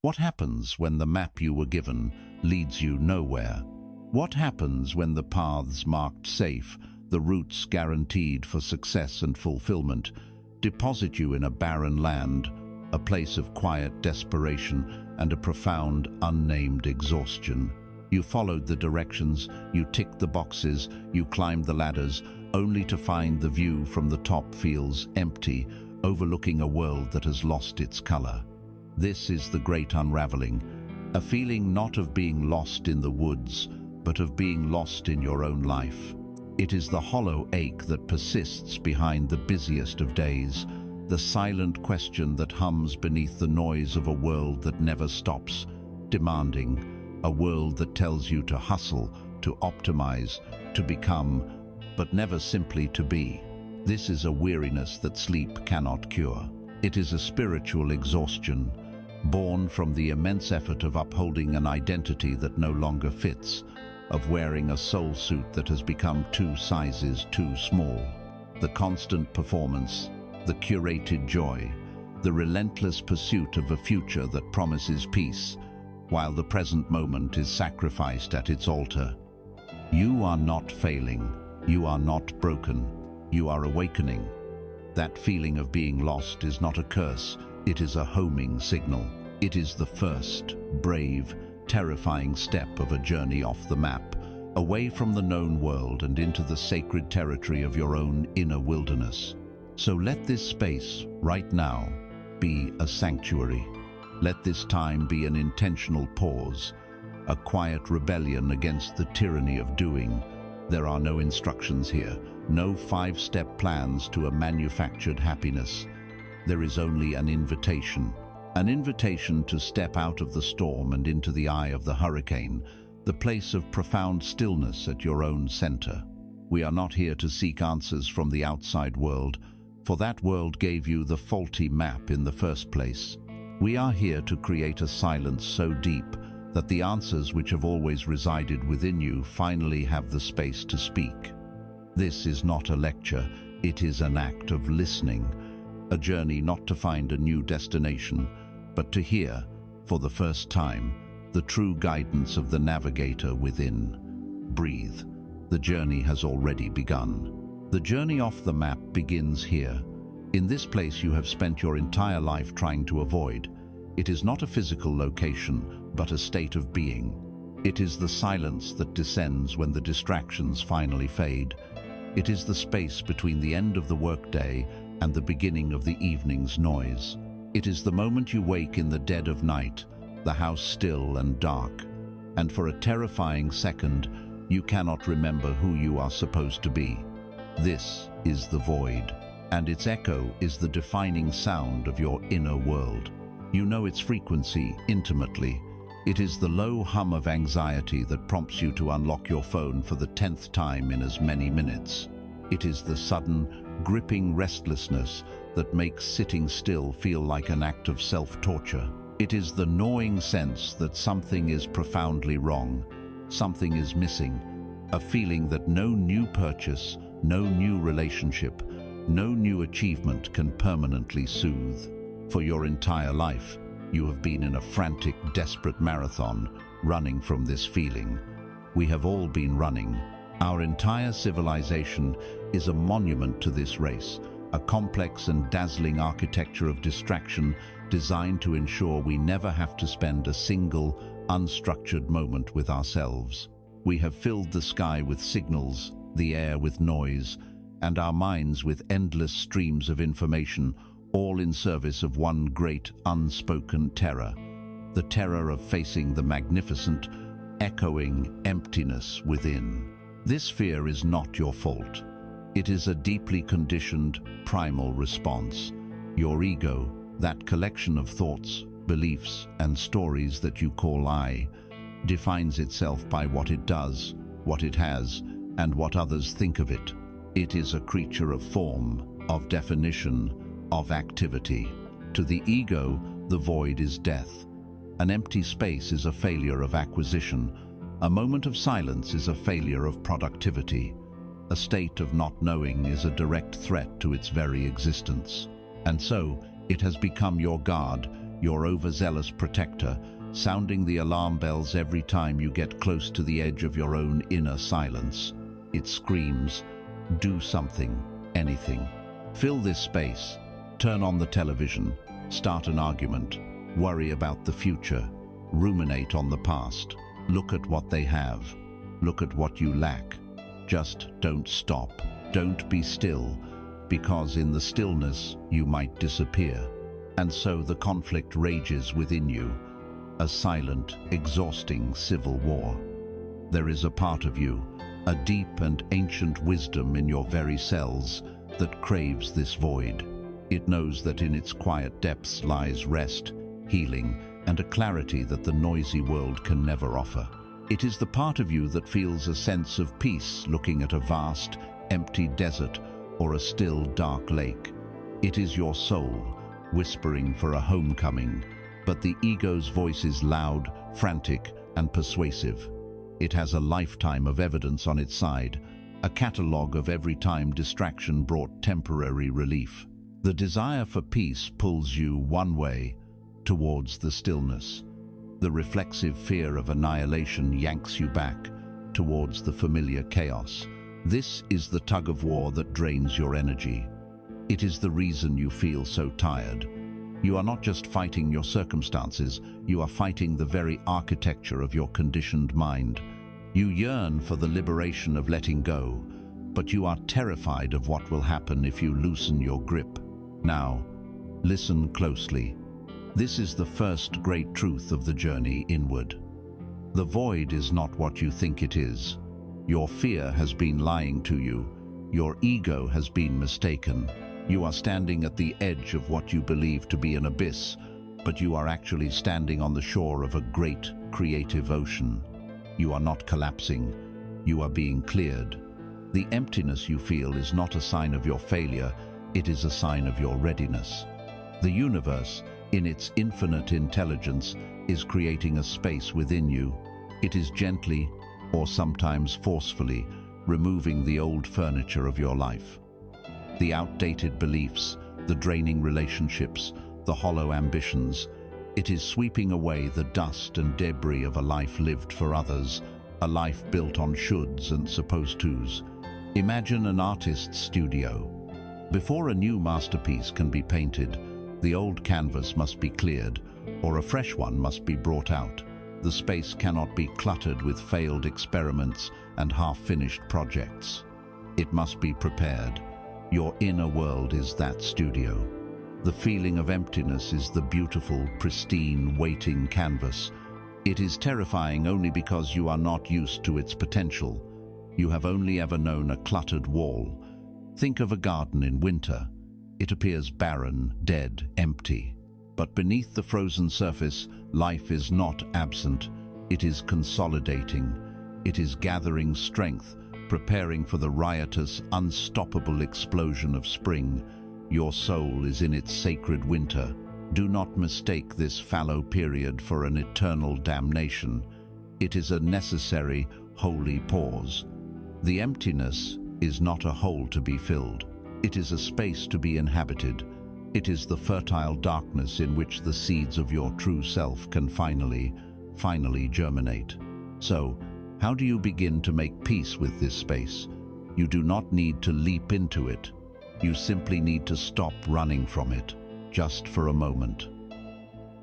What happens when the map you were given leads you nowhere? What happens when the paths marked safe, the routes guaranteed for success and fulfillment, deposit you in a barren land, a place of quiet desperation and a profound, unnamed exhaustion? You followed the directions, you ticked the boxes, you climbed the ladders, only to find the view from the top feels empty, overlooking a world that has lost its color. This is the great unraveling, a feeling not of being lost in the woods, but of being lost in your own life. It is the hollow ache that persists behind the busiest of days, the silent question that hums beneath the noise of a world that never stops, demanding, a world that tells you to hustle, to optimize, to become, but never simply to be. This is a weariness that sleep cannot cure. It is a spiritual exhaustion, born from the immense effort of upholding an identity that no longer fits, of wearing a soul suit that has become 2 sizes too small. The constant performance, the curated joy, the relentless pursuit of a future that promises peace, while the present moment is sacrificed at its altar. You are not failing, you are not broken, you are awakening. That feeling of being lost is not a curse, it is a homing signal. It is the first, brave, terrifying step of a journey off the map, away from the known world and into the sacred territory of your own inner wilderness. So let this space, right now, be a sanctuary. Let this time be an intentional pause, a quiet rebellion against the tyranny of doing. There are no instructions here, no 5-step plans to a manufactured happiness. There is only an invitation to step out of the storm and into the eye of the hurricane, the place of profound stillness at your own center. We are not here to seek answers from the outside world, for that world gave you the faulty map in the first place. We are here to create a silence so deep that the answers which have always resided within you finally have the space to speak. This is not a lecture, it is an act of listening, a journey not to find a new destination, but to hear, for the first time, the true guidance of the navigator within. Breathe. The journey has already begun. The journey off the map begins here. In this place you have spent your entire life trying to avoid. It is not a physical location, but a state of being. It is the silence that descends when the distractions finally fade. It is the space between the end of the workday and the beginning of the evening's noise. It is the moment you wake in the dead of night, the house still and dark, and for a terrifying second, you cannot remember who you are supposed to be. This is the void, and its echo is the defining sound of your inner world. You know its frequency intimately. It is the low hum of anxiety that prompts you to unlock your phone for the 10th time in as many minutes. It is the sudden, gripping restlessness that makes sitting still feel like an act of self-torture. It is the gnawing sense that something is profoundly wrong, something is missing, a feeling that no new purchase, no new relationship, no new achievement can permanently soothe. For your entire life, you have been in a frantic, desperate marathon, running from this feeling. We have all been running. Our entire civilization is a monument to this race, a complex and dazzling architecture of distraction designed to ensure we never have to spend a single, unstructured moment with ourselves. We have filled the sky with signals, the air with noise, and our minds with endless streams of information, all in service of one great, unspoken terror, the terror of facing the magnificent, echoing emptiness within. This fear is not your fault. It is a deeply conditioned, primal response. Your ego, that collection of thoughts, beliefs, and stories that you call I, defines itself by what it does, what it has, and what others think of it. It is a creature of form, of definition, of activity. To the ego, the void is death. An empty space is a failure of acquisition. A moment of silence is a failure of productivity. A state of not knowing is a direct threat to its very existence. And so, it has become your guard, your overzealous protector, sounding the alarm bells every time you get close to the edge of your own inner silence. It screams, do something, anything. Fill this space, turn on the television, start an argument, worry about the future, ruminate on the past, look at what they have, look at what you lack. Just don't stop, don't be still, because in the stillness you might disappear. And so the conflict rages within you, a silent, exhausting civil war. There is a part of you, a deep and ancient wisdom in your very cells that craves this void. It knows that in its quiet depths lies rest, healing, and a clarity that the noisy world can never offer. It is the part of you that feels a sense of peace looking at a vast, empty desert or a still, dark lake. It is your soul, whispering for a homecoming, but the ego's voice is loud, frantic, and persuasive. It has a lifetime of evidence on its side, a catalogue of every time distraction brought temporary relief. The desire for peace pulls you one way, towards the stillness. The reflexive fear of annihilation yanks you back, towards the familiar chaos. This is the tug-of-war that drains your energy. It is the reason you feel so tired. You are not just fighting your circumstances, you are fighting the very architecture of your conditioned mind. You yearn for the liberation of letting go, but you are terrified of what will happen if you loosen your grip. Now, listen closely. This is the first great truth of the journey inward. The void is not what you think it is. Your fear has been lying to you. Your ego has been mistaken. You are standing at the edge of what you believe to be an abyss, but you are actually standing on the shore of a great, creative ocean. You are not collapsing. You are being cleared. The emptiness you feel is not a sign of your failure, it is a sign of your readiness. The universe, in its infinite intelligence, is creating a space within you. It is gently, or sometimes forcefully, removing the old furniture of your life. The outdated beliefs, the draining relationships, the hollow ambitions. It is sweeping away the dust and debris of a life lived for others, a life built on shoulds and supposed tos. Imagine an artist's studio. Before a new masterpiece can be painted, the old canvas must be cleared, or a fresh one must be brought out. The space cannot be cluttered with failed experiments and half-finished projects. It must be prepared. Your inner world is that studio. The feeling of emptiness is the beautiful, pristine, waiting canvas. It is terrifying only because you are not used to its potential. You have only ever known a cluttered wall. Think of a garden in winter. It appears barren, dead, empty. But beneath the frozen surface, life is not absent. It is consolidating. It is gathering strength, preparing for the riotous, unstoppable explosion of spring. Your soul is in its sacred winter. Do not mistake this fallow period for an eternal damnation. It is a necessary, holy pause. The emptiness is not a hole to be filled. It is a space to be inhabited. It is the fertile darkness in which the seeds of your true self can finally germinate. So, how do you begin to make peace with this space? You do not need to leap into it. You simply need to stop running from it, just for a moment.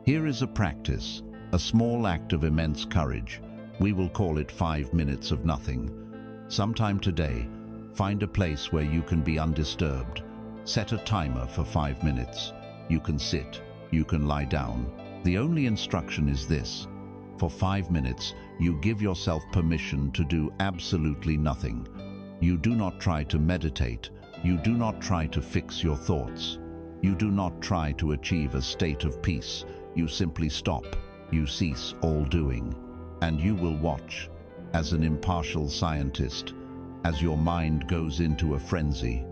Here is a practice, a small act of immense courage. We will call it 5 minutes of nothing. Sometime today, find a place where you can be undisturbed. Set a timer for 5 minutes. You can sit, you can lie down. The only instruction is this. For 5 minutes, you give yourself permission to do absolutely nothing. You do not try to meditate. You do not try to fix your thoughts. You do not try to achieve a state of peace. You simply stop. You cease all doing. And you will watch, as an impartial scientist, as your mind goes into a frenzy.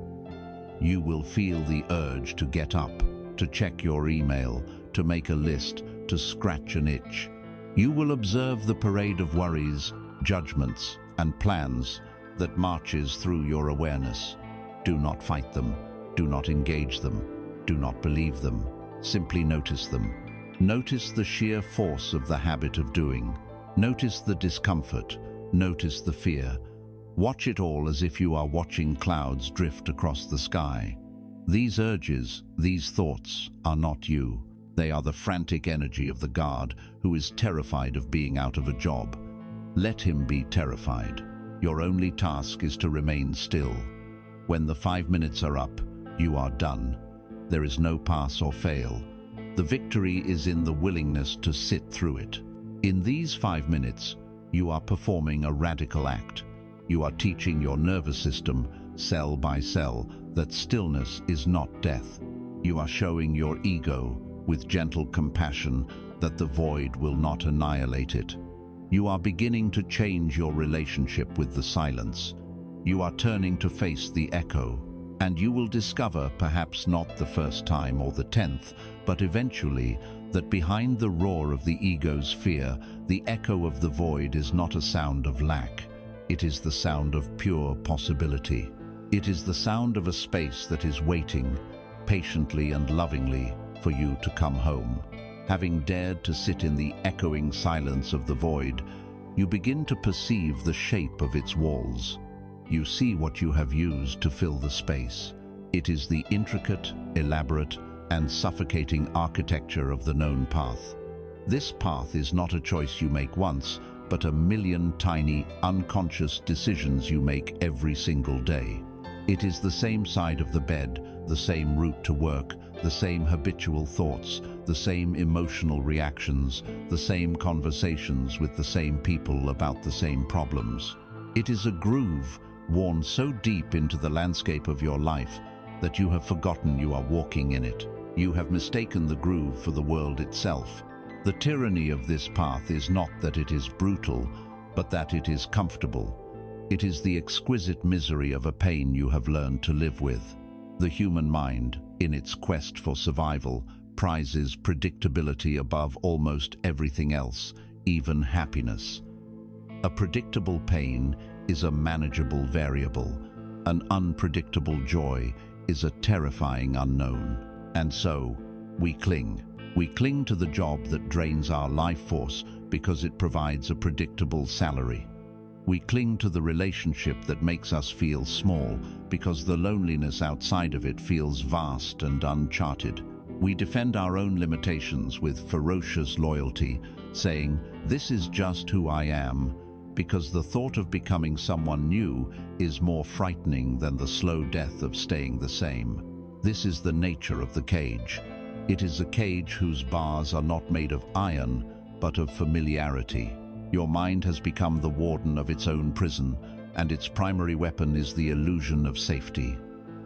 You will feel the urge to get up, to check your email, to make a list, to scratch an itch. You will observe the parade of worries, judgments, and plans that marches through your awareness. Do not fight them. Do not engage them. Do not believe them. Simply notice them. Notice the sheer force of the habit of doing. Notice the discomfort. Notice the fear. Watch it all as if you are watching clouds drift across the sky. These urges, these thoughts, are not you. They are the frantic energy of the guard who is terrified of being out of a job. Let him be terrified. Your only task is to remain still. When the 5 minutes are up, you are done. There is no pass or fail. The victory is in the willingness to sit through it. In these 5 minutes, you are performing a radical act. You are teaching your nervous system, cell by cell, that stillness is not death. You are showing your ego, with gentle compassion, that the void will not annihilate it. You are beginning to change your relationship with the silence. You are turning to face the echo, and you will discover, perhaps not the first time or the 10th, but eventually, that behind the roar of the ego's fear, the echo of the void is not a sound of lack. It is the sound of pure possibility. It is the sound of a space that is waiting, patiently and lovingly, for you to come home. Having dared to sit in the echoing silence of the void, you begin to perceive the shape of its walls. You see what you have used to fill the space. It is the intricate, elaborate, and suffocating architecture of the known path. This path is not a choice you make once, but a million tiny, unconscious decisions you make every single day. It is the same side of the bed, the same route to work, the same habitual thoughts, the same emotional reactions, the same conversations with the same people about the same problems. It is a groove worn so deep into the landscape of your life that you have forgotten you are walking in it. You have mistaken the groove for the world itself. The tyranny of this path is not that it is brutal, but that it is comfortable. It is the exquisite misery of a pain you have learned to live with. The human mind, in its quest for survival, prizes predictability above almost everything else, even happiness. A predictable pain is a manageable variable. An unpredictable joy is a terrifying unknown. And so, we cling. We cling to the job that drains our life force because it provides a predictable salary. We cling to the relationship that makes us feel small because the loneliness outside of it feels vast and uncharted. We defend our own limitations with ferocious loyalty, saying, "This is just who I am," because the thought of becoming someone new is more frightening than the slow death of staying the same. This is the nature of the cage. It is a cage whose bars are not made of iron, but of familiarity. Your mind has become the warden of its own prison, and its primary weapon is the illusion of safety.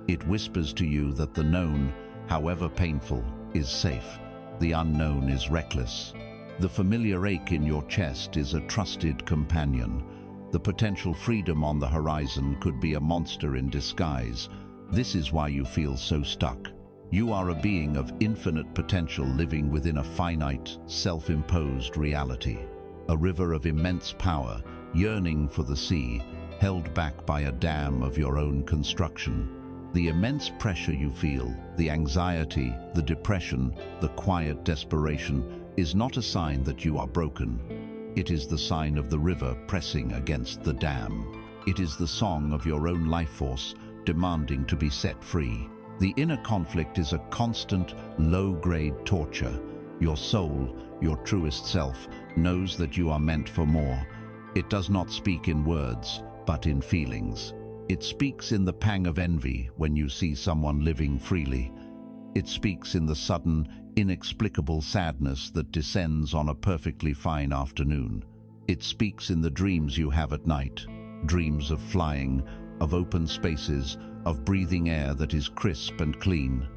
It whispers to you that the known, however painful, is safe. The unknown is reckless. The familiar ache in your chest is a trusted companion. The potential freedom on the horizon could be a monster in disguise. This is why you feel so stuck. You are a being of infinite potential living within a finite, self-imposed reality. A river of immense power, yearning for the sea, held back by a dam of your own construction. The immense pressure you feel, the anxiety, the depression, the quiet desperation, is not a sign that you are broken. It is the sign of the river pressing against the dam. It is the song of your own life force, demanding to be set free. The inner conflict is a constant, low-grade torture. Your soul, your truest self, knows that you are meant for more. It does not speak in words, but in feelings. It speaks in the pang of envy when you see someone living freely. It speaks in the sudden, inexplicable sadness that descends on a perfectly fine afternoon. It speaks in the dreams you have at night, dreams of flying, of open spaces, of breathing air that is crisp and clean.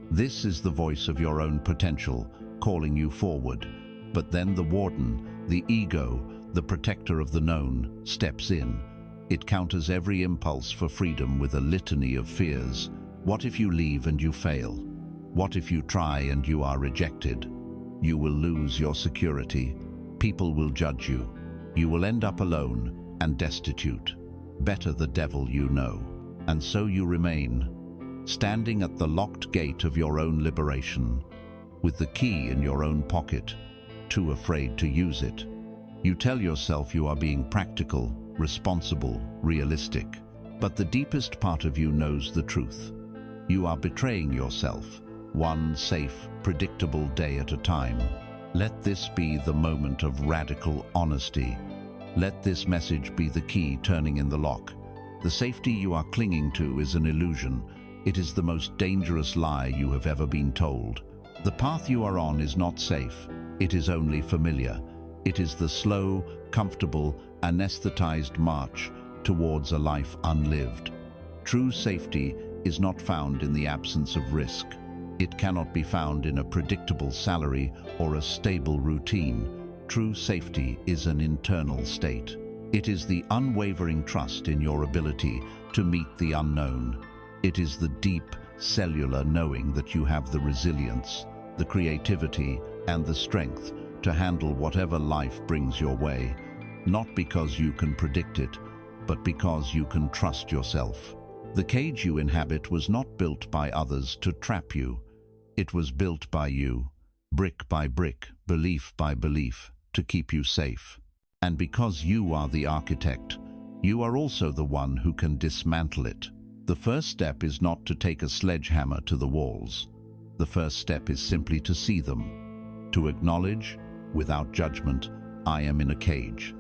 This is the voice of your own potential, calling you forward. But then the warden, the ego, the protector of the known, steps in. It counters every impulse for freedom with a litany of fears. What if you leave and you fail? What if you try and you are rejected? You will lose your security. People will judge you. You will end up alone and destitute. Better the devil you know. And so you remain, standing at the locked gate of your own liberation. with the key in your own pocket, too afraid to use it. You tell yourself you are being practical, responsible, realistic, but the deepest part of you knows the truth. You are betraying yourself, one safe, predictable day at a time. Let this be the moment of radical honesty. Let this message be the key turning in the lock. The safety you are clinging to is an illusion. It is the most dangerous lie you have ever been told. The path you are on is not safe. It is only familiar. It is the slow, comfortable, anesthetized march towards a life unlived. True safety is not found in the absence of risk. It cannot be found in a predictable salary or a stable routine. True safety is an internal state. It is the unwavering trust in your ability to meet the unknown. It is the deep, cellular knowing that you have the resilience, the creativity, and the strength to handle whatever life brings your way, not because you can predict it, but because you can trust yourself. The cage you inhabit was not built by others to trap you. It was built by you, brick by brick, belief by belief, to keep you safe. And because you are the architect, you are also the one who can dismantle it. The first step is not to take a sledgehammer to the walls. The first step is simply to see them, to acknowledge, without judgment, I am in a cage.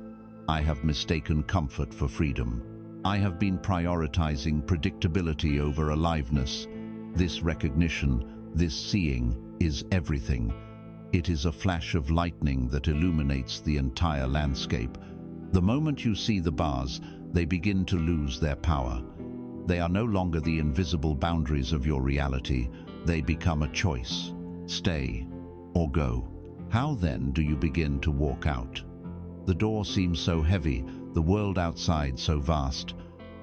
I have mistaken comfort for freedom. I have been prioritizing predictability over aliveness. This recognition, this seeing, is everything. It is a flash of lightning that illuminates the entire landscape. The moment you see the bars, they begin to lose their power. They are no longer the invisible boundaries of your reality. They become a choice. Stay or go. How then do you begin to walk out? The door seems so heavy, the world outside so vast.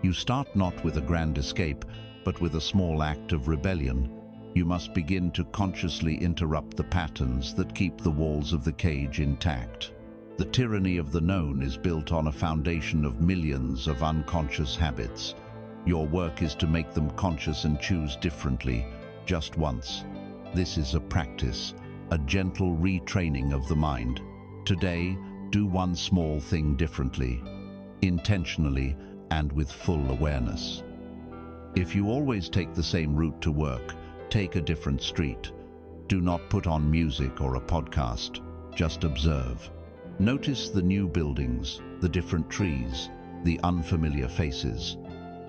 You start not with a grand escape, but with a small act of rebellion. You must begin to consciously interrupt the patterns that keep the walls of the cage intact. The tyranny of the known is built on a foundation of millions of unconscious habits. Your work is to make them conscious and choose differently, just once. This is a practice, a gentle retraining of the mind. Today, do one small thing differently, intentionally and with full awareness. If you always take the same route to work, take a different street. Do not put on music or a podcast, just observe. Notice the new buildings, the different trees, the unfamiliar faces.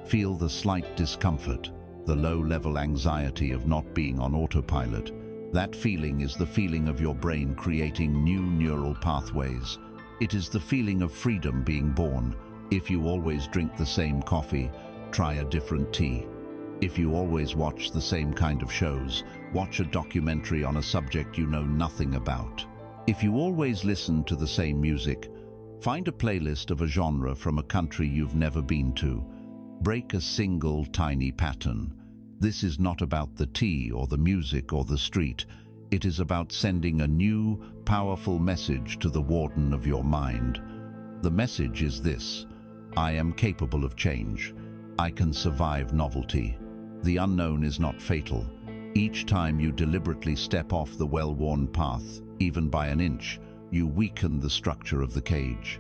Feel the slight discomfort, the low-level anxiety of not being on autopilot. That feeling is the feeling of your brain creating new neural pathways. It is the feeling of freedom being born. If you always drink the same coffee, try a different tea. If you always watch the same kind of shows, watch a documentary on a subject you know nothing about. If you always listen to the same music, find a playlist of a genre from a country you've never been to. Break a single tiny pattern. This is not about the tea or the music or the street. It is about sending a new, powerful message to the warden of your mind. The message is this: I am capable of change. I can survive novelty. The unknown is not fatal. Each time you deliberately step off the well-worn path, even by an inch, you weaken the structure of the cage.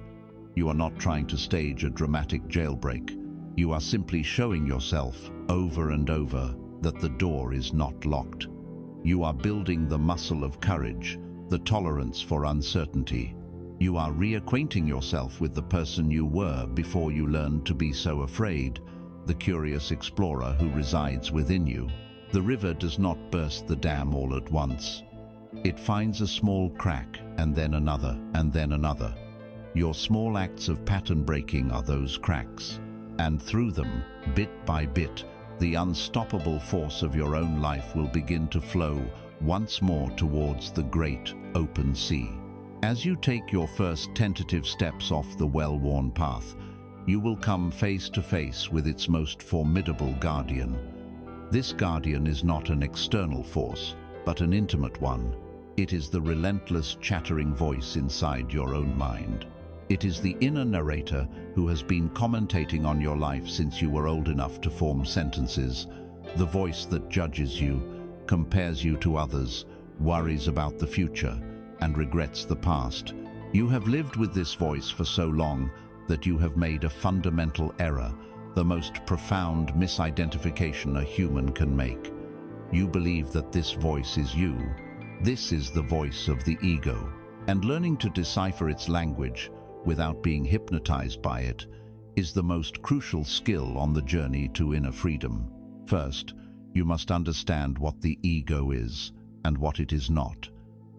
You are not trying to stage a dramatic jailbreak. You are simply showing yourself, over and over, that the door is not locked. You are building the muscle of courage, the tolerance for uncertainty. You are reacquainting yourself with the person you were before you learned to be so afraid, the curious explorer who resides within you. The river does not burst the dam all at once. It finds a small crack, and then another, and then another. Your small acts of pattern breaking are those cracks. And through them, bit by bit, the unstoppable force of your own life will begin to flow once more towards the great open sea. As you take your first tentative steps off the well-worn path, you will come face to face with its most formidable guardian. This guardian is not an external force, but an intimate one. It is the relentless chattering voice inside your own mind. It is the inner narrator who has been commentating on your life since you were old enough to form sentences, the voice that judges you, compares you to others, worries about the future, and regrets the past. You have lived with this voice for so long that you have made a fundamental error, the most profound misidentification a human can make. You believe that this voice is you. This is the voice of the ego. And learning to decipher its language without being hypnotized by it is the most crucial skill on the journey to inner freedom. First, you must understand what the ego is and what it is not.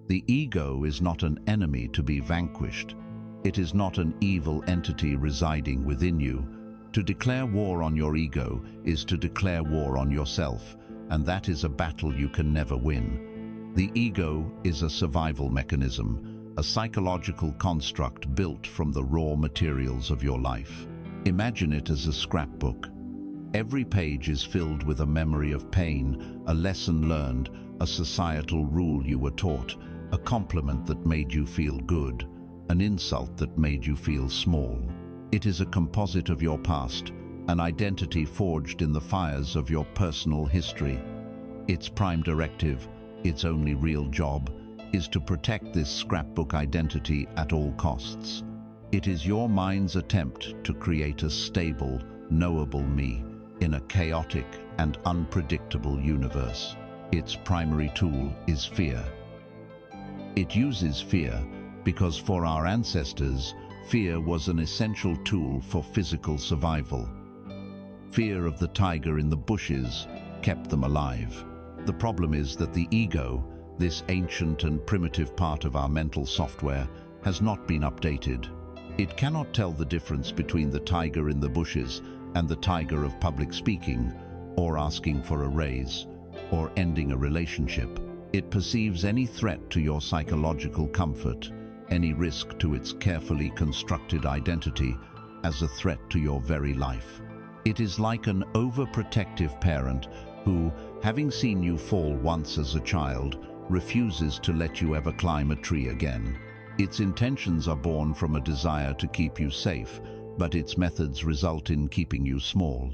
The ego is not an enemy to be vanquished. It is not an evil entity residing within you. To declare war on your ego is to declare war on yourself, and that is a battle you can never win. The ego is a survival mechanism, a psychological construct built from the raw materials of your life. Imagine it as a scrapbook. Every page is filled with a memory of pain, a lesson learned, a societal rule you were taught, a compliment that made you feel good, an insult that made you feel small. It is a composite of your past, an identity forged in the fires of your personal history. Its prime directive, its only real job, is to protect this scrapbook identity at all costs. It is your mind's attempt to create a stable, knowable me in a chaotic and unpredictable universe. Its primary tool is fear. It uses fear because for our ancestors, fear was an essential tool for physical survival. Fear of the tiger in the bushes kept them alive. The problem is that the ego, this ancient and primitive part of our mental software, has not been updated. It cannot tell the difference between the tiger in the bushes and the tiger of public speaking, or asking for a raise, or ending a relationship. It perceives any threat to your psychological comfort, any risk to its carefully constructed identity, as a threat to your very life. It is like an overprotective parent who, having seen you fall once as a child, refuses to let you ever climb a tree again. Its intentions are born from a desire to keep you safe, but its methods result in keeping you small.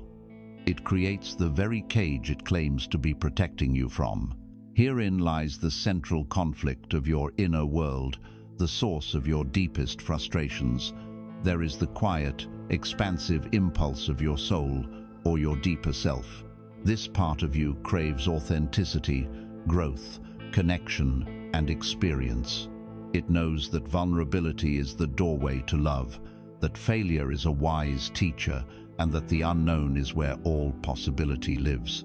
It creates the very cage it claims to be protecting you from. Herein lies the central conflict of your inner world, the source of your deepest frustrations. There is the quiet, expansive impulse of your soul, or your deeper self. This part of you craves authenticity, growth, connection, and experience. It knows that vulnerability is the doorway to love, that failure is a wise teacher, and that the unknown is where all possibility lives.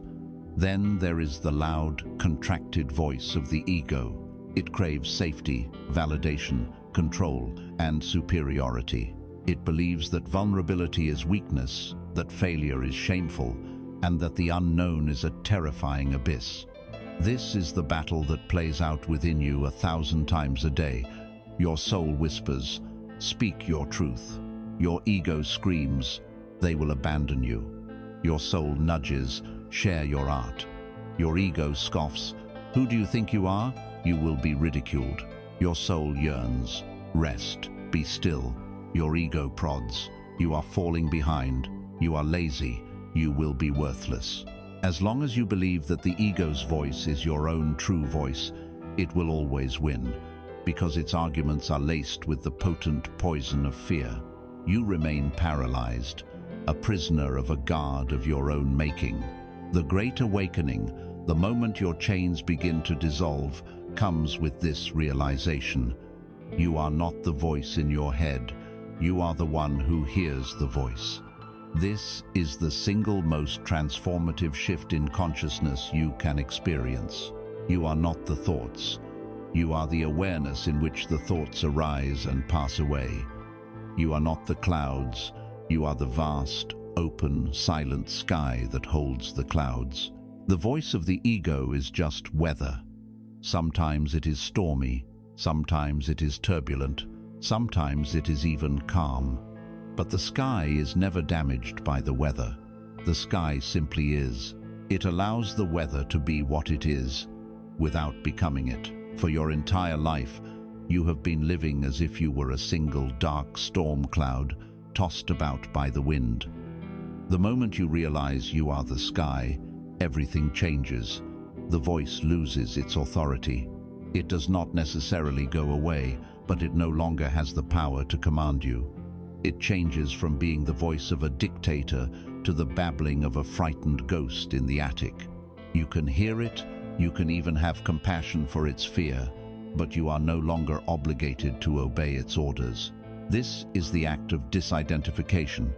Then there is the loud, contracted voice of the ego. It craves safety, validation, control, and superiority. It believes that vulnerability is weakness, that failure is shameful, and that the unknown is a terrifying abyss. This is the battle that plays out within you 1,000 times a day. Your soul whispers, "Speak your truth." Your ego screams, "They will abandon you." Your soul nudges, "Share your art." Your ego scoffs, "Who do you think you are? You will be ridiculed." Your soul yearns, "Rest, be still." Your ego prods, "You are falling behind. You are lazy. You will be worthless." As long as you believe that the ego's voice is your own true voice, it will always win, because its arguments are laced with the potent poison of fear. You remain paralyzed, a prisoner of a god of your own making. The Great Awakening, the moment your chains begin to dissolve, comes with this realization. You are not the voice in your head. You are the one who hears the voice. This is the single most transformative shift in consciousness you can experience. You are not the thoughts. You are the awareness in which the thoughts arise and pass away. You are not the clouds. You are the vast, open, silent sky that holds the clouds. The voice of the ego is just weather. Sometimes it is stormy, sometimes it is turbulent, sometimes it is even calm. But the sky is never damaged by the weather. The sky simply is. It allows the weather to be what it is, without becoming it. For your entire life, you have been living as if you were a single dark storm cloud, tossed about by the wind. The moment you realize you are the sky, everything changes. The voice loses its authority. It does not necessarily go away, but it no longer has the power to command you. It changes from being the voice of a dictator to the babbling of a frightened ghost in the attic. You can hear it, you can even have compassion for its fear, but you are no longer obligated to obey its orders. This is the act of disidentification.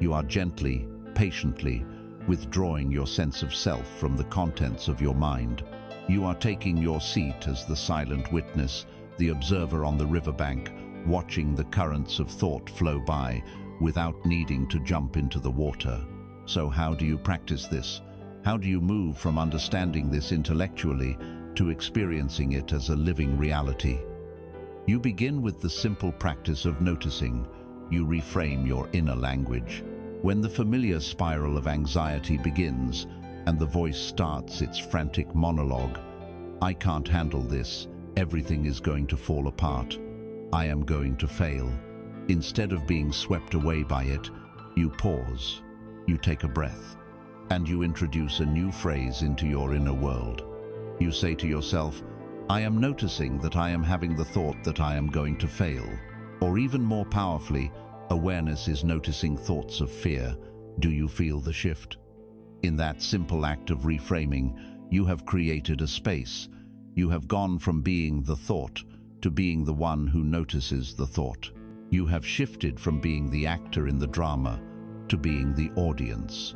You are gently, patiently, withdrawing your sense of self from the contents of your mind. You are taking your seat as the silent witness, the observer on the riverbank, watching the currents of thought flow by without needing to jump into the water. So how do you practice this? How do you move from understanding this intellectually to experiencing it as a living reality? You begin with the simple practice of noticing. You reframe your inner language. When the familiar spiral of anxiety begins and the voice starts its frantic monologue, "I can't handle this, everything is going to fall apart, I am going to fail." Instead of being swept away by it, you pause, you take a breath, and you introduce a new phrase into your inner world. You say to yourself, "I am noticing that I am having the thought that I am going to fail." Or even more powerfully, awareness is noticing thoughts of fear. Do you feel the shift? In that simple act of reframing, you have created a space. You have gone from being the thought to being the one who notices the thought. You have shifted from being the actor in the drama to being the audience.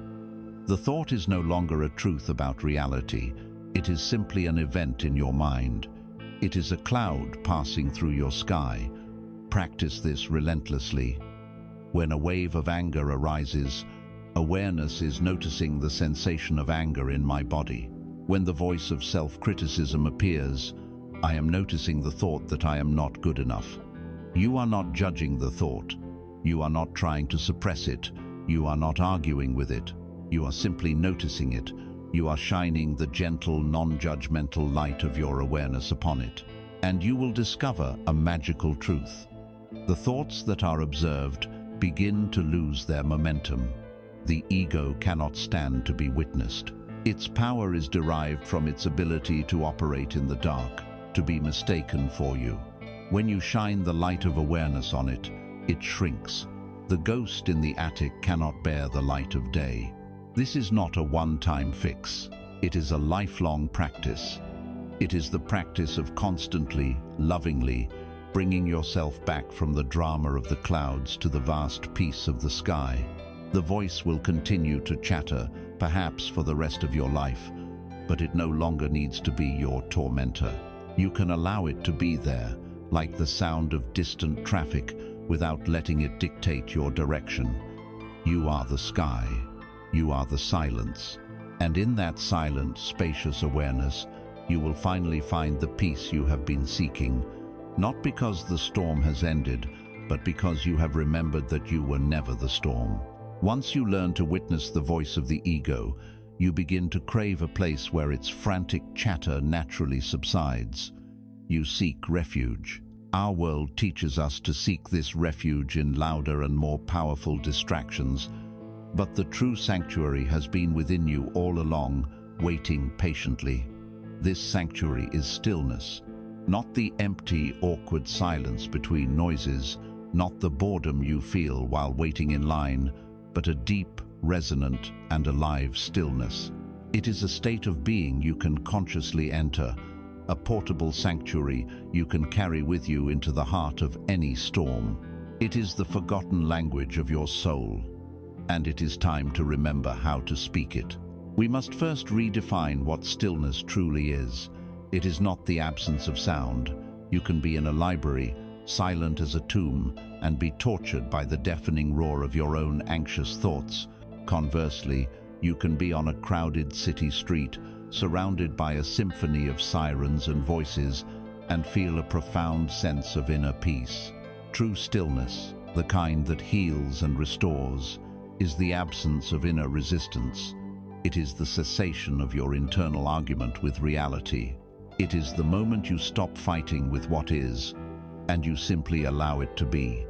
The thought is no longer a truth about reality. It is simply an event in your mind. It is a cloud passing through your sky. Practice this relentlessly. When a wave of anger arises, awareness is noticing the sensation of anger in my body. When the voice of self-criticism appears, I am noticing the thought that I am not good enough. You are not judging the thought. You are not trying to suppress it. You are not arguing with it. You are simply noticing it. You are shining the gentle, non-judgmental light of your awareness upon it. And you will discover a magical truth. The thoughts that are observed begin to lose their momentum. The ego cannot stand to be witnessed. Its power is derived from its ability to operate in the dark, to be mistaken for you. When you shine the light of awareness on it, it shrinks. The ghost in the attic cannot bear the light of day. This is not a one-time fix. It is a lifelong practice. It is the practice of constantly, lovingly, bringing yourself back from the drama of the clouds to the vast peace of the sky. The voice will continue to chatter, perhaps for the rest of your life, but it no longer needs to be your tormentor. You can allow it to be there, like the sound of distant traffic, without letting it dictate your direction. You are the sky. You are the silence. And in that silent, spacious awareness, you will finally find the peace you have been seeking, not because the storm has ended, but because you have remembered that you were never the storm. Once you learn to witness the voice of the ego, you begin to crave a place where its frantic chatter naturally subsides. You seek refuge. Our world teaches us to seek this refuge in louder and more powerful distractions, but the true sanctuary has been within you all along, waiting patiently. This sanctuary is stillness, not the empty, awkward silence between noises, not the boredom you feel while waiting in line, but a deep, resonant, and alive stillness. It is a state of being you can consciously enter, a portable sanctuary you can carry with you into the heart of any storm. It is the forgotten language of your soul, and it is time to remember how to speak it. We must first redefine what stillness truly is. It is not the absence of sound. You can be in a library, silent as a tomb, and be tortured by the deafening roar of your own anxious thoughts. Conversely, you can be on a crowded city street, surrounded by a symphony of sirens and voices, and feel a profound sense of inner peace. True stillness, the kind that heals and restores, is the absence of inner resistance. It is the cessation of your internal argument with reality. It is the moment you stop fighting with what is, and you simply allow it to be.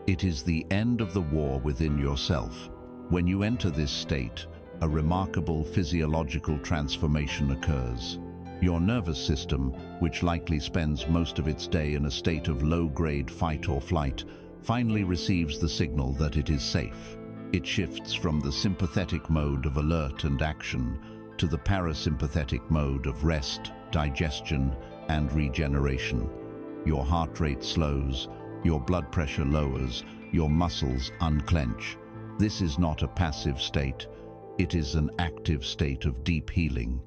It is the end of the war within yourself. When you enter this state, a remarkable physiological transformation occurs. Your nervous system, which likely spends most of its day in a state of low-grade fight or flight, finally receives the signal that it is safe. It shifts from the sympathetic mode of alert and action to the parasympathetic mode of rest, digestion, and regeneration. Your heart rate slows, your blood pressure lowers, your muscles unclench. This is not a passive state, it is an active state of deep healing.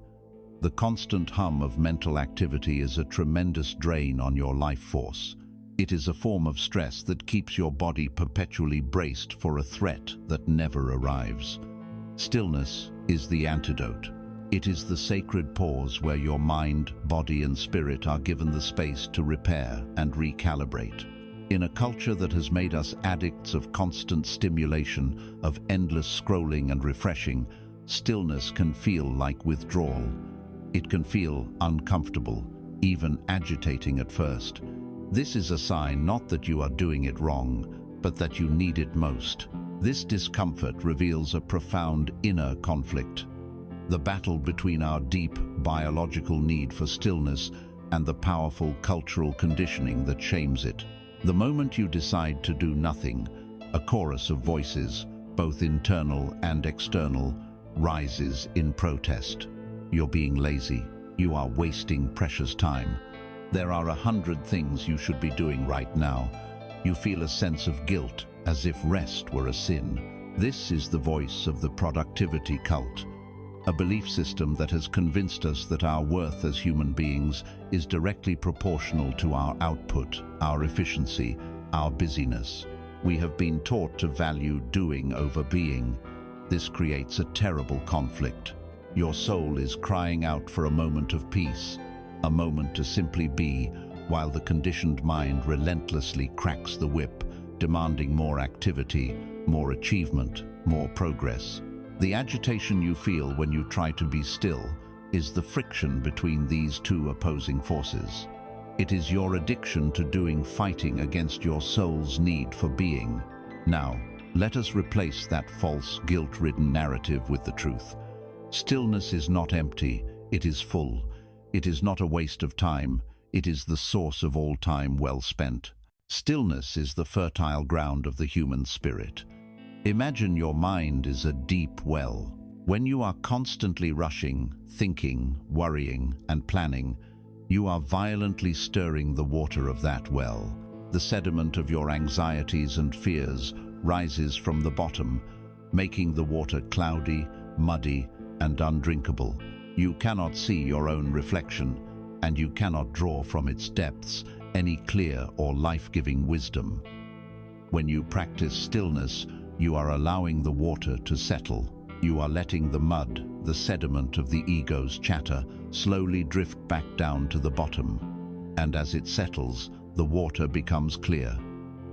The constant hum of mental activity is a tremendous drain on your life force. It is a form of stress that keeps your body perpetually braced for a threat that never arrives. Stillness is the antidote. It is the sacred pause where your mind, body, and spirit are given the space to repair and recalibrate. In a culture that has made us addicts of constant stimulation, of endless scrolling and refreshing, stillness can feel like withdrawal. It can feel uncomfortable, even agitating at first. This is a sign not that you are doing it wrong, but that you need it most. This discomfort reveals a profound inner conflict, the battle between our deep biological need for stillness and the powerful cultural conditioning that shames it. The moment you decide to do nothing, a chorus of voices, both internal and external, rises in protest. You're being lazy. You are wasting precious time. There are 100 things you should be doing right now. You feel a sense of guilt, as if rest were a sin. This is the voice of the productivity cult, a belief system that has convinced us that our worth as human beings is directly proportional to our output, our efficiency, our busyness. We have been taught to value doing over being. This creates a terrible conflict. Your soul is crying out for a moment of peace, a moment to simply be, while the conditioned mind relentlessly cracks the whip, demanding more activity, more achievement, more progress. The agitation you feel when you try to be still is the friction between these two opposing forces. It is your addiction to doing fighting against your soul's need for being. Now, let us replace that false, guilt-ridden narrative with the truth. Stillness is not empty, it is full. It is not a waste of time, it is the source of all time well spent. Stillness is the fertile ground of the human spirit. Imagine your mind is a deep well. When you are constantly rushing, thinking, worrying, and planning, you are violently stirring the water of that well. The sediment of your anxieties and fears rises from the bottom, making the water cloudy, muddy, and undrinkable. You cannot see your own reflection, and you cannot draw from its depths any clear or life-giving wisdom. When you practice stillness, you are allowing the water to settle. You are letting the mud, the sediment of the ego's chatter, slowly drift back down to the bottom. And as it settles, the water becomes clear.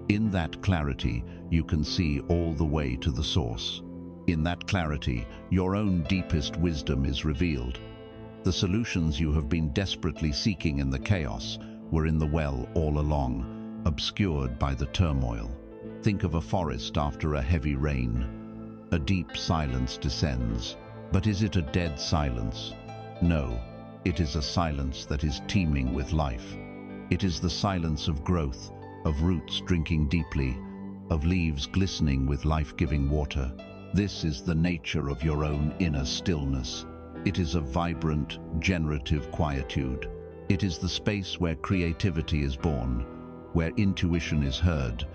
In that clarity, you can see all the way to the source. In that clarity, your own deepest wisdom is revealed. The solutions you have been desperately seeking in the chaos were in the well all along, obscured by the turmoil. Think of a forest after a heavy rain. A deep silence descends. But is it a dead silence? No, it is a silence that is teeming with life. It is the silence of growth, of roots drinking deeply, of leaves glistening with life-giving water. This is the nature of your own inner stillness. It is a vibrant, generative quietude. It is the space where creativity is born, where intuition is heard,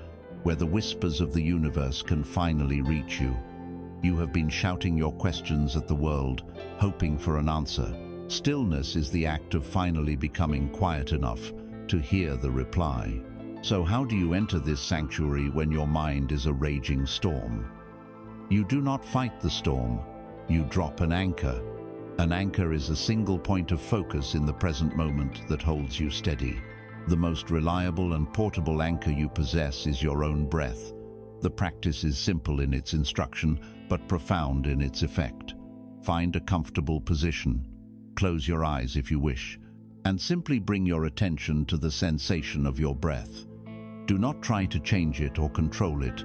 where the whispers of the universe can finally reach you. You have been shouting your questions at the world, hoping for an answer. Stillness is the act of finally becoming quiet enough to hear the reply. So how do you enter this sanctuary when your mind is a raging storm? You do not fight the storm, you drop an anchor. An anchor is a single point of focus in the present moment that holds you steady. The most reliable and portable anchor you possess is your own breath. The practice is simple in its instruction, but profound in its effect. Find a comfortable position. Close your eyes if you wish, and simply bring your attention to the sensation of your breath. Do not try to change it or control it.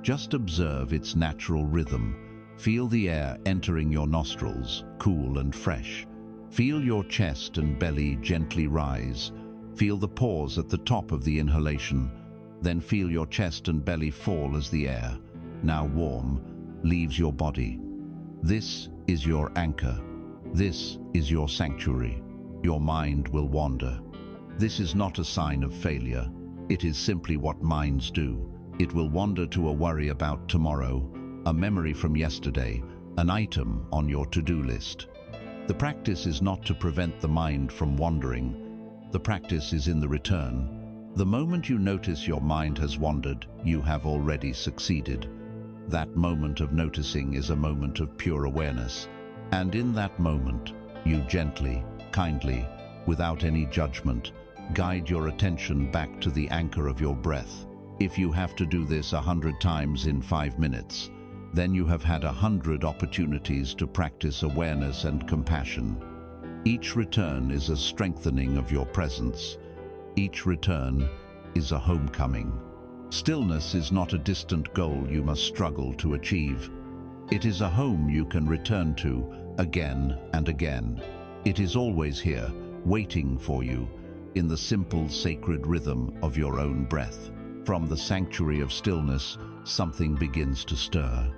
Just observe its natural rhythm. Feel the air entering your nostrils, cool and fresh. Feel your chest and belly gently rise. Feel the pause at the top of the inhalation. Then feel your chest and belly fall as the air, now warm, leaves your body. This is your anchor. This is your sanctuary. Your mind will wander. This is not a sign of failure. It is simply what minds do. It will wander to a worry about tomorrow, a memory from yesterday, an item on your to-do list. The practice is not to prevent the mind from wandering. The practice is in the return. The moment you notice your mind has wandered, you have already succeeded. That moment of noticing is a moment of pure awareness. And in that moment, you gently, kindly, without any judgment, guide your attention back to the anchor of your breath. If you have to do this 100 times in 5 minutes, then you have had 100 opportunities to practice awareness and compassion. Each return is a strengthening of your presence. Each return is a homecoming. Stillness is not a distant goal you must struggle to achieve. It is a home you can return to again and again. It is always here, waiting for you, in the simple, sacred rhythm of your own breath. From the sanctuary of stillness, something begins to stir.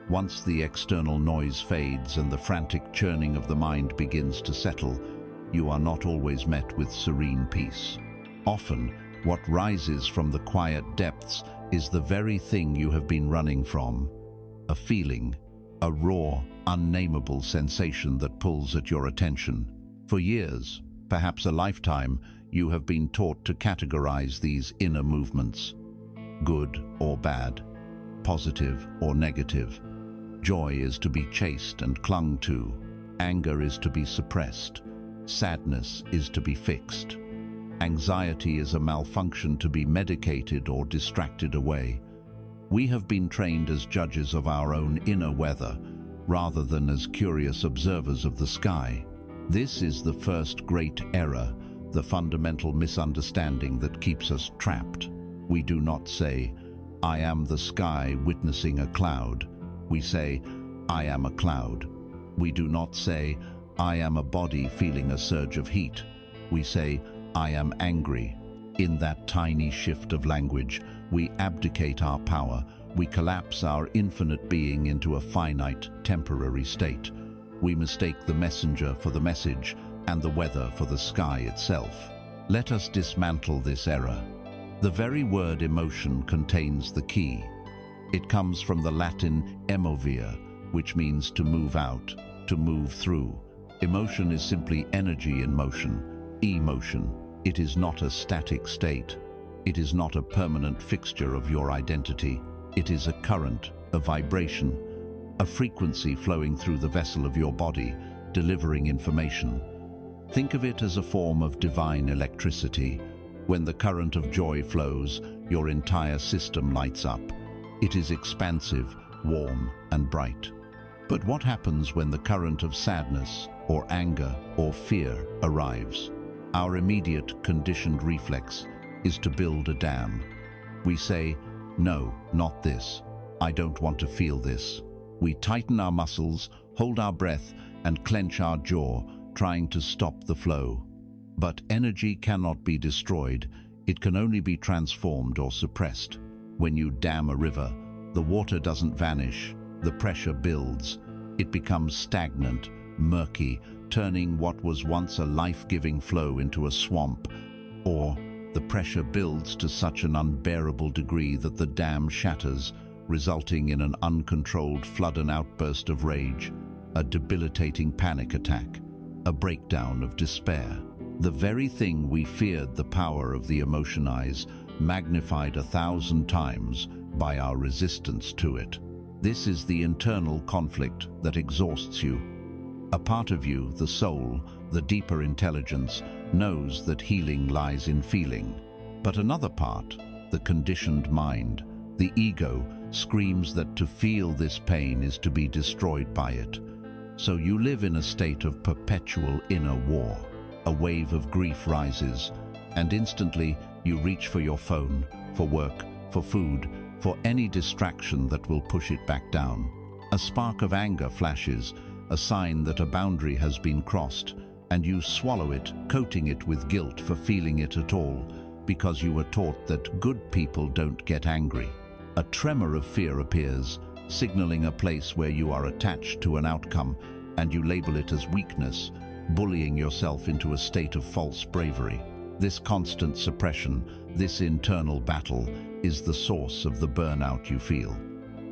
Once the external noise fades and the frantic churning of the mind begins to settle, you are not always met with serene peace. Often, what rises from the quiet depths is the very thing you have been running from. A feeling, a raw, unnameable sensation that pulls at your attention. For years, perhaps a lifetime, you have been taught to categorize these inner movements. Good or bad, positive or negative. Joy is to be chased and clung to. Anger is to be suppressed. Sadness is to be fixed. Anxiety is a malfunction to be medicated or distracted away. We have been trained as judges of our own inner weather, rather than as curious observers of the sky. This is the first great error, the fundamental misunderstanding that keeps us trapped. We do not say, "I am the sky witnessing a cloud." We say, "I am a cloud." We do not say, "I am a body feeling a surge of heat." We say, "I am angry." In that tiny shift of language, we abdicate our power. We collapse our infinite being into a finite, temporary state. We mistake the messenger for the message and the weather for the sky itself. Let us dismantle this error. The very word emotion contains the key. It comes from the Latin emovere, which means to move out, to move through. Emotion is simply energy in motion, emotion. It is not a static state. It is not a permanent fixture of your identity. It is a current, a vibration, a frequency flowing through the vessel of your body, delivering information. Think of it as a form of divine electricity. When the current of joy flows, your entire system lights up. It is expansive, warm, and bright. But what happens when the current of sadness, or anger, or fear arrives? Our immediate, conditioned reflex is to build a dam. We say, "No, not this. I don't want to feel this." We tighten our muscles, hold our breath, and clench our jaw, trying to stop the flow. But energy cannot be destroyed. It can only be transformed or suppressed. When you dam a river, the water doesn't vanish. The pressure builds. It becomes stagnant, murky, turning what was once a life-giving flow into a swamp. Or the pressure builds to such an unbearable degree that the dam shatters, resulting in an uncontrolled flood and outburst of rage, a debilitating panic attack, a breakdown of despair. The very thing we feared the power of the emotionize, magnified 1,000 times by our resistance to it. This is the internal conflict that exhausts you. A part of you, the soul, the deeper intelligence, knows that healing lies in feeling. But another part, the conditioned mind, the ego, screams that to feel this pain is to be destroyed by it. So you live in a state of perpetual inner war. A wave of grief rises, and instantly you reach for your phone, for work, for food, for any distraction that will push it back down. A spark of anger flashes, a sign that a boundary has been crossed, and you swallow it, coating it with guilt for feeling it at all, because you were taught that good people don't get angry. A tremor of fear appears, signaling a place where you are attached to an outcome, and you label it as weakness, bullying yourself into a state of false bravery. This constant suppression, this internal battle, is the source of the burnout you feel.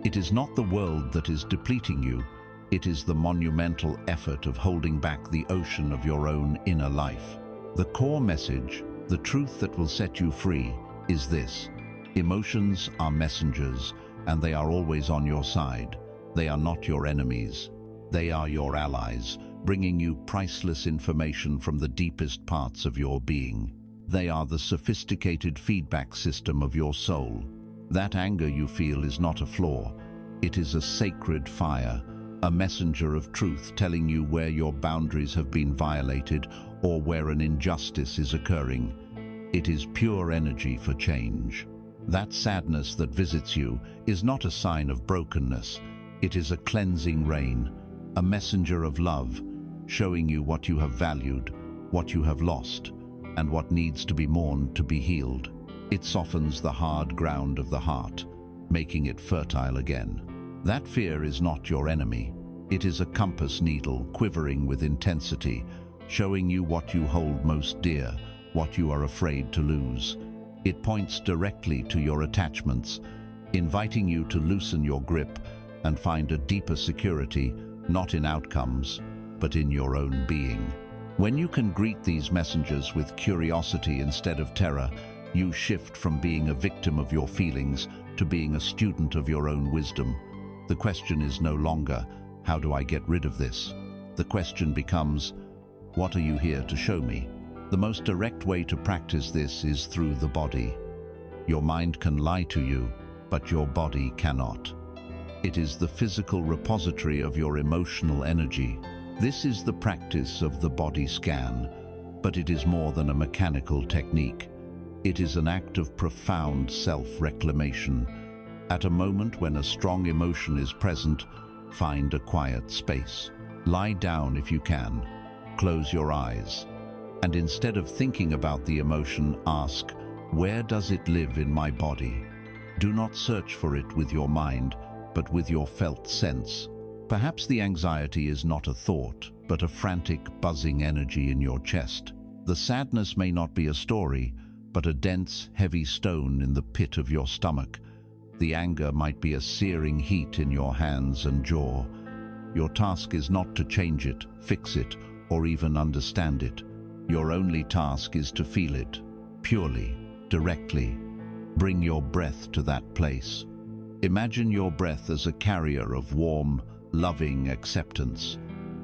It is not the world that is depleting you, it is the monumental effort of holding back the ocean of your own inner life. The core message, the truth that will set you free, is this: emotions are messengers, and they are always on your side. They are not your enemies. They are your allies, bringing you priceless information from the deepest parts of your being. They are the sophisticated feedback system of your soul. That anger you feel is not a flaw. It is a sacred fire, a messenger of truth telling you where your boundaries have been violated or where an injustice is occurring. It is pure energy for change. That sadness that visits you is not a sign of brokenness. It is a cleansing rain, a messenger of love, showing you what you have valued, what you have lost, and what needs to be mourned to be healed. It softens the hard ground of the heart, making it fertile again. That fear is not your enemy. It is a compass needle quivering with intensity, showing you what you hold most dear, what you are afraid to lose. It points directly to your attachments, inviting you to loosen your grip and find a deeper security, not in outcomes, but in your own being. When you can greet these messengers with curiosity instead of terror, you shift from being a victim of your feelings to being a student of your own wisdom. The question is no longer, how do I get rid of this? The question becomes, what are you here to show me? The most direct way to practice this is through the body. Your mind can lie to you, but your body cannot. It is the physical repository of your emotional energy. This is the practice of the body scan, but it is more than a mechanical technique. It is an act of profound self-reclamation. At a moment when a strong emotion is present, find a quiet space. Lie down if you can. Close your eyes. And instead of thinking about the emotion, ask, where does it live in my body? Do not search for it with your mind, but with your felt sense. Perhaps the anxiety is not a thought, but a frantic, buzzing energy in your chest. The sadness may not be a story, but a dense, heavy stone in the pit of your stomach. The anger might be a searing heat in your hands and jaw. Your task is not to change it, fix it, or even understand it. Your only task is to feel it, purely, directly. Bring your breath to that place. Imagine your breath as a carrier of warm, loving acceptance.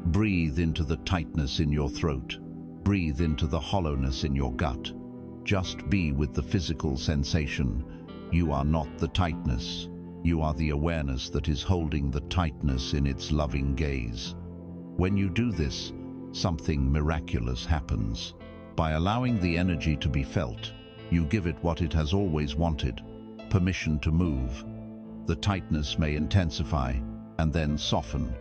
Breathe into the tightness in your throat. Breathe into the hollowness in your gut. Just be with the physical sensation. You are not the tightness. You are the awareness that is holding the tightness in its loving gaze. When you do this, something miraculous happens. By allowing the energy to be felt, you give it what it has always wanted, permission to move. The tightness may intensify and then soften.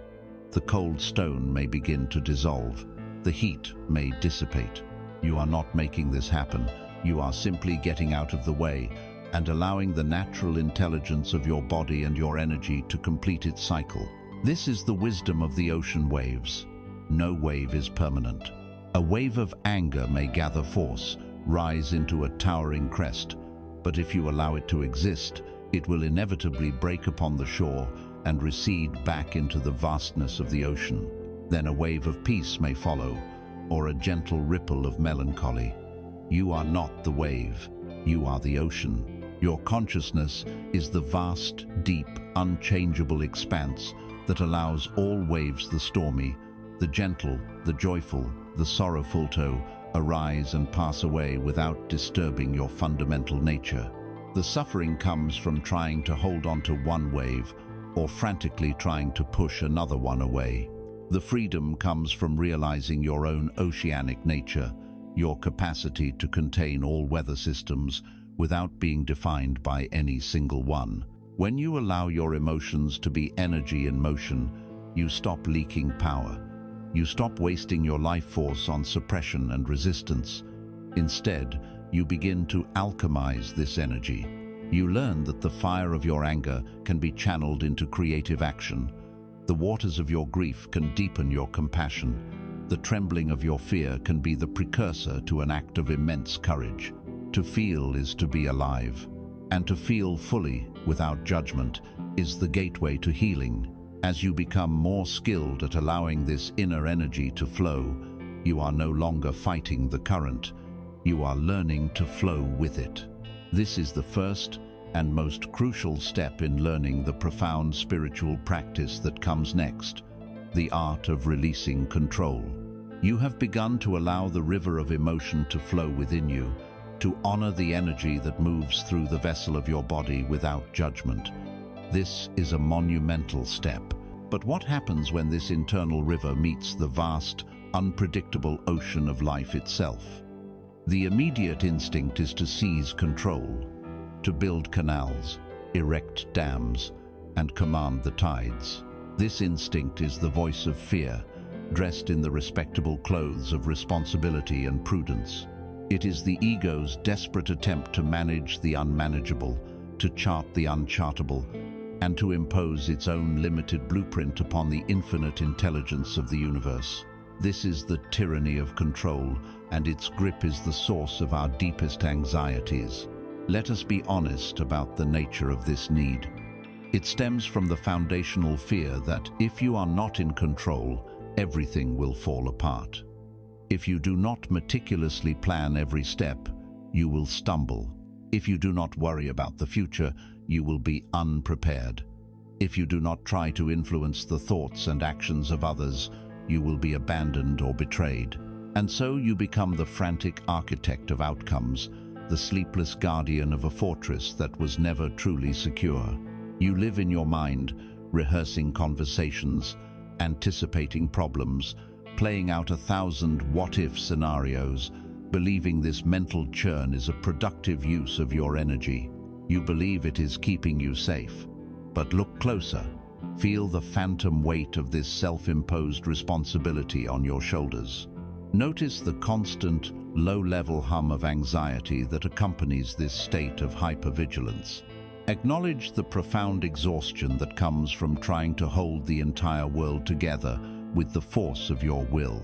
The cold stone may begin to dissolve. The heat may dissipate. You are not making this happen. You are simply getting out of the way and allowing the natural intelligence of your body and your energy to complete its cycle. This is the wisdom of the ocean waves. No wave is permanent. A wave of anger may gather force, rise into a towering crest, but if you allow it to exist, it will inevitably break upon the shore and recede back into the vastness of the ocean. Then a wave of peace may follow, or a gentle ripple of melancholy. You are not the wave. You are the ocean. Your consciousness is the vast, deep, unchangeable expanse that allows all waves, the stormy, the gentle, the joyful, the sorrowful, to arise and pass away without disturbing your fundamental nature. The suffering comes from trying to hold on to one wave or frantically trying to push another one away. The freedom comes from realizing your own oceanic nature, your capacity to contain all weather systems without being defined by any single one. When you allow your emotions to be energy in motion, you stop leaking power. You stop wasting your life force on suppression and resistance. Instead, you begin to alchemize this energy. You learn that the fire of your anger can be channeled into creative action. The waters of your grief can deepen your compassion. The trembling of your fear can be the precursor to an act of immense courage. To feel is to be alive, and to feel fully, without judgment, is the gateway to healing. As you become more skilled at allowing this inner energy to flow, you are no longer fighting the current. You are learning to flow with it. This is the first and most crucial step in learning the profound spiritual practice that comes next, the art of releasing control. You have begun to allow the river of emotion to flow within you, to honor the energy that moves through the vessel of your body without judgment. This is a monumental step. But what happens when this internal river meets the vast, unpredictable ocean of life itself? The immediate instinct is to seize control, to build canals, erect dams, and command the tides. This instinct is the voice of fear, dressed in the respectable clothes of responsibility and prudence. It is the ego's desperate attempt to manage the unmanageable, to chart the unchartable, and to impose its own limited blueprint upon the infinite intelligence of the universe. This is the tyranny of control, and its grip is the source of our deepest anxieties. Let us be honest about the nature of this need. It stems from the foundational fear that if you are not in control, everything will fall apart. If you do not meticulously plan every step, you will stumble. If you do not worry about the future, you will be unprepared. If you do not try to influence the thoughts and actions of others, you will be abandoned or betrayed. And so you become the frantic architect of outcomes, the sleepless guardian of a fortress that was never truly secure. You live in your mind, rehearsing conversations, anticipating problems, playing out 1,000 what-if scenarios, believing this mental churn is a productive use of your energy. You believe it is keeping you safe. But look closer. Feel the phantom weight of this self-imposed responsibility on your shoulders. Notice the constant, low-level hum of anxiety that accompanies this state of hypervigilance. Acknowledge the profound exhaustion that comes from trying to hold the entire world together with the force of your will.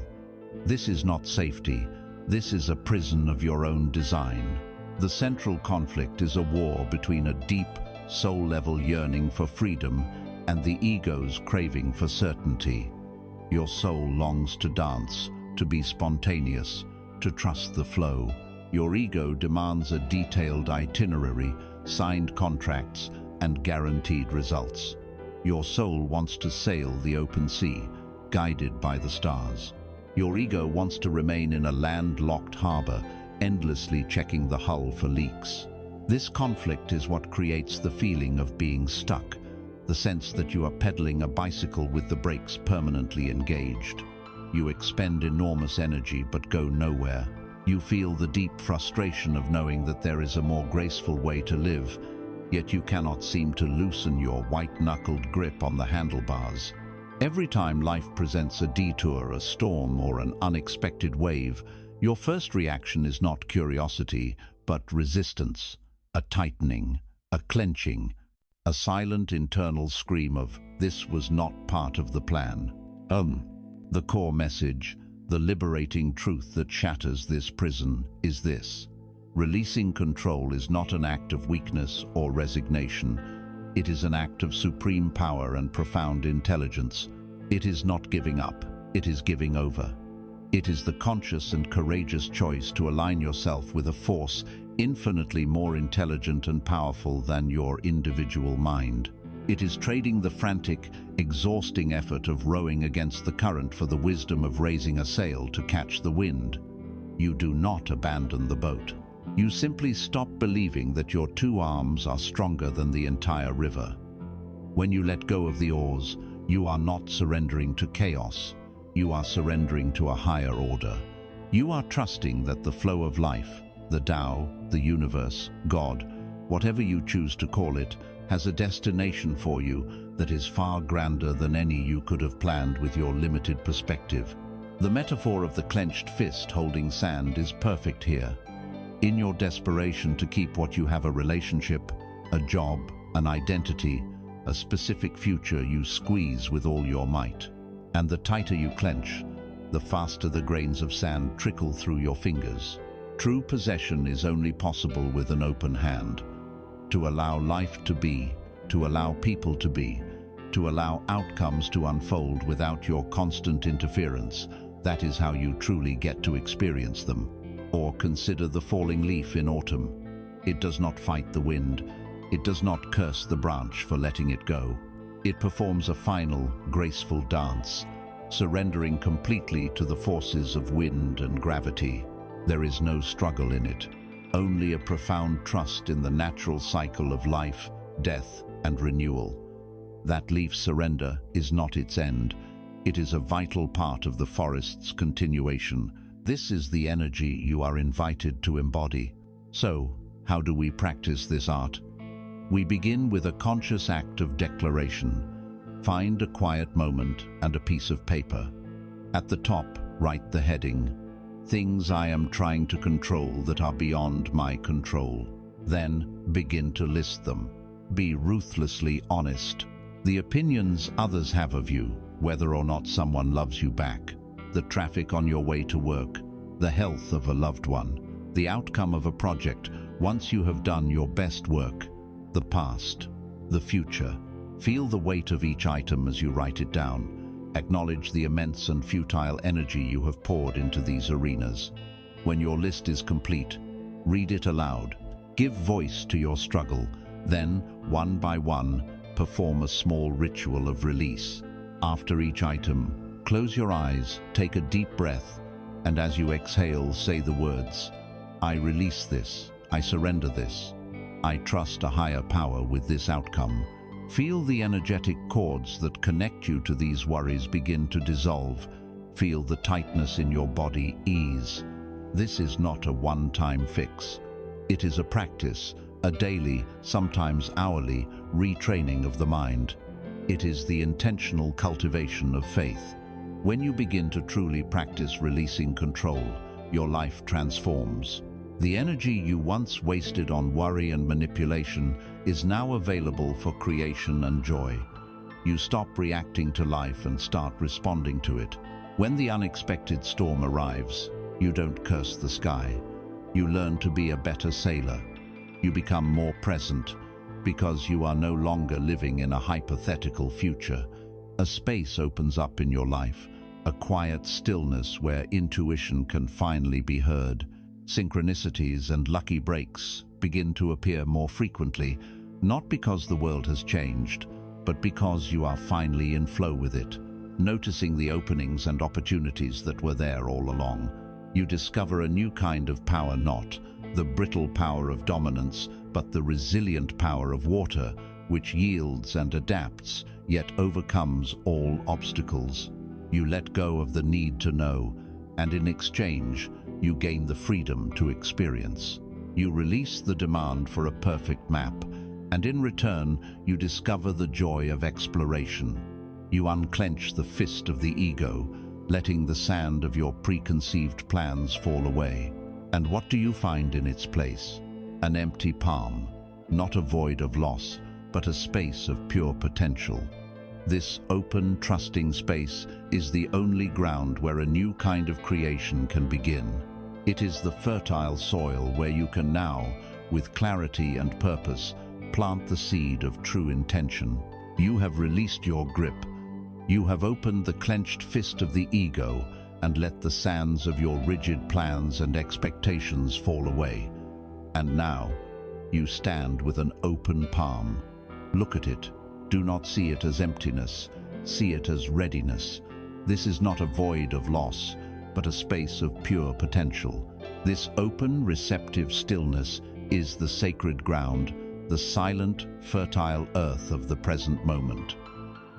This is not safety. This is a prison of your own design. The central conflict is a war between a deep, soul-level yearning for freedom and the ego's craving for certainty. Your soul longs to dance, to be spontaneous, to trust the flow. Your ego demands a detailed itinerary, signed contracts, and guaranteed results. Your soul wants to sail the open sea, guided by the stars. Your ego wants to remain in a landlocked harbor, endlessly checking the hull for leaks. This conflict is what creates the feeling of being stuck, the sense that you are pedaling a bicycle with the brakes permanently engaged. You expend enormous energy but go nowhere. You feel the deep frustration of knowing that there is a more graceful way to live, yet you cannot seem to loosen your white-knuckled grip on the handlebars. Every time life presents a detour, a storm, or an unexpected wave, your first reaction is not curiosity, but resistance, a tightening, a clenching, a silent internal scream of, "This was not part of the plan." The core message, the liberating truth that shatters this prison, is this: releasing control is not an act of weakness or resignation. It is an act of supreme power and profound intelligence. It is not giving up, it is giving over. It is the conscious and courageous choice to align yourself with a force infinitely more intelligent and powerful than your individual mind. It is trading the frantic, exhausting effort of rowing against the current for the wisdom of raising a sail to catch the wind. You do not abandon the boat. You simply stop believing that your two arms are stronger than the entire river. When you let go of the oars, you are not surrendering to chaos. You are surrendering to a higher order. You are trusting that the flow of life, the Tao, the universe, God, whatever you choose to call it, has a destination for you that is far grander than any you could have planned with your limited perspective. The metaphor of the clenched fist holding sand is perfect here. In your desperation to keep what you have, a relationship, a job, an identity, a specific future, you squeeze with all your might. And the tighter you clench, the faster the grains of sand trickle through your fingers. True possession is only possible with an open hand. To allow life to be, to allow people to be, to allow outcomes to unfold without your constant interference, that is how you truly get to experience them. Or consider the falling leaf in autumn. It does not fight the wind. It does not curse the branch for letting it go. It performs a final, graceful dance, surrendering completely to the forces of wind and gravity. There is no struggle in it, only a profound trust in the natural cycle of life, death, and renewal. That leaf's surrender is not its end. It is a vital part of the forest's continuation. This is the energy you are invited to embody. So, how do we practice this art? We begin with a conscious act of declaration. Find a quiet moment and a piece of paper. At the top, write the heading, "Things I am trying to control that are beyond my control." Then, begin to list them. Be ruthlessly honest. The opinions others have of you, whether or not someone loves you back, the traffic on your way to work, the health of a loved one, the outcome of a project once you have done your best work, the past, the future. Feel the weight of each item as you write it down. Acknowledge the immense and futile energy you have poured into these arenas. When your list is complete, read it aloud. Give voice to your struggle. Then, one by one, perform a small ritual of release. After each item, close your eyes, take a deep breath, and as you exhale, say the words, "I release this, I surrender this, I trust a higher power with this outcome." Feel the energetic cords that connect you to these worries begin to dissolve. Feel the tightness in your body ease. This is not a one-time fix. It is a practice, a daily, sometimes hourly, retraining of the mind. It is the intentional cultivation of faith. When you begin to truly practice releasing control, your life transforms. The energy you once wasted on worry and manipulation is now available for creation and joy. You stop reacting to life and start responding to it. When the unexpected storm arrives, you don't curse the sky. You learn to be a better sailor. You become more present because you are no longer living in a hypothetical future. A space opens up in your life, a quiet stillness where intuition can finally be heard. Synchronicities and lucky breaks begin to appear more frequently, not because the world has changed, but because you are finally in flow with it, noticing the openings and opportunities that were there all along. You discover a new kind of power, not the brittle power of dominance, but the resilient power of water, which yields and adapts, yet overcomes all obstacles. You let go of the need to know, and in exchange, you gain the freedom to experience. You release the demand for a perfect map, and in return, you discover the joy of exploration. You unclench the fist of the ego, letting the sand of your preconceived plans fall away. And what do you find in its place? An empty palm, not a void of loss, but a space of pure potential. This open, trusting space is the only ground where a new kind of creation can begin. It is the fertile soil where you can now, with clarity and purpose, plant the seed of true intention. You have released your grip. You have opened the clenched fist of the ego and let the sands of your rigid plans and expectations fall away. And now, you stand with an open palm. Look at it. Do not see it as emptiness. See it as readiness. This is not a void of loss, but a space of pure potential. This open, receptive stillness is the sacred ground, the silent, fertile earth of the present moment.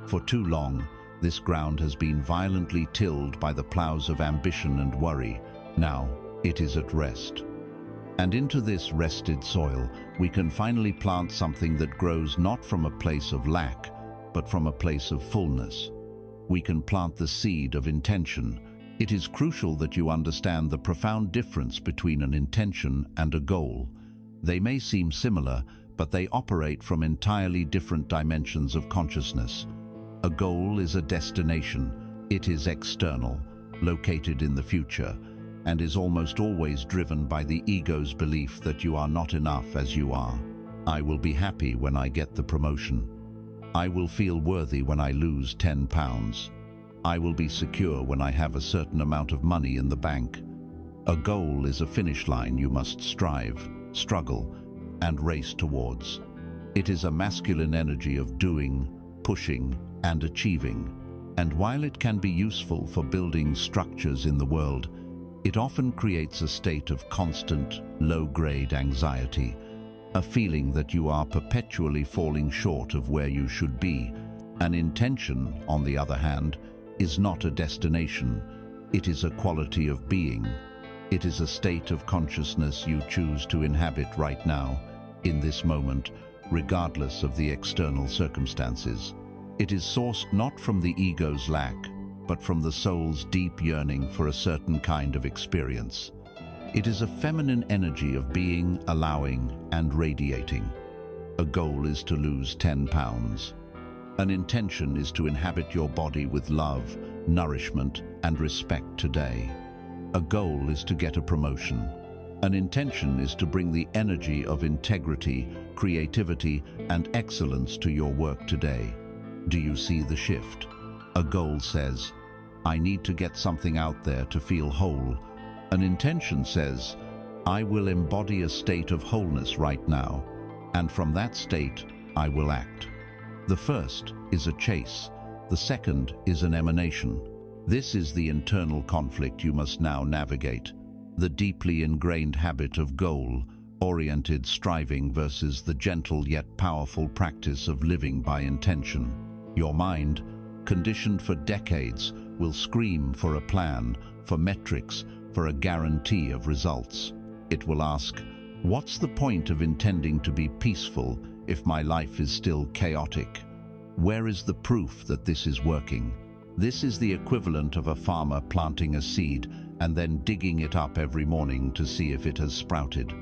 For too long, this ground has been violently tilled by the plows of ambition and worry. Now, it is at rest. And into this rested soil, we can finally plant something that grows not from a place of lack, but from a place of fullness. We can plant the seed of intention. It is crucial that you understand the profound difference between an intention and a goal. They may seem similar, but they operate from entirely different dimensions of consciousness. A goal is a destination. It is external, located in the future, and is almost always driven by the ego's belief that you are not enough as you are. I will be happy when I get the promotion. I will feel worthy when I lose 10 pounds. I will be secure when I have a certain amount of money in the bank. A goal is a finish line you must strive, struggle, and race towards. It is a masculine energy of doing, pushing, and achieving. And while it can be useful for building structures in the world, it often creates a state of constant, low-grade anxiety, a feeling that you are perpetually falling short of where you should be. An intention, on the other hand, is not a destination. It is a quality of being. It is a state of consciousness you choose to inhabit right now, in this moment, regardless of the external circumstances. It is sourced not from the ego's lack, but from the soul's deep yearning for a certain kind of experience. It is a feminine energy of being, allowing, and radiating. A goal is to lose 10 pounds. An intention is to inhabit your body with love, nourishment, and respect today. A goal is to get a promotion. An intention is to bring the energy of integrity, creativity, and excellence to your work today. Do you see the shift? A goal says, I need to get something out there to feel whole. An intention says, I will embody a state of wholeness right now, and from that state, I will act. The first is a chase. The second is an emanation. This is the internal conflict you must now navigate. The deeply ingrained habit of goal-oriented striving versus the gentle yet powerful practice of living by intention. Your mind, conditioned for decades, will scream for a plan, for metrics, for a guarantee of results. It will ask, what's the point of intending to be peaceful if my life is still chaotic? Where is the proof that this is working? This is the equivalent of a farmer planting a seed and then digging it up every morning to see if it has sprouted.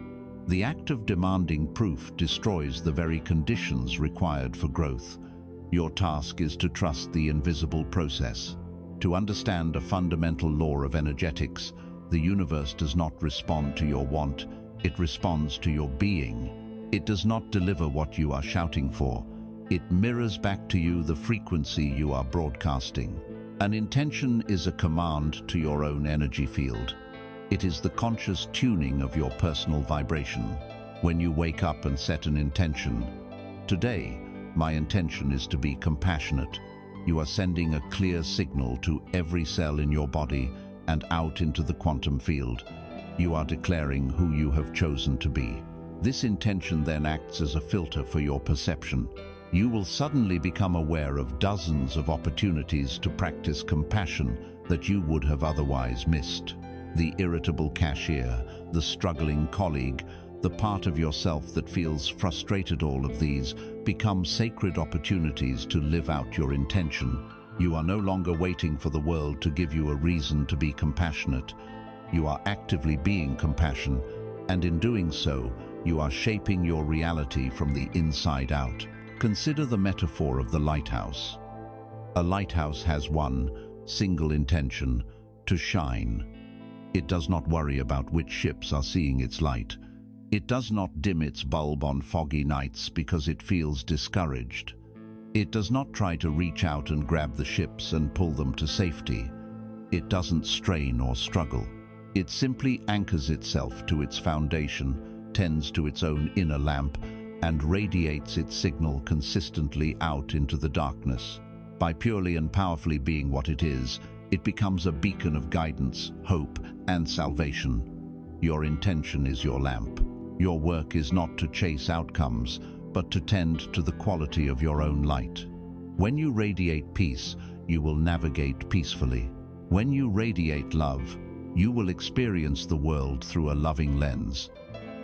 The act of demanding proof destroys the very conditions required for growth. Your task is to trust the invisible process. To understand a fundamental law of energetics, the universe does not respond to your want, it responds to your being. It does not deliver what you are shouting for. It mirrors back to you the frequency you are broadcasting. An intention is a command to your own energy field. It is the conscious tuning of your personal vibration. When you wake up and set an intention, today, my intention is to be compassionate. You are sending a clear signal to every cell in your body and out into the quantum field. You are declaring who you have chosen to be. This intention then acts as a filter for your perception. You will suddenly become aware of dozens of opportunities to practice compassion that you would have otherwise missed. The irritable cashier, the struggling colleague, the part of yourself that feels frustrated, all of these become sacred opportunities to live out your intention. You are no longer waiting for the world to give you a reason to be compassionate. You are actively being compassion, and in doing so, you are shaping your reality from the inside out. Consider the metaphor of the lighthouse. A lighthouse has one single intention: to shine. It does not worry about which ships are seeing its light. It does not dim its bulb on foggy nights because it feels discouraged. It does not try to reach out and grab the ships and pull them to safety. It doesn't strain or struggle. It simply anchors itself to its foundation, tends to its own inner lamp, and radiates its signal consistently out into the darkness. By purely and powerfully being what it is, it becomes a beacon of guidance, hope, and salvation. Your intention is your lamp. Your work is not to chase outcomes, but to tend to the quality of your own light. When you radiate peace, you will navigate peacefully. When you radiate love, you will experience the world through a loving lens.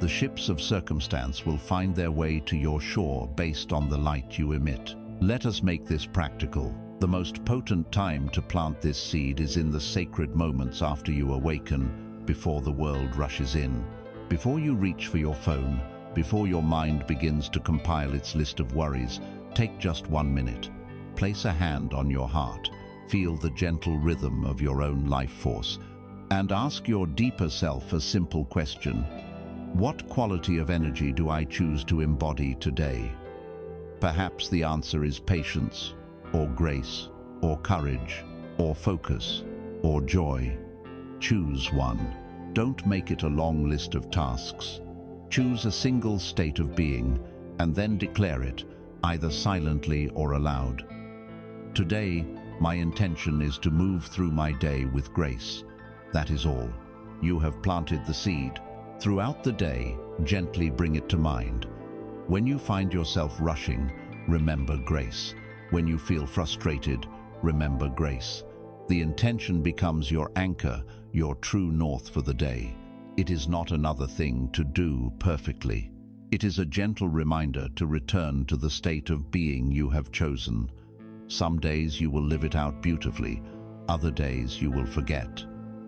The ships of circumstance will find their way to your shore based on the light you emit. Let us make this practical. The most potent time to plant this seed is in the sacred moments after you awaken, before the world rushes in. Before you reach for your phone, before your mind begins to compile its list of worries, take just 1 minute. Place a hand on your heart, feel the gentle rhythm of your own life force, and ask your deeper self a simple question. What quality of energy do I choose to embody today? Perhaps the answer is patience, or grace, or courage, or focus, or joy. Choose one. Don't make it a long list of tasks. Choose a single state of being, and then declare it, either silently or aloud. Today, my intention is to move through my day with grace. That is all. You have planted the seed. Throughout the day, gently bring it to mind. When you find yourself rushing, remember grace. When you feel frustrated, remember grace. The intention becomes your anchor, your true north for the day. It is not another thing to do perfectly. It is a gentle reminder to return to the state of being you have chosen. Some days you will live it out beautifully, other days you will forget.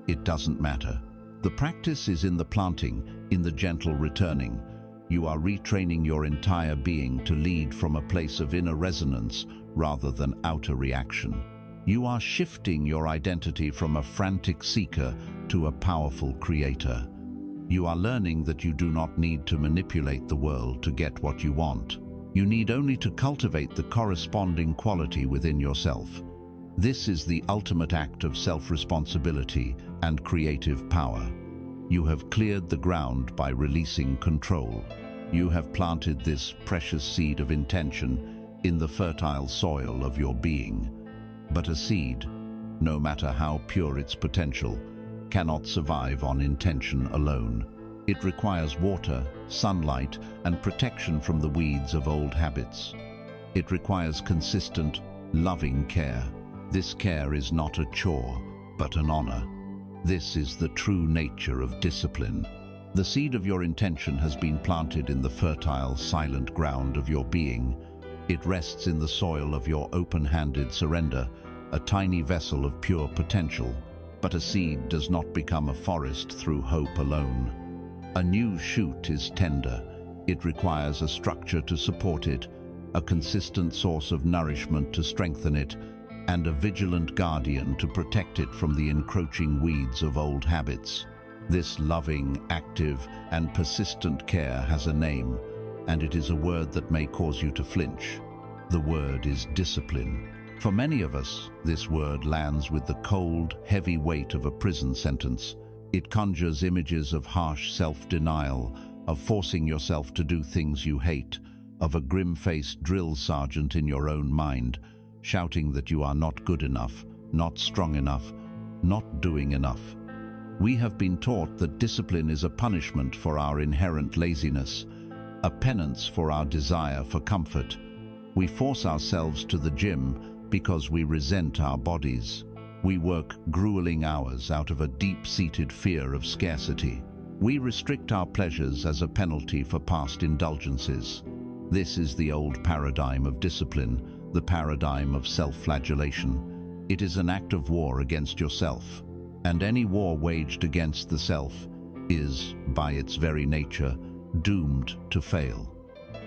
It doesn't matter. The practice is in the planting, in the gentle returning. You are retraining your entire being to lead from a place of inner resonance rather than outer reaction. You are shifting your identity from a frantic seeker to a powerful creator. You are learning that you do not need to manipulate the world to get what you want. You need only to cultivate the corresponding quality within yourself. This is the ultimate act of self-responsibility and creative power. You have cleared the ground by releasing control. You have planted this precious seed of intention in the fertile soil of your being. But a seed, no matter how pure its potential, cannot survive on intention alone. It requires water, sunlight, and protection from the weeds of old habits. It requires consistent, loving care. This care is not a chore, but an honor. This is the true nature of discipline. The seed of your intention has been planted in the fertile, silent ground of your being. It rests in the soil of your open-handed surrender, a tiny vessel of pure potential. But a seed does not become a forest through hope alone. A new shoot is tender. It requires a structure to support it, a consistent source of nourishment to strengthen it, and a vigilant guardian to protect it from the encroaching weeds of old habits. This loving, active, and persistent care has a name, and it is a word that may cause you to flinch. The word is discipline. For many of us, this word lands with the cold, heavy weight of a prison sentence. It conjures images of harsh self-denial, of forcing yourself to do things you hate, of a grim-faced drill sergeant in your own mind, shouting that you are not good enough, not strong enough, not doing enough. We have been taught that discipline is a punishment for our inherent laziness, a penance for our desire for comfort. We force ourselves to the gym because we resent our bodies. We work grueling hours out of a deep-seated fear of scarcity. We restrict our pleasures as a penalty for past indulgences. This is the old paradigm of discipline, the paradigm of self-flagellation. It is an act of war against yourself, and any war waged against the self is, by its very nature, doomed to fail.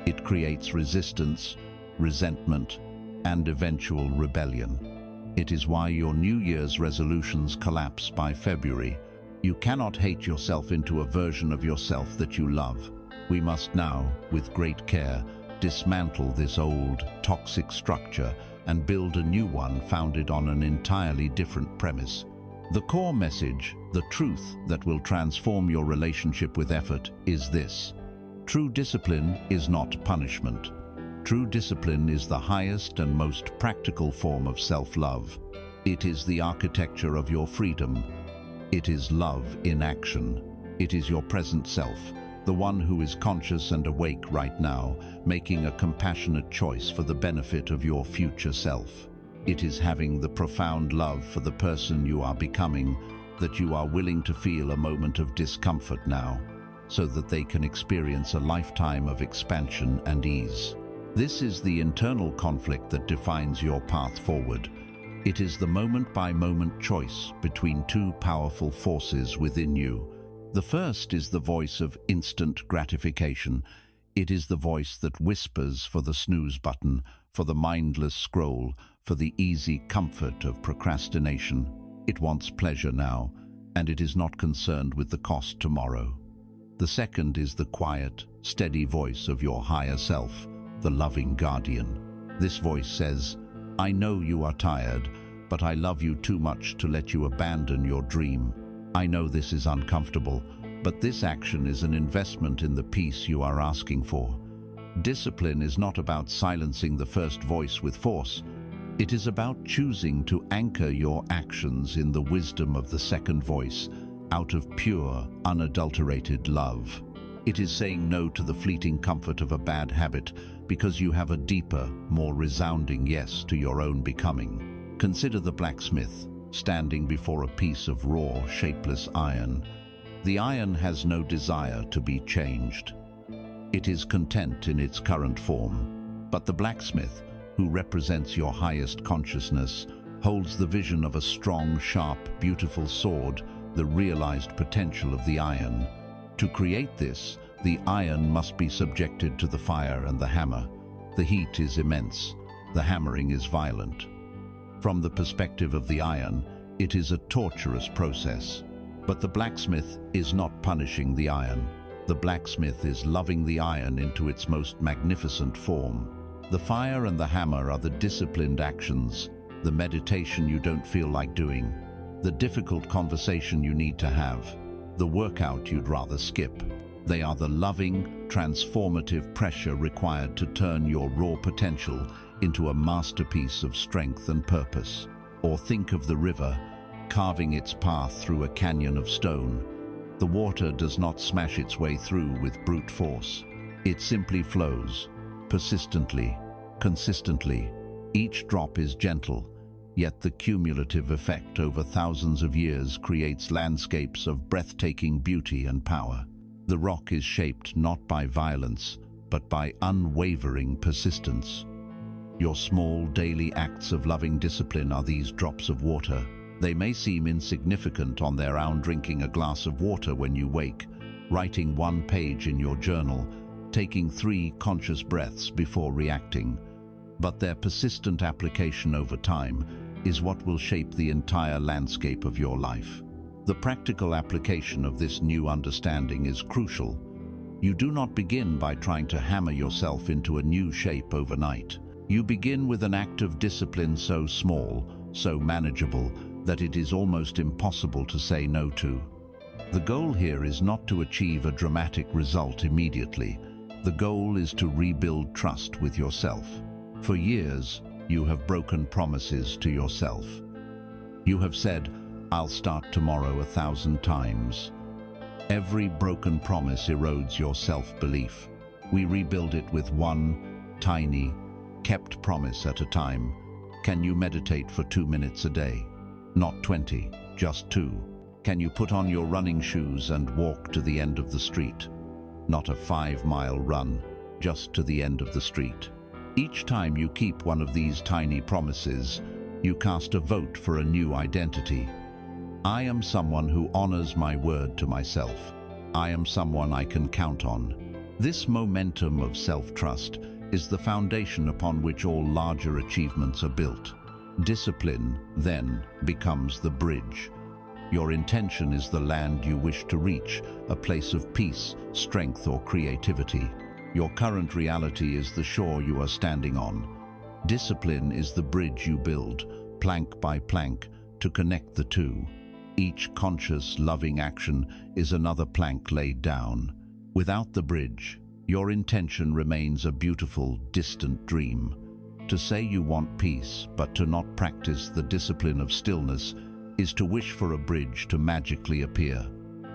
It creates resistance, resentment, and eventual rebellion. It is why your New Year's resolutions collapse by February. You cannot hate yourself into a version of yourself that you love. We must now, with great care, dismantle this old, toxic structure and build a new one founded on an entirely different premise. The core message, the truth that will transform your relationship with effort, is this: true discipline is not punishment. True discipline is the highest and most practical form of self-love. It is the architecture of your freedom. It is love in action. It is your present self, the one who is conscious and awake right now, making a compassionate choice for the benefit of your future self. It is having the profound love for the person you are becoming, that you are willing to feel a moment of discomfort now. so that they can experience a lifetime of expansion and ease. This is the internal conflict that defines your path forward. It is the moment-by-moment choice between two powerful forces within you. The first is the voice of instant gratification. It is the voice that whispers for the snooze button, for the mindless scroll, for the easy comfort of procrastination. It wants pleasure now, and it is not concerned with the cost tomorrow. The second is the quiet, steady voice of your higher self, the loving guardian. This voice says, "I know you are tired, but I love you too much to let you abandon your dream. I know this is uncomfortable, but this action is an investment in the peace you are asking for." Discipline is not about silencing the first voice with force. It is about choosing to anchor your actions in the wisdom of the second voice, out of pure, unadulterated love. It is saying no to the fleeting comfort of a bad habit because you have a deeper, more resounding yes to your own becoming. Consider the blacksmith standing before a piece of raw, shapeless iron. The iron has no desire to be changed. It is content in its current form. But the blacksmith, who represents your highest consciousness, holds the vision of a strong, sharp, beautiful sword, the realized potential of the iron. To create this, the iron must be subjected to the fire and the hammer. The heat is immense. The hammering is violent. From the perspective of the iron, it is a torturous process. But the blacksmith is not punishing the iron. The blacksmith is loving the iron into its most magnificent form. The fire and the hammer are the disciplined actions, the meditation you don't feel like doing, the difficult conversation you need to have, the workout you'd rather skip. They are the loving, transformative pressure required to turn your raw potential into a masterpiece of strength and purpose. Or think of the river, carving its path through a canyon of stone. The water does not smash its way through with brute force. It simply flows, persistently, consistently. Each drop is gentle, yet the cumulative effect over thousands of years creates landscapes of breathtaking beauty and power. The rock is shaped not by violence, but by unwavering persistence. Your small daily acts of loving discipline are these drops of water. They may seem insignificant on their own, drinking a glass of water when you wake, writing one page in your journal, taking 3 conscious breaths before reacting. But their persistent application over time is what will shape the entire landscape of your life. The practical application of this new understanding is crucial. You do not begin by trying to hammer yourself into a new shape overnight. You begin with an act of discipline so small, so manageable, that it is almost impossible to say no to. The goal here is not to achieve a dramatic result immediately. The goal is to rebuild trust with yourself. For years, you have broken promises to yourself. You have said, "I'll start tomorrow," 1,000 times. Every broken promise erodes your self-belief. We rebuild it with one tiny, kept promise at a time. Can you meditate for 2 minutes a day? Not 20, just 2. Can you put on your running shoes and walk to the end of the street? Not a 5-mile run, just to the end of the street. Each time you keep one of these tiny promises, you cast a vote for a new identity. I am someone who honors my word to myself. I am someone I can count on. This momentum of self-trust is the foundation upon which all larger achievements are built. Discipline, then, becomes the bridge. Your intention is the land you wish to reach, a place of peace, strength, or creativity. Your current reality is the shore you are standing on. Discipline is the bridge you build, plank by plank, to connect the two. Each conscious, loving action is another plank laid down. Without the bridge, your intention remains a beautiful, distant dream. To say you want peace, but to not practice the discipline of stillness, is to wish for a bridge to magically appear.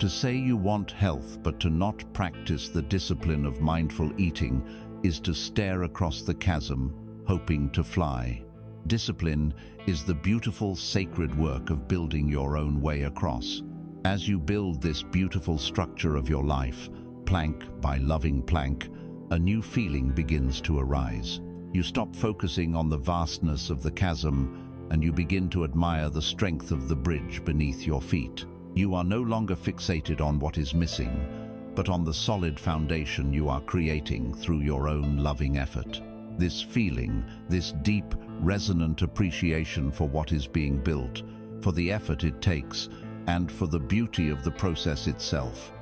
To say you want health, but to not practice the discipline of mindful eating, is to stare across the chasm, hoping to fly. Discipline is the beautiful, sacred work of building your own way across. As you build this beautiful structure of your life, plank by loving plank, a new feeling begins to arise. You stop focusing on the vastness of the chasm and you begin to admire the strength of the bridge beneath your feet. You are no longer fixated on what is missing, but on the solid foundation you are creating through your own loving effort. This feeling, this deep, resonant appreciation for what is being built, for the effort it takes, and for the beauty of the process itself,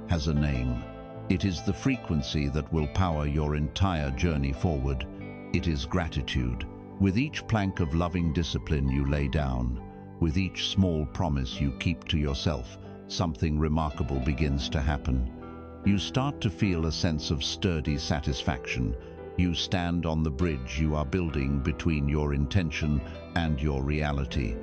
has a name. It is the frequency that will power your entire journey forward. It is gratitude. With each plank of loving discipline you lay down, with each small promise you keep to yourself, something remarkable begins to happen. You start to feel a sense of sturdy satisfaction. You stand on the bridge you are building between your intention and your reality.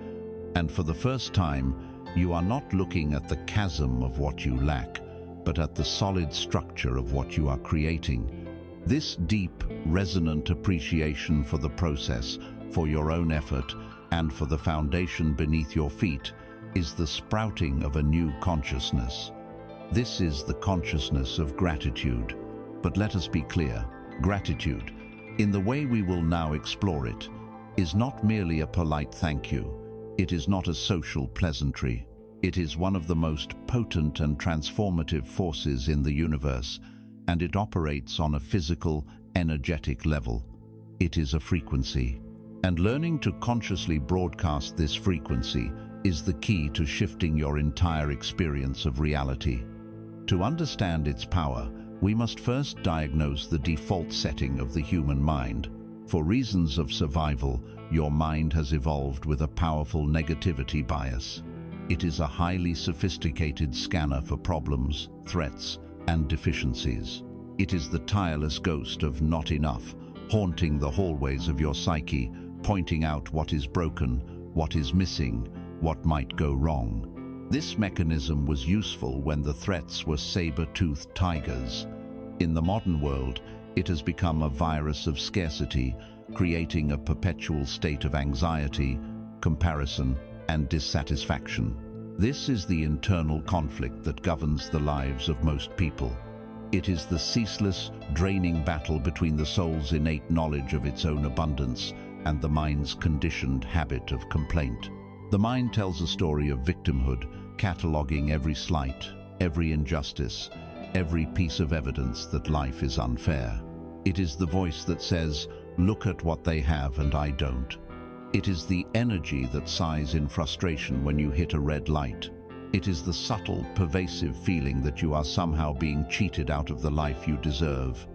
And for the first time, you are not looking at the chasm of what you lack, but at the solid structure of what you are creating. This deep, resonant appreciation for the process, for your own effort, and for the foundation beneath your feet is the sprouting of a new consciousness. This is the consciousness of gratitude. But let us be clear, gratitude, in the way we will now explore it, is not merely a polite thank you. It is not a social pleasantry. It is one of the most potent and transformative forces in the universe, and it operates on a physical, energetic level. It is a frequency. And learning to consciously broadcast this frequency is the key to shifting your entire experience of reality. To understand its power, we must first diagnose the default setting of the human mind. For reasons of survival, your mind has evolved with a powerful negativity bias. It is a highly sophisticated scanner for problems, threats, and deficiencies. It is the tireless ghost of not enough, haunting the hallways of your psyche, pointing out what is broken, what is missing, what might go wrong. This mechanism was useful when the threats were saber-toothed tigers. In the modern world, it has become a virus of scarcity, creating a perpetual state of anxiety, comparison, and dissatisfaction. This is the internal conflict that governs the lives of most people. It is the ceaseless, draining battle between the soul's innate knowledge of its own abundance and the mind's conditioned habit of complaint. The mind tells a story of victimhood, cataloging every slight, every injustice, every piece of evidence that life is unfair. It is the voice that says, "Look at what they have and I don't." It is the energy that sighs in frustration when you hit a red light. It is the subtle, pervasive feeling that you are somehow being cheated out of the life you deserve.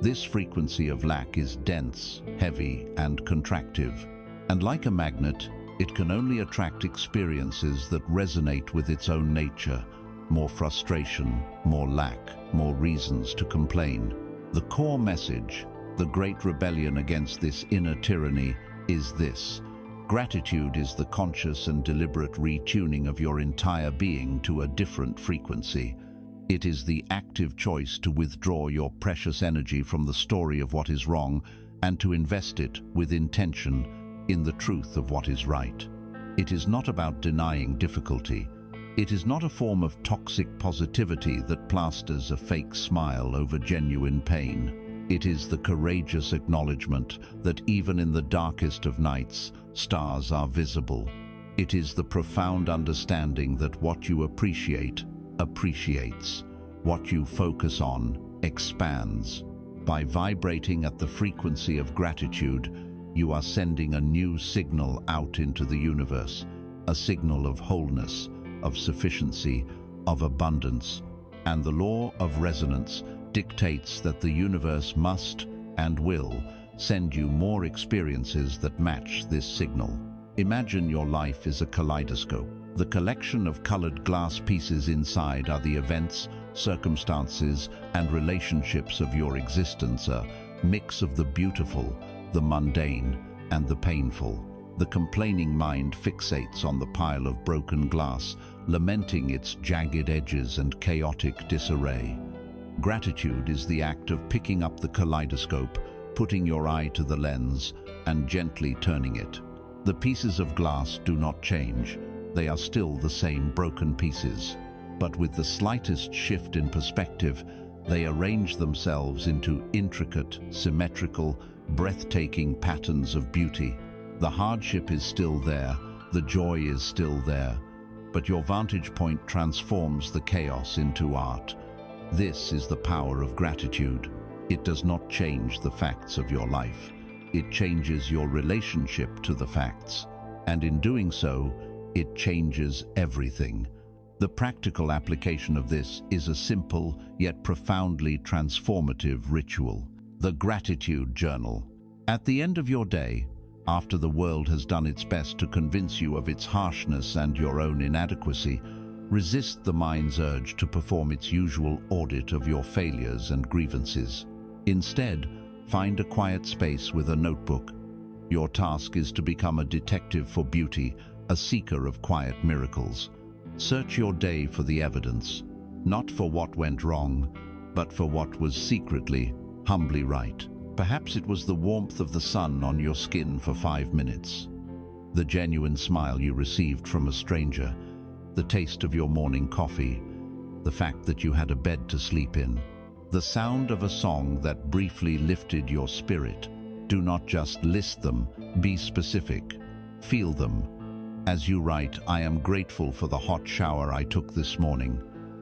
This frequency of lack is dense, heavy, and contractive. And like a magnet, it can only attract experiences that resonate with its own nature. More frustration, more lack, more reasons to complain. The core message, the great rebellion against this inner tyranny, is this: gratitude is the conscious and deliberate retuning of your entire being to a different frequency. It is the active choice to withdraw your precious energy from the story of what is wrong and to invest it with intention in the truth of what is right. It is not about denying difficulty. It is not a form of toxic positivity that plasters a fake smile over genuine pain. It is the courageous acknowledgement that even in the darkest of nights, stars are visible. It is the profound understanding that what you appreciate appreciates. What you focus on expands. By vibrating at the frequency of gratitude, you are sending a new signal out into the universe, a signal of wholeness, of sufficiency, of abundance. And the law of resonance dictates that the universe must and will send you more experiences that match this signal. Imagine your life is a kaleidoscope. The collection of colored glass pieces inside are the events, circumstances, and relationships of your existence, a mix of the beautiful, the mundane, and the painful. The complaining mind fixates on the pile of broken glass, lamenting its jagged edges and chaotic disarray. Gratitude is the act of picking up the kaleidoscope, putting your eye to the lens, and gently turning it. The pieces of glass do not change. they are still the same broken pieces. But with the slightest shift in perspective, they arrange themselves into intricate, symmetrical, breathtaking patterns of beauty. The hardship is still there, the joy is still there, but your vantage point transforms the chaos into art. This is the power of gratitude. It does not change the facts of your life. It changes your relationship to the facts, and in doing so, it changes everything. The practical application of this is a simple yet profoundly transformative ritual: the gratitude journal. At the end of your day, after the world has done its best to convince you of its harshness and your own inadequacy, resist the mind's urge to perform its usual audit of your failures and grievances. Instead, find a quiet space with a notebook. Your task is to become a detective for beauty, a seeker of quiet miracles. Search your day for the evidence, not for what went wrong, but for what was secretly, humbly right. Perhaps it was the warmth of the sun on your skin for 5 minutes, the genuine smile you received from a stranger, the taste of your morning coffee, the fact that you had a bed to sleep in, the sound of a song that briefly lifted your spirit. Do not just list them, be specific. Feel them. As you write, "I am grateful for the hot shower I took this morning."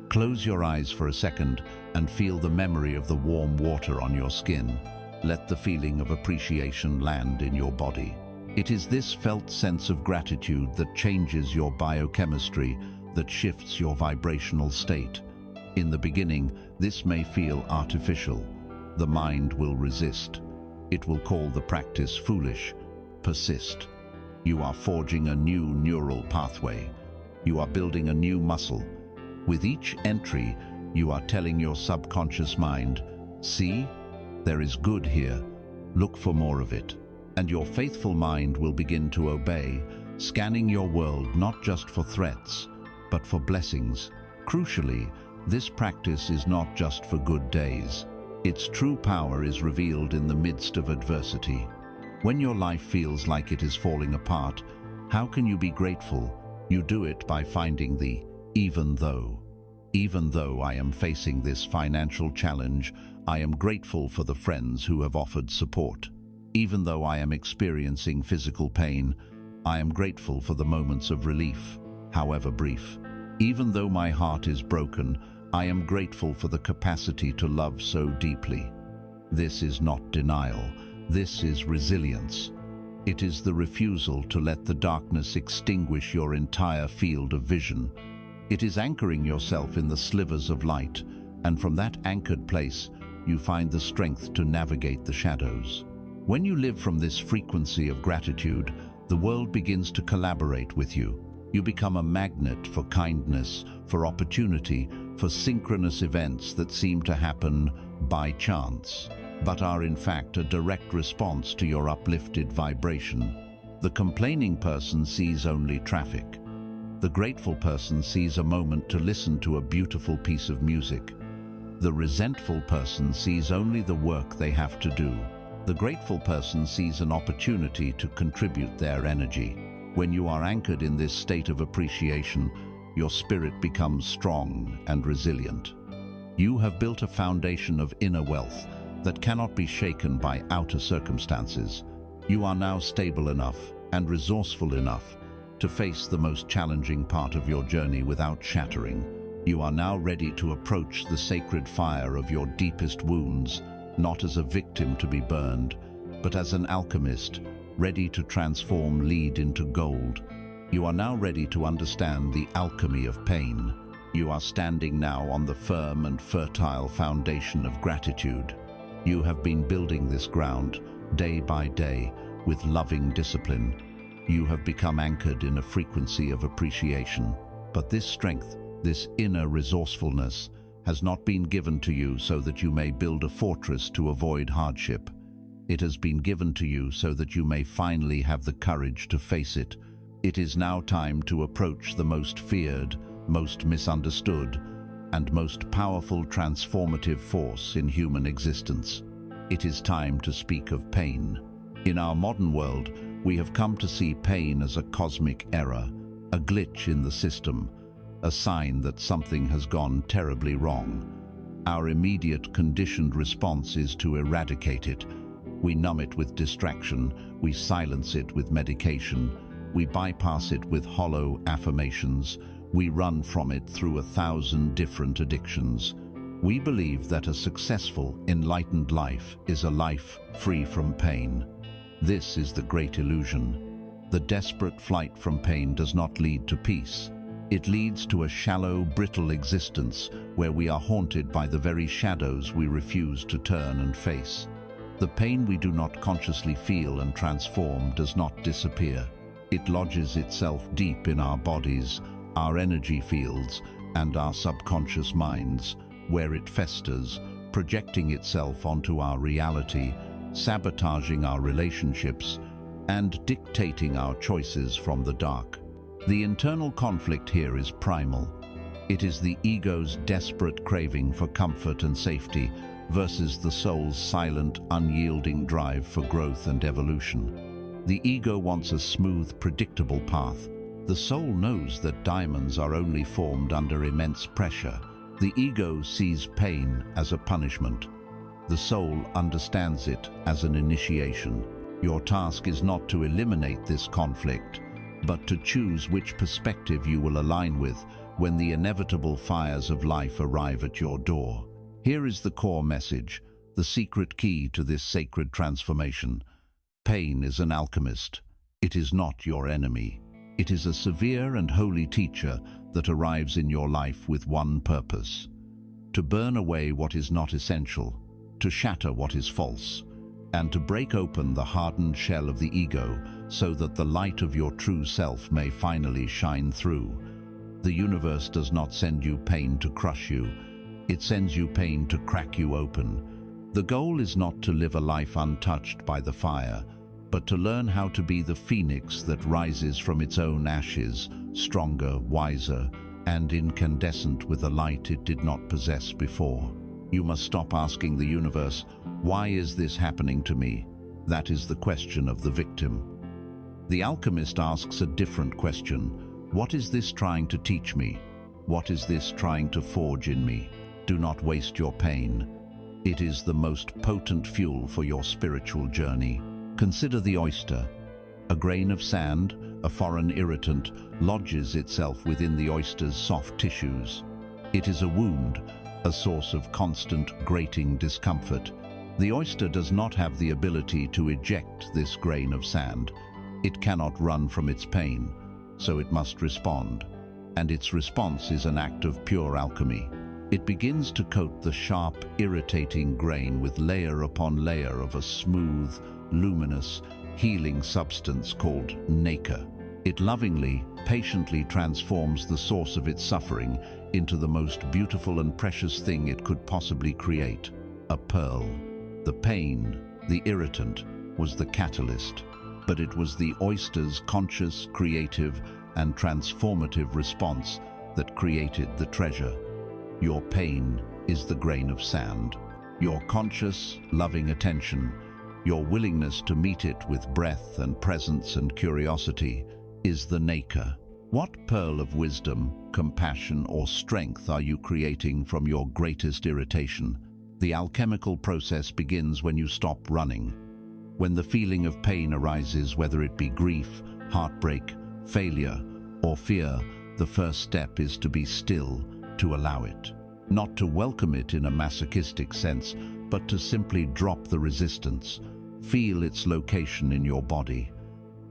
Close your eyes for a second and feel the memory of the warm water on your skin. Let the feeling of appreciation land in your body. It is this felt sense of gratitude that changes your biochemistry, that shifts your vibrational state. In the beginning, this may feel artificial. The mind will resist. It will call the practice foolish. Persist. You are forging a new neural pathway. You are building a new muscle. With each entry, you are telling your subconscious mind, "See, there is good here. Look for more of it." And your faithful mind will begin to obey, scanning your world not just for threats, but for blessings. Crucially, this practice is not just for good days. Its true power is revealed in the midst of adversity. When your life feels like it is falling apart, how can you be grateful? You do it by finding the even though. Even though I am facing this financial challenge, I am grateful for the friends who have offered support. Even though I am experiencing physical pain, I am grateful for the moments of relief, however brief. Even though my heart is broken, I am grateful for the capacity to love so deeply. This is not denial. This is resilience. It is the refusal to let the darkness extinguish your entire field of vision. It is anchoring yourself in the slivers of light, and from that anchored place, you find the strength to navigate the shadows. When you live from this frequency of gratitude, the world begins to collaborate with you. You become a magnet for kindness, for opportunity, for synchronous events that seem to happen by chance, but are in fact a direct response to your uplifted vibration. The complaining person sees only traffic. The grateful person sees a moment to listen to a beautiful piece of music. The resentful person sees only the work they have to do. The grateful person sees an opportunity to contribute their energy. When you are anchored in this state of appreciation, your spirit becomes strong and resilient. You have built a foundation of inner wealth that cannot be shaken by outer circumstances. You are now stable enough and resourceful enough to face the most challenging part of your journey without shattering. You are now ready to approach the sacred fire of your deepest wounds, not as a victim to be burned, but as an alchemist, ready to transform lead into gold. You are now ready to understand the alchemy of pain. You are standing now on the firm and fertile foundation of gratitude. You have been building this ground, day by day, with loving discipline. You have become anchored in a frequency of appreciation. But this strength, this inner resourcefulness, has not been given to you so that you may build a fortress to avoid hardship. It has been given to you so that you may finally have the courage to face it. It is now time to approach the most feared, most misunderstood, and most powerful transformative force in human existence. It is time to speak of pain. In our modern world, we have come to see pain as a cosmic error, a glitch in the system, a sign that something has gone terribly wrong. Our immediate conditioned response is to eradicate it. We numb it with distraction, we silence it with medication, we bypass it with hollow affirmations, we run from it through 1,000 different addictions. We believe that a successful, enlightened life is a life free from pain. This is the great illusion. The desperate flight from pain does not lead to peace. It leads to a shallow, brittle existence where we are haunted by the very shadows we refuse to turn and face. The pain we do not consciously feel and transform does not disappear. It lodges itself deep in our bodies, our energy fields, and our subconscious minds, where it festers, projecting itself onto our reality, sabotaging our relationships, and dictating our choices from the dark. The internal conflict here is primal. It is the ego's desperate craving for comfort and safety versus the soul's silent, unyielding drive for growth and evolution. The ego wants a smooth, predictable path. The soul knows that diamonds are only formed under immense pressure. The ego sees pain as a punishment. The soul understands it as an initiation. Your task is not to eliminate this conflict, but to choose which perspective you will align with when the inevitable fires of life arrive at your door. Here is the core message, the secret key to this sacred transformation. Pain is an alchemist. It is not your enemy. It is a severe and holy teacher that arrives in your life with one purpose: to burn away what is not essential, to shatter what is false, and to break open the hardened shell of the ego so that the light of your true self may finally shine through. The universe does not send you pain to crush you. It sends you pain to crack you open. The goal is not to live a life untouched by the fire, but to learn how to be the phoenix that rises from its own ashes, stronger, wiser, and incandescent with a light it did not possess before. You must stop asking the universe, "Why is this happening to me?" That is the question of the victim. The alchemist asks a different question. What is this trying to teach me? What is this trying to forge in me? Do not waste your pain. It is the most potent fuel for your spiritual journey. Consider the oyster. A grain of sand, a foreign irritant, lodges itself within the oyster's soft tissues. It is a wound, a source of constant, grating discomfort. The oyster does not have the ability to eject this grain of sand. It cannot run from its pain, so it must respond. And its response is an act of pure alchemy. It begins to coat the sharp, irritating grain with layer upon layer of a smooth, luminous, healing substance called nacre. It lovingly, patiently transforms the source of its suffering into the most beautiful and precious thing it could possibly create, a pearl. The pain, the irritant, was the catalyst, but it was the oyster's conscious, creative, and transformative response that created the treasure. Your pain is the grain of sand. Your conscious, loving attention, your willingness to meet it with breath and presence and curiosity, is the nacre. What pearl of wisdom, compassion, or strength are you creating from your greatest irritation? The alchemical process begins when you stop running. When the feeling of pain arises, whether it be grief, heartbreak, failure, or fear, the first step is to be still, to allow it. Not to welcome it in a masochistic sense, but to simply drop the resistance. Feel its location in your body.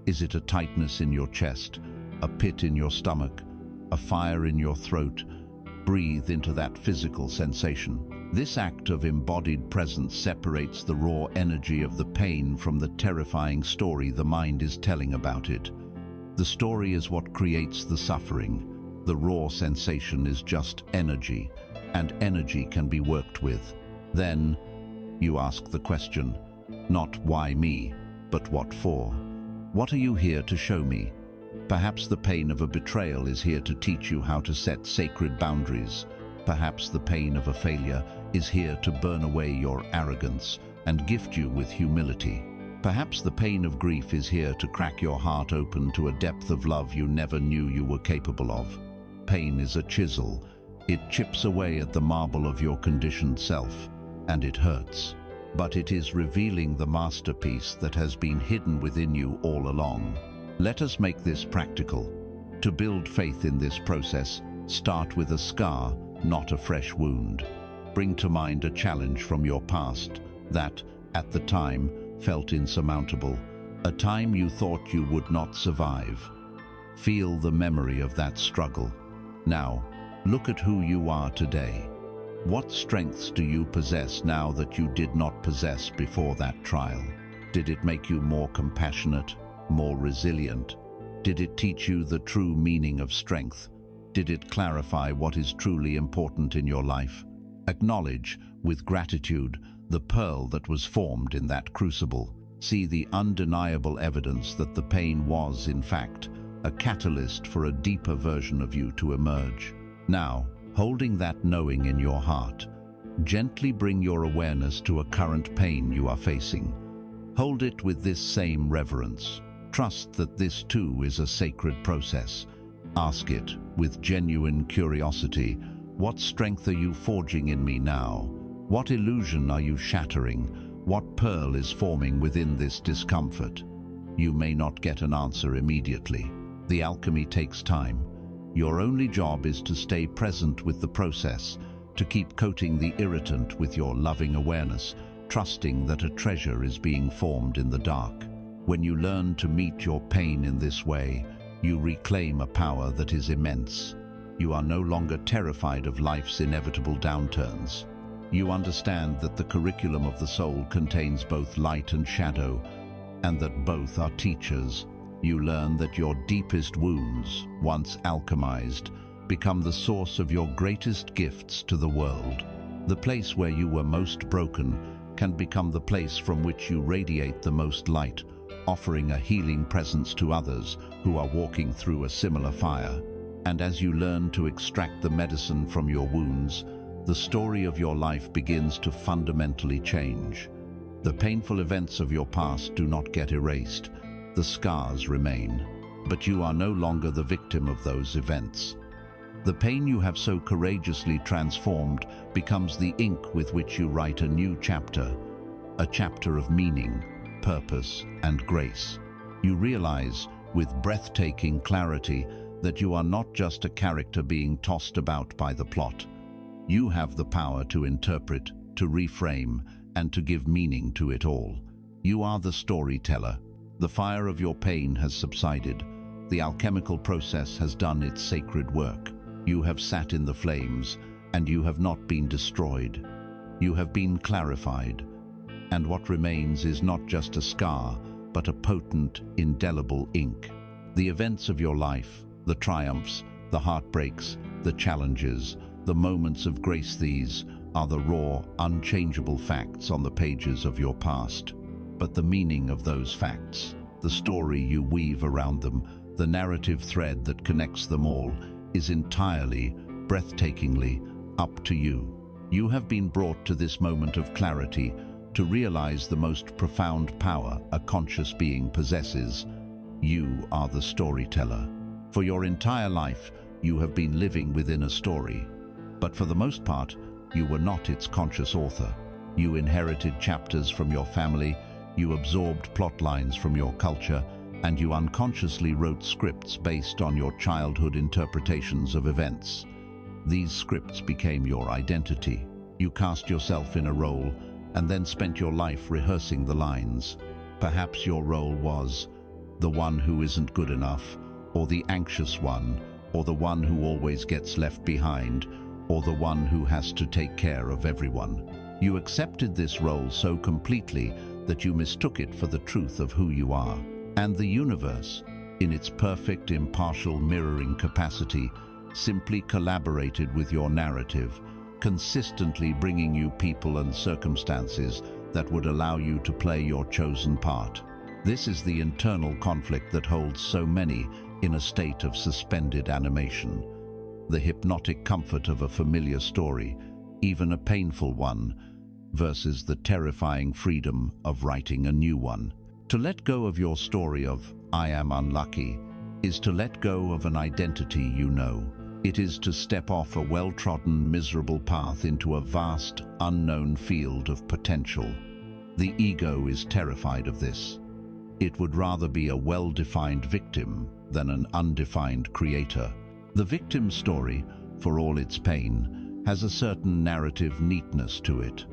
Is it a tightness in your chest, a pit in your stomach, a fire in your throat? Breathe into that physical sensation. This act of embodied presence separates the raw energy of the pain from the terrifying story the mind is telling about it. The story is what creates the suffering. The raw sensation is just energy, and energy can be worked with. Then you ask the question, not why me, but what for? What are you here to show me? Perhaps the pain of a betrayal is here to teach you how to set sacred boundaries. Perhaps the pain of a failure is here to burn away your arrogance and gift you with humility. Perhaps the pain of grief is here to crack your heart open to a depth of love you never knew you were capable of. Pain is a chisel. It chips away at the marble of your conditioned self, and it hurts. But it is revealing the masterpiece that has been hidden within you all along. Let us make this practical. To build faith in this process, start with a scar, not a fresh wound. Bring to mind a challenge from your past that, at the time, felt insurmountable, a time you thought you would not survive. Feel the memory of that struggle. Now, look at who you are today. What strengths do you possess now that you did not possess before that trial? Did it make you more compassionate, more resilient? Did it teach you the true meaning of strength? Did it clarify what is truly important in your life? Acknowledge, with gratitude, the pearl that was formed in that crucible. See the undeniable evidence that the pain was, in fact, a catalyst for a deeper version of you to emerge. Now, holding that knowing in your heart, gently bring your awareness to a current pain you are facing. Hold it with this same reverence. Trust that this too is a sacred process. Ask it, with genuine curiosity, what strength are you forging in me now? What illusion are you shattering? What pearl is forming within this discomfort? You may not get an answer immediately. The alchemy takes time. Your only job is to stay present with the process, to keep coating the irritant with your loving awareness, trusting that a treasure is being formed in the dark. When you learn to meet your pain in this way, you reclaim a power that is immense. You are no longer terrified of life's inevitable downturns. You understand that the curriculum of the soul contains both light and shadow, and that both are teachers. You learn that your deepest wounds, once alchemized, become the source of your greatest gifts to the world. The place where you were most broken can become the place from which you radiate the most light, offering a healing presence to others who are walking through a similar fire. And as you learn to extract the medicine from your wounds, the story of your life begins to fundamentally change. The painful events of your past do not get erased. The scars remain, but you are no longer the victim of those events. The pain you have so courageously transformed becomes the ink with which you write a new chapter, a chapter of meaning, purpose, and grace. You realize, with breathtaking clarity, that you are not just a character being tossed about by the plot. You have the power to interpret, to reframe, and to give meaning to it all. You are the storyteller. The fire of your pain has subsided. The alchemical process has done its sacred work. You have sat in the flames, and you have not been destroyed. You have been clarified. And what remains is not just a scar, but a potent, indelible ink. The events of your life, the triumphs, the heartbreaks, the challenges, the moments of grace, these are the raw, unchangeable facts on the pages of your past. But the meaning of those facts, the story you weave around them, the narrative thread that connects them all, is entirely, breathtakingly, up to you. You have been brought to this moment of clarity to realize the most profound power a conscious being possesses. You are the storyteller. For your entire life, you have been living within a story. But for the most part, you were not its conscious author. You inherited chapters from your family, you absorbed plot lines from your culture, and you unconsciously wrote scripts based on your childhood interpretations of events. These scripts became your identity. You cast yourself in a role and then spent your life rehearsing the lines. Perhaps your role was the one who isn't good enough, or the anxious one, or the one who always gets left behind, or the one who has to take care of everyone. You accepted this role so completely that you mistook it for the truth of who you are. And the universe, in its perfect impartial mirroring capacity, simply collaborated with your narrative, consistently bringing you people and circumstances that would allow you to play your chosen part. This is the internal conflict that holds so many in a state of suspended animation. The hypnotic comfort of a familiar story, even a painful one, versus the terrifying freedom of writing a new one. To let go of your story of "I am unlucky" is to let go of an identity you know. It is to step off a well-trodden, miserable path into a vast, unknown field of potential. The ego is terrified of this. It would rather be a well-defined victim than an undefined creator. The victim story, for all its pain, has a certain narrative neatness to it.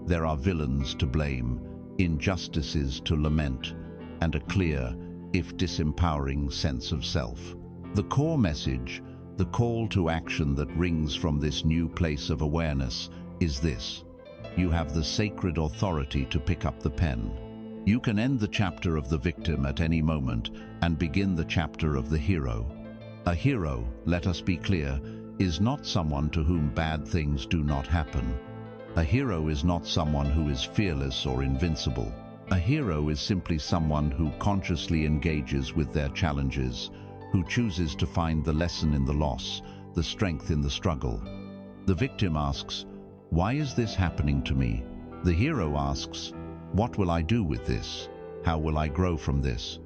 There are villains to blame, injustices to lament, and a clear, if disempowering, sense of self. The core message, the call to action that rings from this new place of awareness, is this: you have the sacred authority to pick up the pen. You can end the chapter of the victim at any moment and begin the chapter of the hero. A hero, let us be clear, is not someone to whom bad things do not happen. A hero is not someone who is fearless or invincible. A hero is simply someone who consciously engages with their challenges, who chooses to find the lesson in the loss, the strength in the struggle. The victim asks, "Why is this happening to me?" The hero asks, "What will I do with this? How will I grow from this?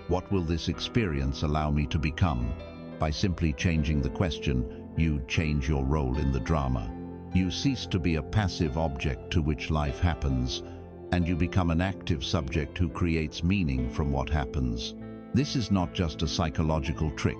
What will this experience allow me to become?" By simply changing the question, you change your role in the drama. You cease to be a passive object to which life happens, and you become an active subject who creates meaning from what happens. This is not just a psychological trick.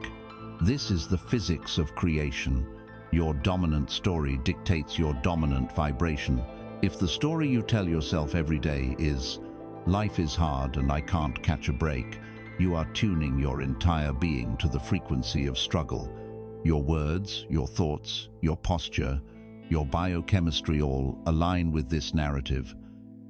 This is the physics of creation. Your dominant story dictates your dominant vibration. If the story you tell yourself every day is, "Life is hard and I can't catch a break," you are tuning your entire being to the frequency of struggle. Your words, your thoughts, your posture, your biochemistry all align with this narrative,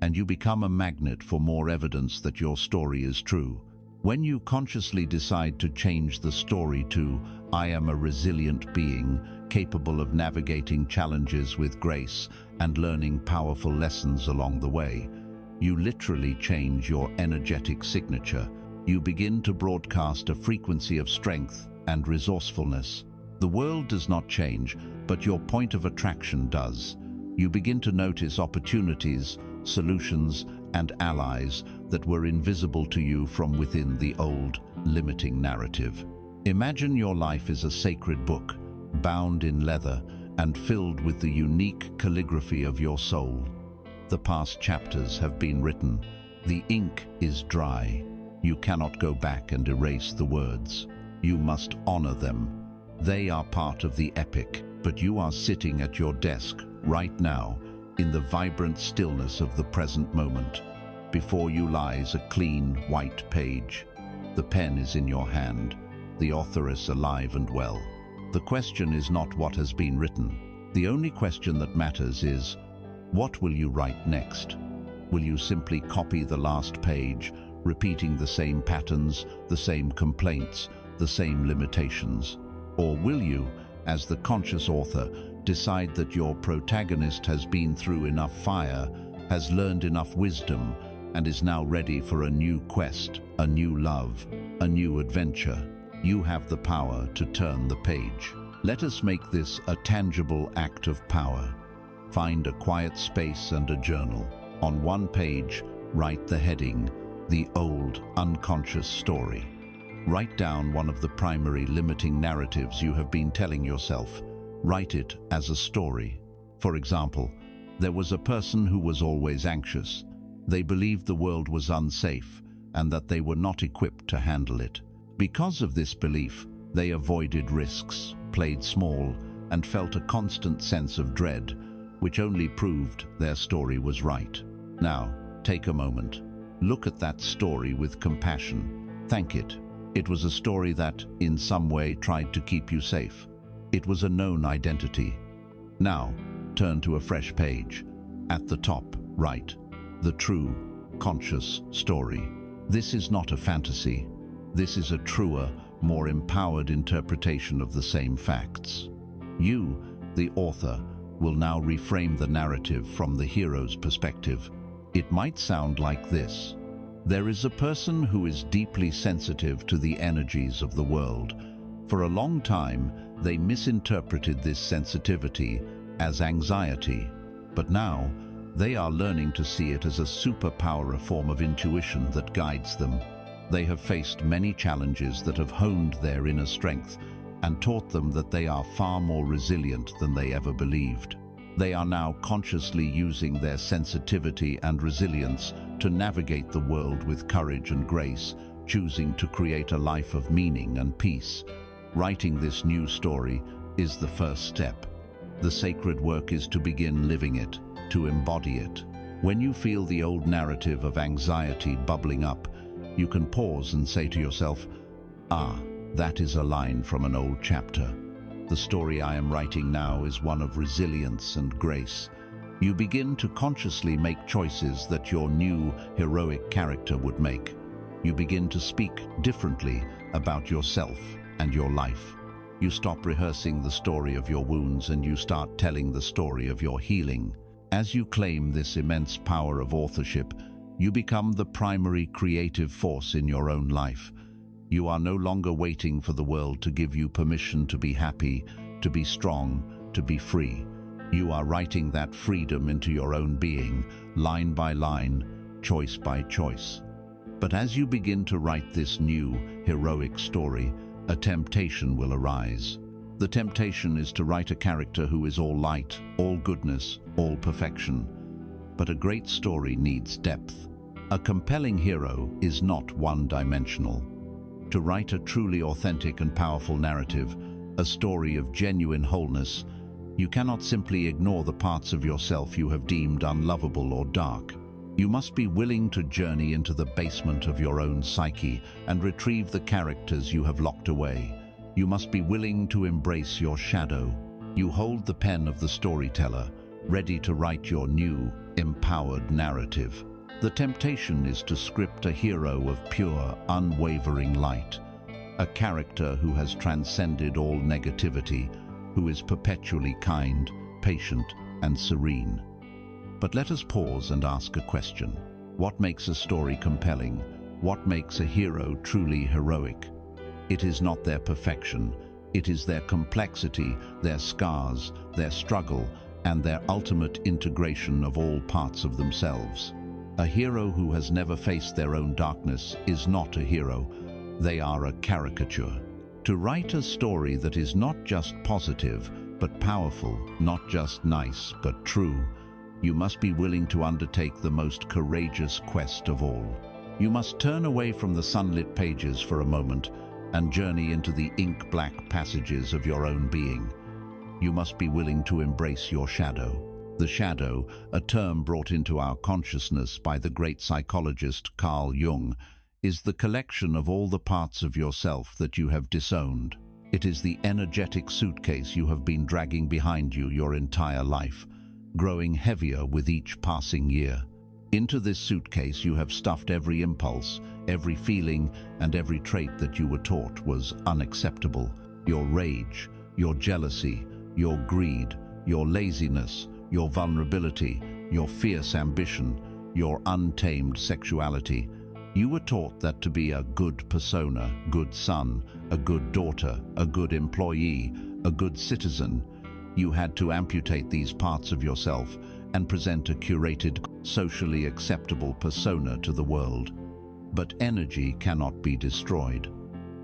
and you become a magnet for more evidence that your story is true. When you consciously decide to change the story to "I am a resilient being, capable of navigating challenges with grace and learning powerful lessons along the way," you literally change your energetic signature. You begin to broadcast a frequency of strength and resourcefulness. The world does not change, but your point of attraction does. You begin to notice opportunities, solutions, and allies that were invisible to you from within the old, limiting narrative. Imagine your life is a sacred book, bound in leather and filled with the unique calligraphy of your soul. The past chapters have been written. The ink is dry. You cannot go back and erase the words. You must honor them. They are part of the epic, but you are sitting at your desk right now in the vibrant stillness of the present moment. Before you lies a clean, white page. The pen is in your hand. The author is alive and well. The question is not what has been written. The only question that matters is, what will you write next? Will you simply copy the last page, repeating the same patterns, the same complaints, the same limitations? Or will you, as the conscious author, decide that your protagonist has been through enough fire, has learned enough wisdom, and is now ready for a new quest, a new love, a new adventure? You have the power to turn the page. Let us make this a tangible act of power. Find a quiet space and a journal. On one page, write the heading, "The Old Unconscious Story." Write down one of the primary limiting narratives you have been telling yourself. Write it as a story. For example, there was a person who was always anxious. They believed the world was unsafe and that they were not equipped to handle it. Because of this belief, they avoided risks, played small, and felt a constant sense of dread, which only proved their story was right. Now, take a moment. Look at that story with compassion. Thank it. It was a story that, in some way, tried to keep you safe. It was a known identity. Now, turn to a fresh page. At the top, write, "The true, conscious story." This is not a fantasy. This is a truer, more empowered interpretation of the same facts. You, the author, will now reframe the narrative from the hero's perspective. It might sound like this. There is a person who is deeply sensitive to the energies of the world. For a long time, they misinterpreted this sensitivity as anxiety. But now, They are learning to see it as a superpower, a form of intuition that guides them. They have faced many challenges that have honed their inner strength and taught them that they are far more resilient than they ever believed. They are now consciously using their sensitivity and resilience to navigate the world with courage and grace, choosing to create a life of meaning and peace. Writing this new story is the first step. The sacred work is to begin living it, to embody it. When you feel the old narrative of anxiety bubbling up, you can pause and say to yourself, "Ah, that is a line from an old chapter. The story I am writing now is one of resilience and grace." You begin to consciously make choices that your new heroic character would make. You begin to speak differently about yourself and your life. You stop rehearsing the story of your wounds and you start telling the story of your healing. As you claim this immense power of authorship, you become the primary creative force in your own life. You are no longer waiting for the world to give you permission to be happy, to be strong, to be free. You are writing that freedom into your own being, line by line, choice by choice. But as you begin to write this new, heroic story, a temptation will arise. The temptation is to write a character who is all light, all goodness, all perfection. But a great story needs depth. A compelling hero is not one-dimensional. To write a truly authentic and powerful narrative, a story of genuine wholeness, you cannot simply ignore the parts of yourself you have deemed unlovable or dark. You must be willing to journey into the basement of your own psyche and retrieve the characters you have locked away. You must be willing to embrace your shadow. You hold the pen of the storyteller, ready to write your new, empowered narrative. The temptation is to script a hero of pure, unwavering light, a character who has transcended all negativity, who is perpetually kind, patient, and serene. But let us pause and ask a question. What makes a story compelling? What makes a hero truly heroic? It is not their perfection. It is their complexity, their scars, their struggle, and their ultimate integration of all parts of themselves. A hero who has never faced their own darkness is not a hero. They are a caricature. To write a story that is not just positive, but powerful, not just nice, but true, you must be willing to undertake the most courageous quest of all. You must turn away from the sunlit pages for a moment and journey into the ink-black passages of your own being. You must be willing to embrace your shadow. The shadow, a term brought into our consciousness by the great psychologist Carl Jung, is the collection of all the parts of yourself that you have disowned. It is the energetic suitcase you have been dragging behind you your entire life, growing heavier with each passing year. Into this suitcase you have stuffed every impulse, every feeling, and every trait that you were taught was unacceptable. Your rage, your jealousy, your greed, your laziness, your vulnerability, your fierce ambition, your untamed sexuality. You were taught that to be a good persona, good son, a good daughter, a good employee, a good citizen, you had to amputate these parts of yourself and present a curated, socially acceptable persona to the world. But energy cannot be destroyed.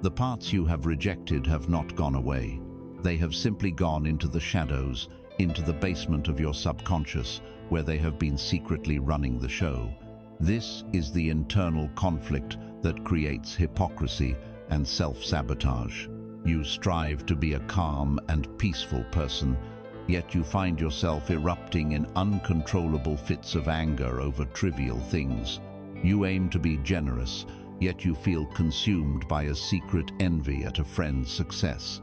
The parts you have rejected have not gone away. They have simply gone into the shadows, into the basement of your subconscious, where they have been secretly running the show. This is the internal conflict that creates hypocrisy and self-sabotage. You strive to be a calm and peaceful person, yet you find yourself erupting in uncontrollable fits of anger over trivial things. You aim to be generous, yet you feel consumed by a secret envy at a friend's success.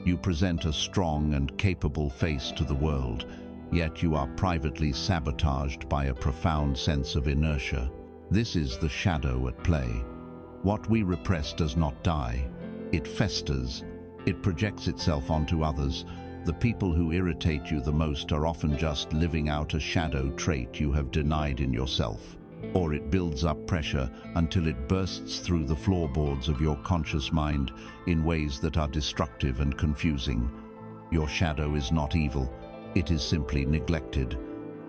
You present a strong and capable face to the world, yet you are privately sabotaged by a profound sense of inertia. This is the shadow at play. What we repress does not die. It festers. It projects itself onto others. The people who irritate you the most are often just living out a shadow trait you have denied in yourself. Or it builds up pressure until it bursts through the floorboards of your conscious mind in ways that are destructive and confusing. Your shadow is not evil. It is simply neglected.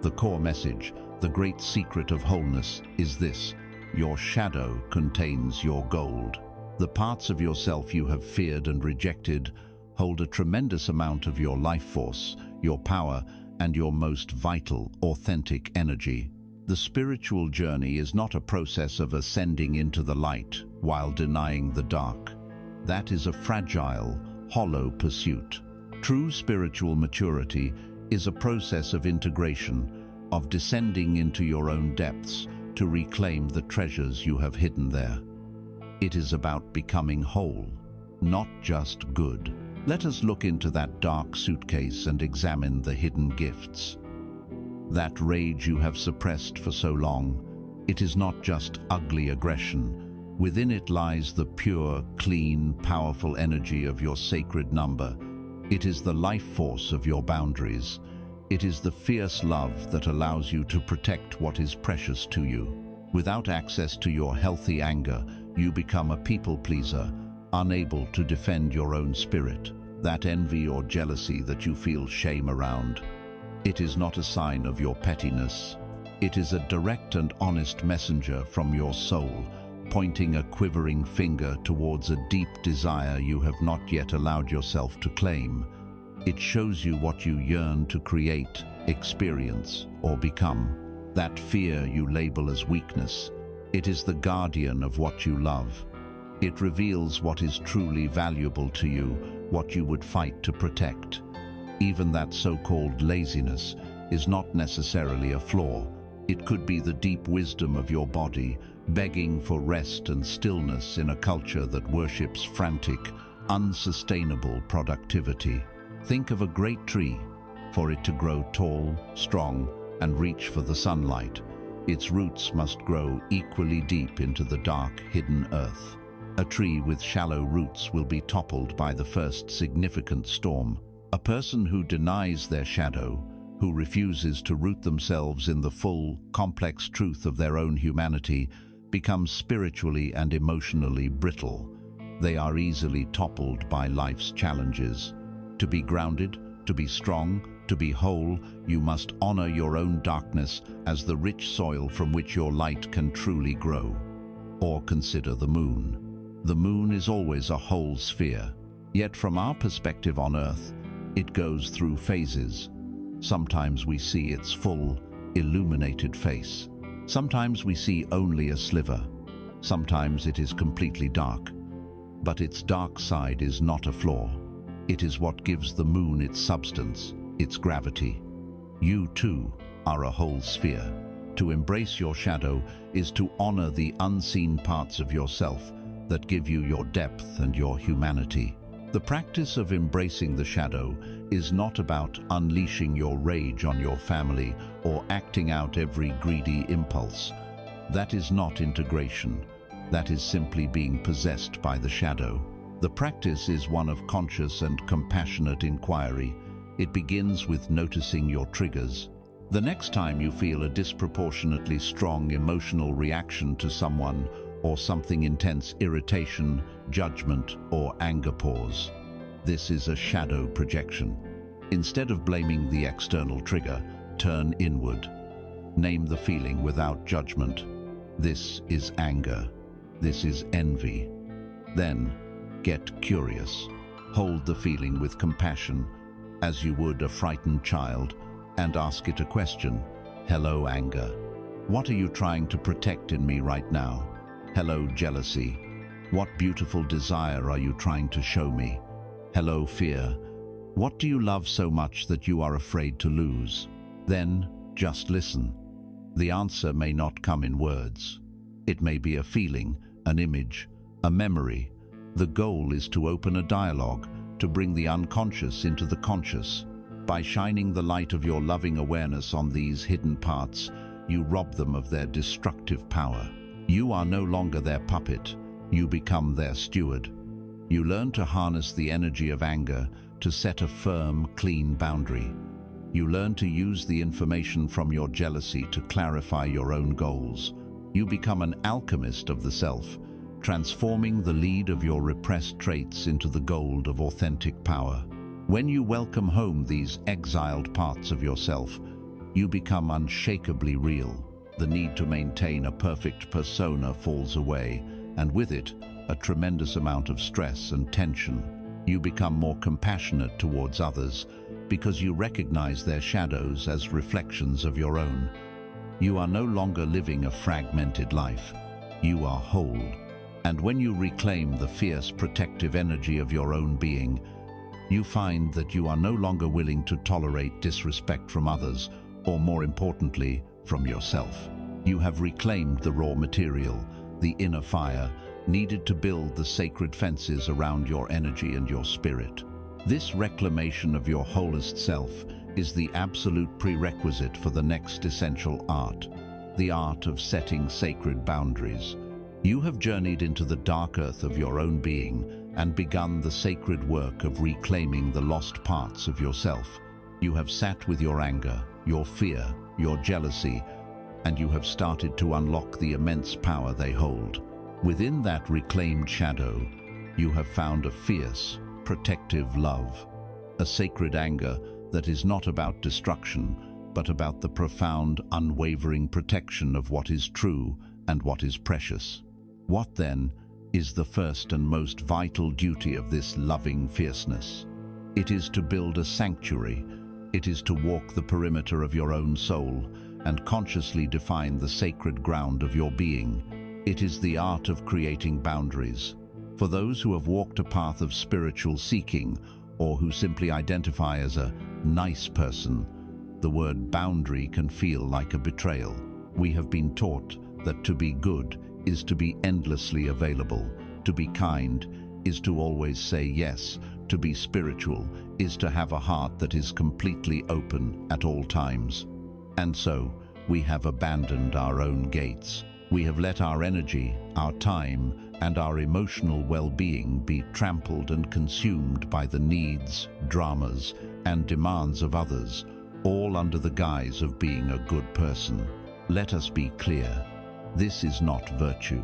The core message, The great secret of wholeness is this: your shadow contains your gold. The parts of yourself you have feared and rejected hold a tremendous amount of your life force, your power, and your most vital, authentic energy. The spiritual journey is not a process of ascending into the light while denying the dark. That is a fragile, hollow pursuit. True spiritual maturity is a process of integration, of descending into your own depths to reclaim the treasures you have hidden there. It is about becoming whole, not just good. Let us look into that dark suitcase and examine the hidden gifts. That rage you have suppressed for so long, it is not just ugly aggression. Within it lies the pure, clean, powerful energy of your sacred number. It is the life force of your boundaries. It is the fierce love that allows you to protect what is precious to you. Without access to your healthy anger, you become a people pleaser, unable to defend your own spirit. That envy or jealousy that you feel shame around, it is not a sign of your pettiness. It is a direct and honest messenger from your soul, pointing a quivering finger towards a deep desire you have not yet allowed yourself to claim. It shows you what you yearn to create, experience, or become. That fear you label as weakness, it is the guardian of what you love. It reveals what is truly valuable to you, what you would fight to protect. Even that so-called laziness is not necessarily a flaw. It could be the deep wisdom of your body, begging for rest and stillness in a culture that worships frantic, unsustainable productivity. Think of a great tree. For it to grow tall, strong, and reach for the sunlight, its roots must grow equally deep into the dark, hidden earth. A tree with shallow roots will be toppled by the first significant storm. A person who denies their shadow, who refuses to root themselves in the full, complex truth of their own humanity, becomes spiritually and emotionally brittle. They are easily toppled by life's challenges. To be grounded, to be strong, to be whole, you must honor your own darkness as the rich soil from which your light can truly grow. Or consider the moon. The moon is always a whole sphere, yet from our perspective on Earth, it goes through phases. Sometimes we see its full, illuminated face. Sometimes we see only a sliver. Sometimes it is completely dark. But its dark side is not a flaw. It is what gives the moon its substance, its gravity. You too are a whole sphere. To embrace your shadow is to honor the unseen parts of yourself that give you your depth and your humanity. The practice of embracing the shadow is not about unleashing your rage on your family or acting out every greedy impulse. That is not integration. That is simply being possessed by the shadow. The practice is one of conscious and compassionate inquiry. It begins with noticing your triggers. The next time you feel a disproportionately strong emotional reaction to someone or something intense irritation, judgment, or anger, pause. This is a shadow projection. Instead of blaming the external trigger, turn inward. Name the feeling without judgment. This is anger. This is envy. Then, get curious. Hold the feeling with compassion, as you would a frightened child, and ask it a question. Hello, anger. What are you trying to protect in me right now? Hello, jealousy. What beautiful desire are you trying to show me? Hello, fear. What do you love so much that you are afraid to lose? Then, just listen. The answer may not come in words. It may be a feeling, an image, a memory. The goal is to open a dialogue, to bring the unconscious into the conscious. By shining the light of your loving awareness on these hidden parts, you rob them of their destructive power. You are no longer their puppet. You become their steward. You learn to harness the energy of anger to set a firm, clean boundary. You learn to use the information from your jealousy to clarify your own goals. You become an alchemist of the self, transforming the lead of your repressed traits into the gold of authentic power. When you welcome home these exiled parts of yourself, You become unshakably real. The need to maintain a perfect persona falls away, and with it, a tremendous amount of stress and tension. You become more compassionate towards others because you recognize their shadows as reflections of your own. You are no longer living a fragmented life. You are whole. And when you reclaim the fierce protective energy of your own being, you find that you are no longer willing to tolerate disrespect from others, or more importantly, from yourself. You have reclaimed the raw material, the inner fire, needed to build the sacred fences around your energy and your spirit. This reclamation of your wholest self is the absolute prerequisite for the next essential art, the art of setting sacred boundaries. You have journeyed into the dark earth of your own being and begun the sacred work of reclaiming the lost parts of yourself. You have sat with your anger, your fear, your jealousy, and you have started to unlock the immense power they hold. Within that reclaimed shadow, you have found a fierce, protective love, a sacred anger that is not about destruction, but about the profound, unwavering protection of what is true and what is precious. What, then, is the first and most vital duty of this loving fierceness? It is to build a sanctuary. It is to walk the perimeter of your own soul and consciously define the sacred ground of your being. It is the art of creating boundaries. For those who have walked a path of spiritual seeking, or who simply identify as a nice person, the word boundary can feel like a betrayal. We have been taught that to be good is to be endlessly available, to be kind is to always say yes, to be spiritual is to have a heart that is completely open at all times. And so, we have abandoned our own gates. We have let our energy, our time, and our emotional well-being be trampled and consumed by the needs, dramas, and demands of others, all under the guise of being a good person. Let us be clear. This is not virtue.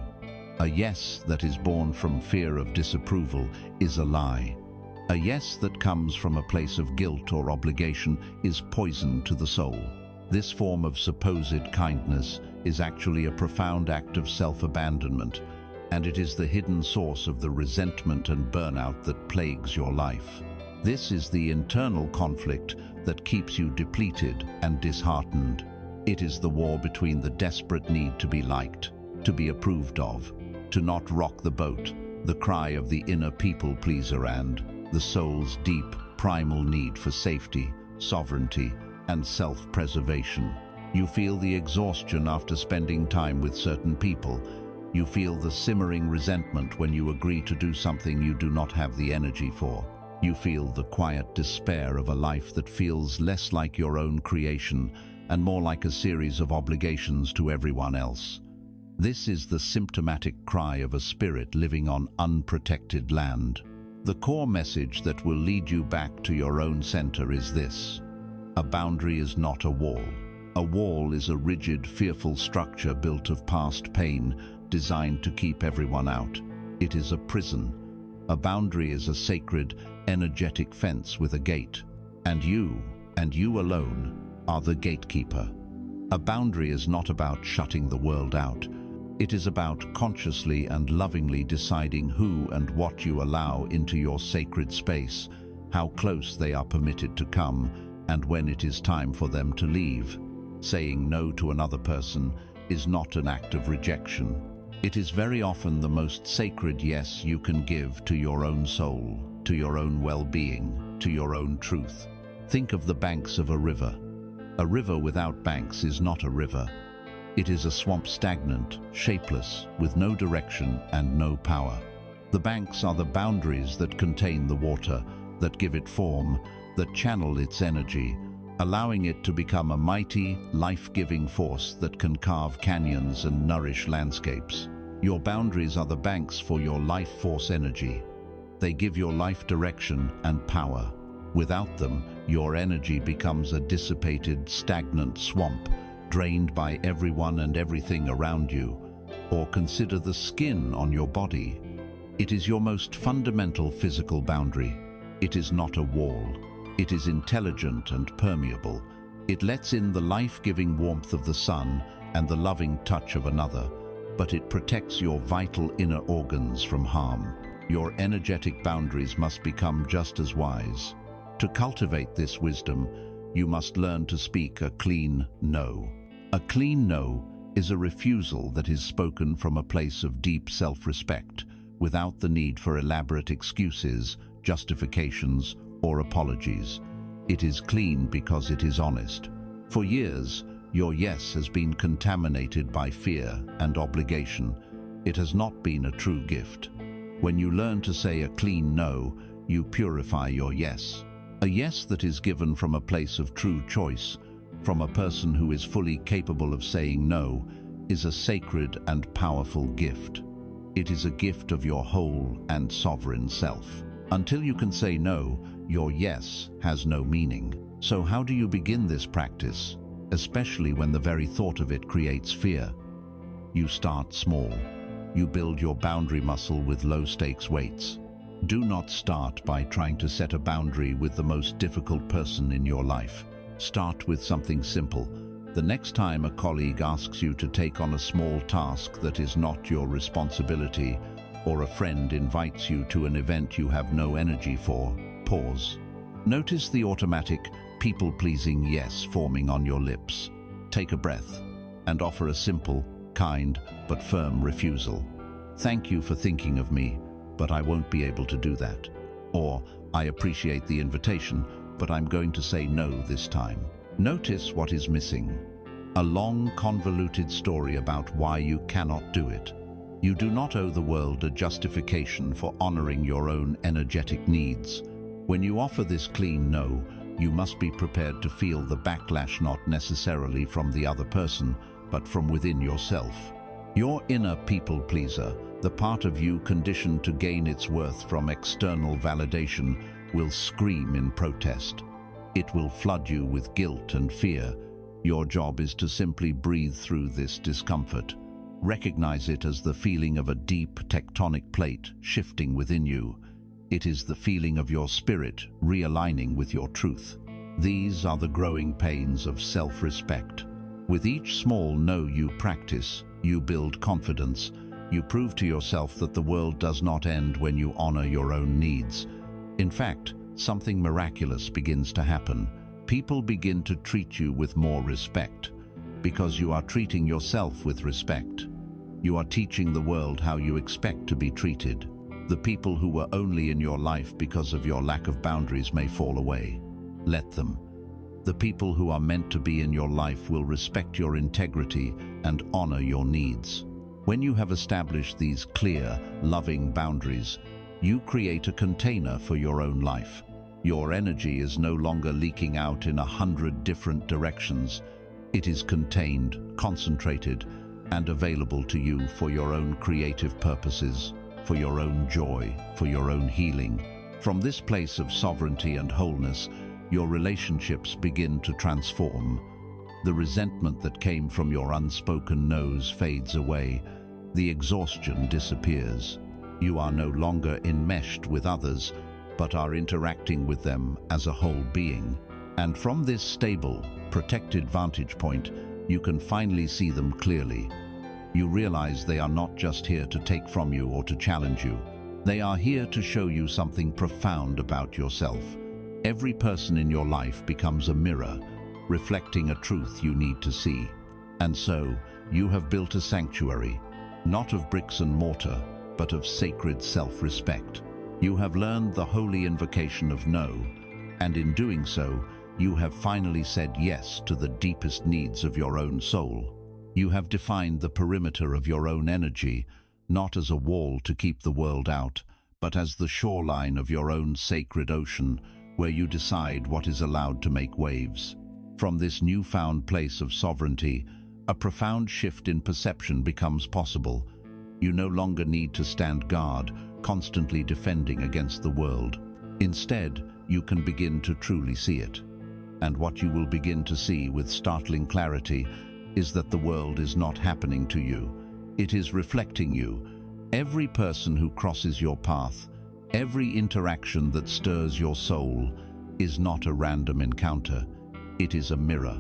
A yes that is born from fear of disapproval is a lie. A yes that comes from a place of guilt or obligation is poison to the soul. This form of supposed kindness is actually a profound act of self-abandonment, and it is the hidden source of the resentment and burnout that plagues your life. This is the internal conflict that keeps you depleted and disheartened. It is the war between the desperate need to be liked, to be approved of, to not rock the boat, the cry of the inner people-pleaser, and the soul's deep, primal need for safety, sovereignty, and self-preservation. You feel the exhaustion after spending time with certain people. You feel the simmering resentment when you agree to do something you do not have the energy for. You feel the quiet despair of a life that feels less like your own creation and more like a series of obligations to everyone else. This is the symptomatic cry of a spirit living on unprotected land. The core message that will lead you back to your own center is this: a boundary is not a wall. A wall is a rigid, fearful structure built of past pain, designed to keep everyone out. It is a prison. A boundary is a sacred, energetic fence with a gate. And you alone, are the gatekeeper. A boundary is not about shutting the world out. It is about consciously and lovingly deciding who and what you allow into your sacred space, how close they are permitted to come, and when it is time for them to leave. Saying no to another person is not an act of rejection. It is very often the most sacred yes you can give to your own soul, to your own well-being, to your own truth. Think of the banks of a river. A river without banks is not a river. It is a swamp, stagnant, shapeless, with no direction and no power. The banks are the boundaries that contain the water, that give it form, that channel its energy, allowing it to become a mighty, life-giving force that can carve canyons and nourish landscapes. Your boundaries are the banks for your life force energy. They give your life direction and power. Without them, your energy becomes a dissipated, stagnant swamp, drained by everyone and everything around you. Or consider the skin on your body. It is your most fundamental physical boundary. It is not a wall. It is intelligent and permeable. It lets in the life-giving warmth of the sun and the loving touch of another, but it protects your vital inner organs from harm. Your energetic boundaries must become just as wise. To cultivate this wisdom, you must learn to speak a clean no. A clean no is a refusal that is spoken from a place of deep self-respect, without the need for elaborate excuses, justifications, or apologies. It is clean because it is honest. For years, your yes has been contaminated by fear and obligation. It has not been a true gift. When you learn to say a clean no, you purify your yes. A yes that is given from a place of true choice, from a person who is fully capable of saying no, is a sacred and powerful gift. It is a gift of your whole and sovereign self. Until you can say no, your yes has no meaning. So how do you begin this practice, especially when the very thought of it creates fear? You start small. You build your boundary muscle with low-stakes weights. Do not start by trying to set a boundary with the most difficult person in your life. Start with something simple. The next time a colleague asks you to take on a small task that is not your responsibility, or a friend invites you to an event you have no energy for, pause. Notice the automatic, people-pleasing yes forming on your lips. Take a breath and offer a simple, kind, but firm refusal. Thank you for thinking of me, but I won't be able to do that. Or, I appreciate the invitation, but I'm going to say no this time. Notice what is missing. A long, convoluted story about why you cannot do it. You do not owe the world a justification for honoring your own energetic needs. When you offer this clean no, you must be prepared to feel the backlash not necessarily from the other person, but from within yourself. Your inner people-pleaser, the part of you conditioned to gain its worth from external validation, will scream in protest. It will flood you with guilt and fear. Your job is to simply breathe through this discomfort. Recognize it as the feeling of a deep tectonic plate shifting within you. It is the feeling of your spirit realigning with your truth. These are the growing pains of self-respect. With each small no you practice, you build confidence. You prove to yourself that the world does not end when you honor your own needs. In fact, something miraculous begins to happen. People begin to treat you with more respect, because you are treating yourself with respect. You are teaching the world how you expect to be treated. The people who were only in your life because of your lack of boundaries may fall away. Let them. The people who are meant to be in your life will respect your integrity and honor your needs. When you have established these clear, loving boundaries, you create a container for your own life. Your energy is no longer leaking out in 100 different directions. It is contained, concentrated, and available to you for your own creative purposes, for your own joy, for your own healing. From this place of sovereignty and wholeness, your relationships begin to transform. The resentment that came from your unspoken no's fades away. The exhaustion disappears. You are no longer enmeshed with others, but are interacting with them as a whole being. And from this stable, protected vantage point, you can finally see them clearly. You realize they are not just here to take from you or to challenge you. They are here to show you something profound about yourself. Every person in your life becomes a mirror, reflecting a truth you need to see. And so, you have built a sanctuary, not of bricks and mortar, but of sacred self-respect. You have learned the holy invocation of no, and in doing so, you have finally said yes to the deepest needs of your own soul. You have defined the perimeter of your own energy, not as a wall to keep the world out, but as the shoreline of your own sacred ocean, where you decide what is allowed to make waves. From this newfound place of sovereignty, a profound shift in perception becomes possible. You no longer need to stand guard, constantly defending against the world. Instead, you can begin to truly see it. And what you will begin to see with startling clarity is that the world is not happening to you. It is reflecting you. Every person who crosses your path, every interaction that stirs your soul, is not a random encounter. It is a mirror.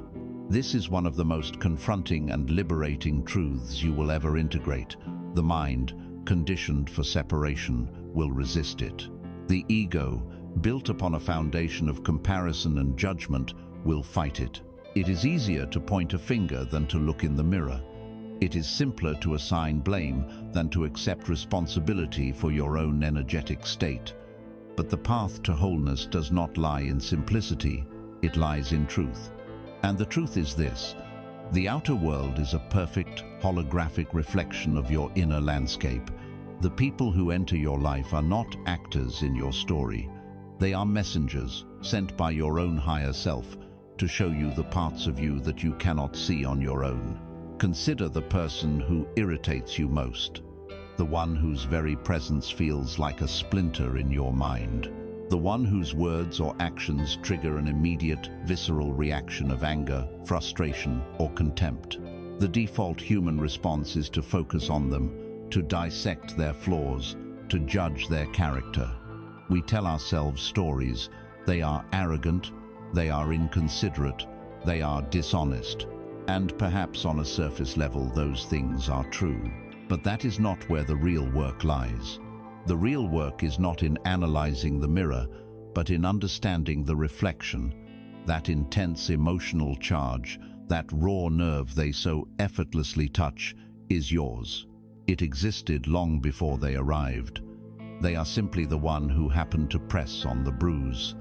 This is one of the most confronting and liberating truths you will ever integrate. The mind, conditioned for separation, will resist it. The ego, built upon a foundation of comparison and judgment, will fight it. It is easier to point a finger than to look in the mirror. It is simpler to assign blame than to accept responsibility for your own energetic state. But the path to wholeness does not lie in simplicity, it lies in truth. And the truth is this: the outer world is a perfect, holographic reflection of your inner landscape. The people who enter your life are not actors in your story. They are messengers sent by your own higher self to show you the parts of you that you cannot see on your own. Consider the person who irritates you most, the one whose very presence feels like a splinter in your mind, the one whose words or actions trigger an immediate, visceral reaction of anger, frustration, or contempt. The default human response is to focus on them, to dissect their flaws, to judge their character. We tell ourselves stories. They are arrogant, they are inconsiderate, they are dishonest. And perhaps on a surface level those things are true. But that is not where the real work lies. The real work is not in analyzing the mirror, but in understanding the reflection. That intense emotional charge, that raw nerve they so effortlessly touch, is yours. It existed long before they arrived. They are simply the one who happened to press on the bruise.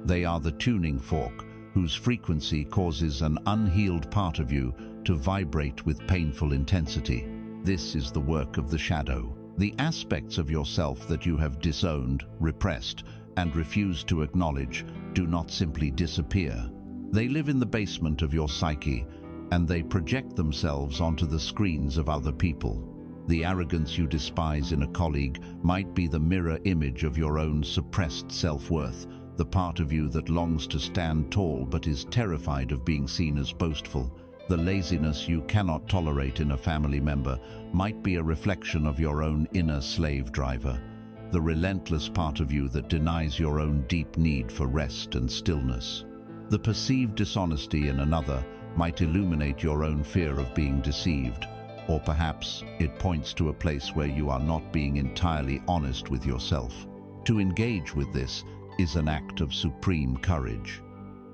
They are the tuning fork whose frequency causes an unhealed part of you to vibrate with painful intensity. This is the work of the shadow. The aspects of yourself that you have disowned, repressed, and refused to acknowledge do not simply disappear. They live in the basement of your psyche, and they project themselves onto the screens of other people. The arrogance you despise in a colleague might be the mirror image of your own suppressed self-worth, the part of you that longs to stand tall but is terrified of being seen as boastful. The laziness you cannot tolerate in a family member might be a reflection of your own inner slave driver, the relentless part of you that denies your own deep need for rest and stillness. The perceived dishonesty in another might illuminate your own fear of being deceived, or perhaps it points to a place where you are not being entirely honest with yourself. To engage with this is an act of supreme courage.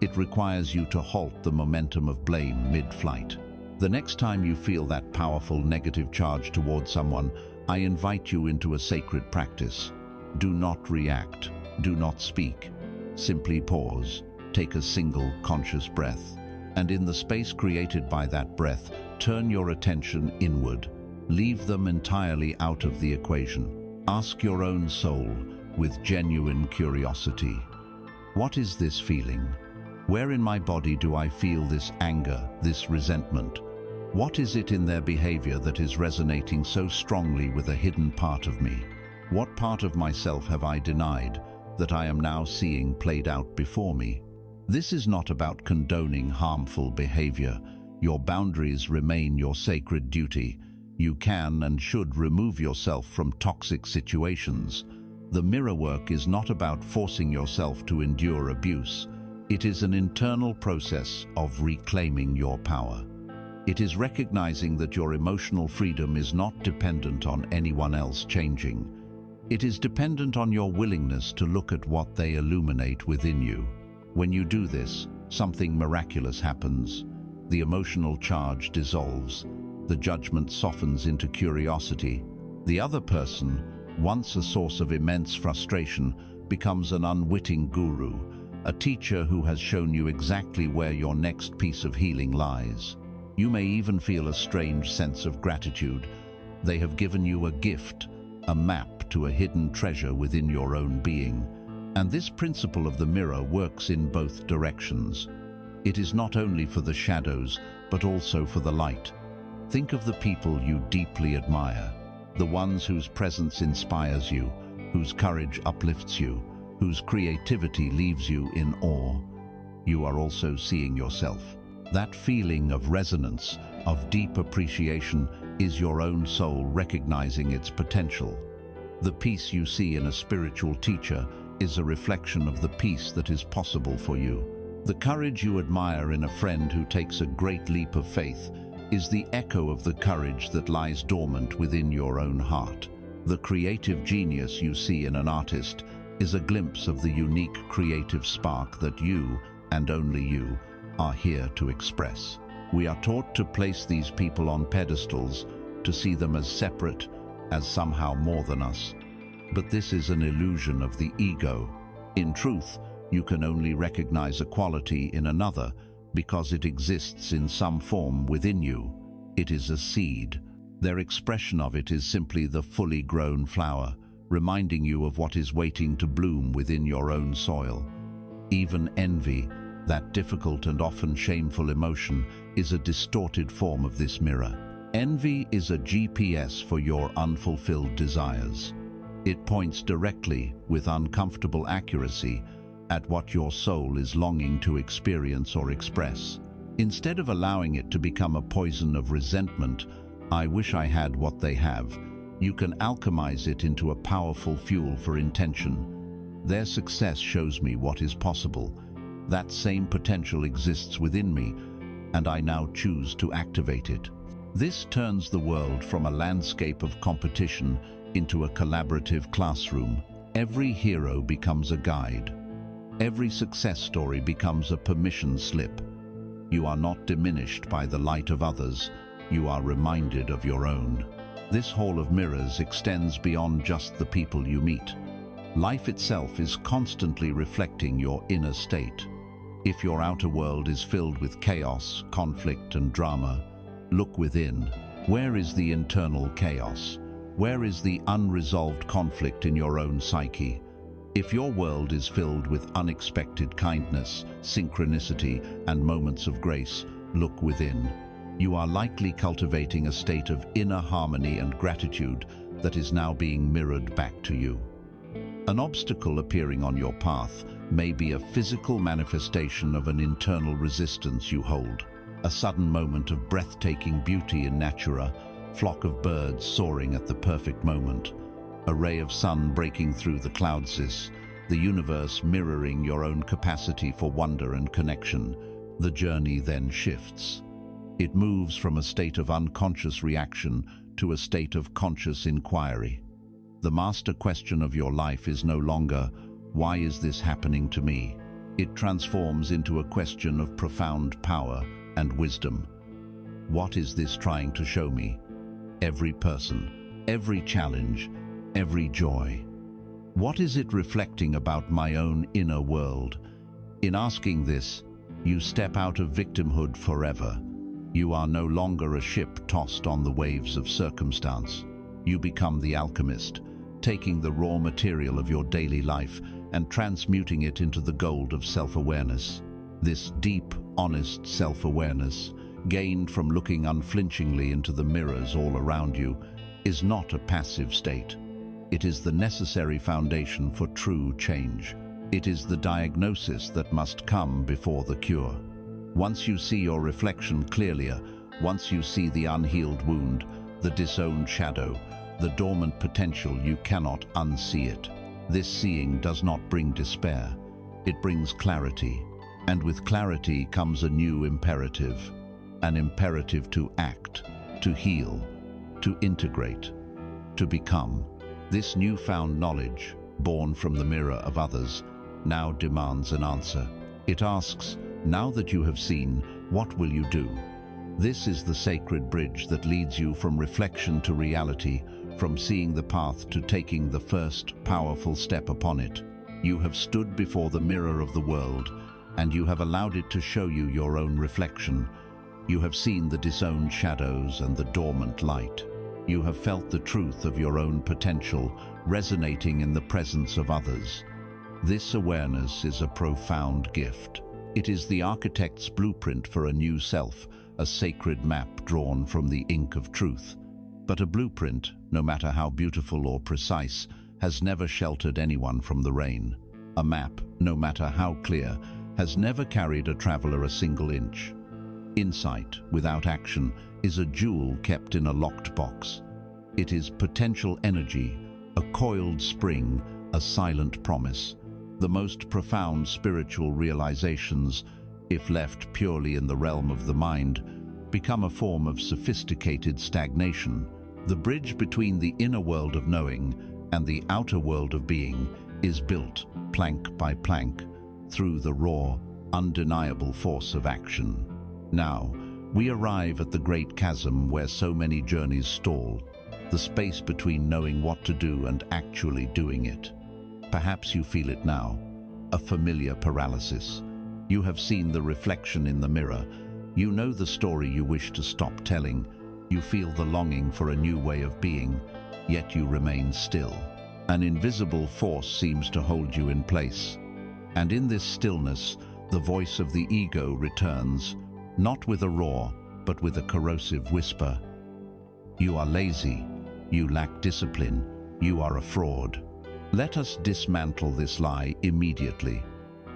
It requires you to halt the momentum of blame mid-flight. The next time you feel that powerful negative charge towards someone, I invite you into a sacred practice. Do not react. Do not speak. Simply pause. Take a single conscious breath. And in the space created by that breath, turn your attention inward. Leave them entirely out of the equation. Ask your own soul with genuine curiosity. What is this feeling? Where in my body do I feel this anger, this resentment? What is it in their behavior that is resonating so strongly with a hidden part of me? What part of myself have I denied that I am now seeing played out before me? This is not about condoning harmful behavior. Your boundaries remain your sacred duty. You can and should remove yourself from toxic situations. The mirror work is not about forcing yourself to endure abuse. It is an internal process of reclaiming your power. It is recognizing that your emotional freedom is not dependent on anyone else changing. It is dependent on your willingness to look at what they illuminate within you. When you do this, something miraculous happens. The emotional charge dissolves. The judgment softens into curiosity. The other person, once a source of immense frustration, becomes an unwitting guru, a teacher who has shown you exactly where your next piece of healing lies. You may even feel a strange sense of gratitude. They have given you a gift, a map to a hidden treasure within your own being. And this principle of the mirror works in both directions. It is not only for the shadows, but also for the light. Think of the people you deeply admire, the ones whose presence inspires you, whose courage uplifts you, whose creativity leaves you in awe. You are also seeing yourself. That feeling of resonance, of deep appreciation, is your own soul recognizing its potential. The peace you see in a spiritual teacher is a reflection of the peace that is possible for you. The courage you admire in a friend who takes a great leap of faith is the echo of the courage that lies dormant within your own heart. The creative genius you see in an artist is a glimpse of the unique creative spark that you, and only you, are here to express. We are taught to place these people on pedestals, to see them as separate, as somehow more than us. But this is an illusion of the ego. In truth, you can only recognize a quality in another because it exists in some form within you. It is a seed. Their expression of it is simply the fully grown flower, reminding you of what is waiting to bloom within your own soil. Even envy, that difficult and often shameful emotion, is a distorted form of this mirror. Envy is a GPS for your unfulfilled desires. It points directly, with uncomfortable accuracy, at what your soul is longing to experience or express. Instead of allowing it to become a poison of resentment, "I wish I had what they have," you can alchemize it into a powerful fuel for intention. Their success shows me what is possible. That same potential exists within me, and I now choose to activate it. This turns the world from a landscape of competition into a collaborative classroom. Every hero becomes a guide. Every success story becomes a permission slip. You are not diminished by the light of others. You are reminded of your own. This hall of mirrors extends beyond just the people you meet. Life itself is constantly reflecting your inner state. If your outer world is filled with chaos, conflict, and drama, look within. Where is the internal chaos? Where is the unresolved conflict in your own psyche? If your world is filled with unexpected kindness, synchronicity, and moments of grace, look within. You are likely cultivating a state of inner harmony and gratitude that is now being mirrored back to you. An obstacle appearing on your path may be a physical manifestation of an internal resistance you hold. A sudden moment of breathtaking beauty in nature, flock of birds soaring at the perfect moment, a ray of sun breaking through the clouds, the universe mirroring your own capacity for wonder and connection. The journey then shifts. It moves from a state of unconscious reaction to a state of conscious inquiry. The master question of your life is no longer, "Why is this happening to me?" It transforms into a question of profound power and wisdom. What is this trying to show me? Every person, every challenge, every joy. What is it reflecting about my own inner world? In asking this, you step out of victimhood forever. You are no longer a ship tossed on the waves of circumstance. You become the alchemist, taking the raw material of your daily life and transmuting it into the gold of self-awareness. This deep, honest self-awareness, gained from looking unflinchingly into the mirrors all around you, is not a passive state. It is the necessary foundation for true change. It is the diagnosis that must come before the cure. Once you see your reflection clearly, once you see the unhealed wound, the disowned shadow, the dormant potential, you cannot unsee it. This seeing does not bring despair. It brings clarity. And with clarity comes a new imperative. An imperative to act, to heal, to integrate, to become. This newfound knowledge, born from the mirror of others, now demands an answer. It asks, "Now that you have seen, what will you do?" This is the sacred bridge that leads you from reflection to reality, from seeing the path to taking the first powerful step upon it. You have stood before the mirror of the world, and you have allowed it to show you your own reflection. You have seen the disowned shadows and the dormant light. You have felt the truth of your own potential resonating in the presence of others. This awareness is a profound gift. It is the architect's blueprint for a new self, a sacred map drawn from the ink of truth. But a blueprint, no matter how beautiful or precise, has never sheltered anyone from the rain. A map, no matter how clear, has never carried a traveler a single inch. Insight, without action, is a jewel kept in a locked box. It is potential energy, a coiled spring, a silent promise. The most profound spiritual realizations, if left purely in the realm of the mind, become a form of sophisticated stagnation. The bridge between the inner world of knowing and the outer world of being is built, plank by plank, through the raw, undeniable force of action. Now, we arrive at the great chasm where so many journeys stall, the space between knowing what to do and actually doing it. Perhaps you feel it now, a familiar paralysis. You have seen the reflection in the mirror. You know the story you wish to stop telling. You feel the longing for a new way of being, yet you remain still. An invisible force seems to hold you in place. And in this stillness, the voice of the ego returns, not with a roar, but with a corrosive whisper. You are lazy. You lack discipline. You are a fraud. Let us dismantle this lie immediately.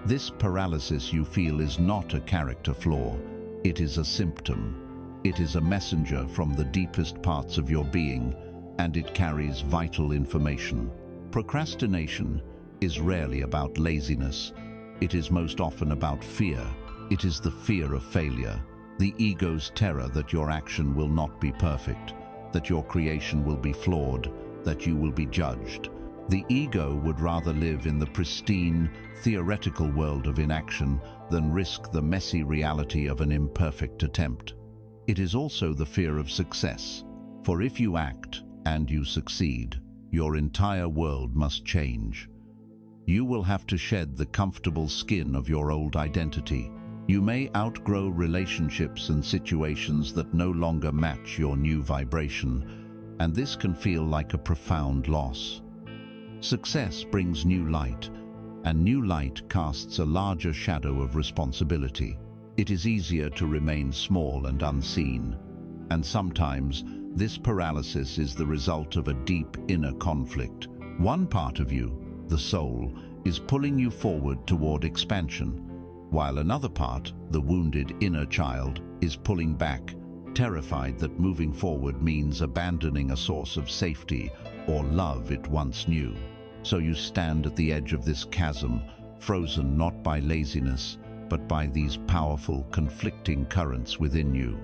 This paralysis you feel is not a character flaw. It is a symptom. It is a messenger from the deepest parts of your being, and it carries vital information. Procrastination is rarely about laziness. It is most often about fear. It is the fear of failure, the ego's terror that your action will not be perfect, that your creation will be flawed, that you will be judged. The ego would rather live in the pristine, theoretical world of inaction than risk the messy reality of an imperfect attempt. It is also the fear of success, for if you act and you succeed, your entire world must change. You will have to shed the comfortable skin of your old identity. You may outgrow relationships and situations that no longer match your new vibration, and this can feel like a profound loss. Success brings new light, and new light casts a larger shadow of responsibility. It is easier to remain small and unseen, and sometimes this paralysis is the result of a deep inner conflict. One part of you, the soul, is pulling you forward toward expansion, while another part, the wounded inner child, is pulling back, terrified that moving forward means abandoning a source of safety or love it once knew. So you stand at the edge of this chasm, frozen not by laziness, but by these powerful, conflicting currents within you.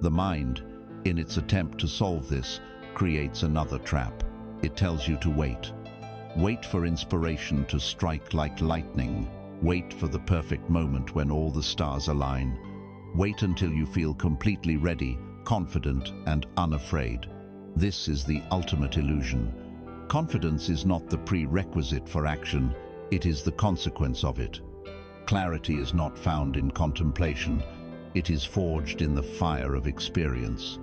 The mind, in its attempt to solve this, creates another trap. It tells you to wait. Wait for inspiration to strike like lightning. Wait for the perfect moment when all the stars align. Wait until you feel completely ready, confident, and unafraid. This is the ultimate illusion. Confidence is not the prerequisite for action, it is the consequence of it. Clarity is not found in contemplation, it is forged in the fire of experience.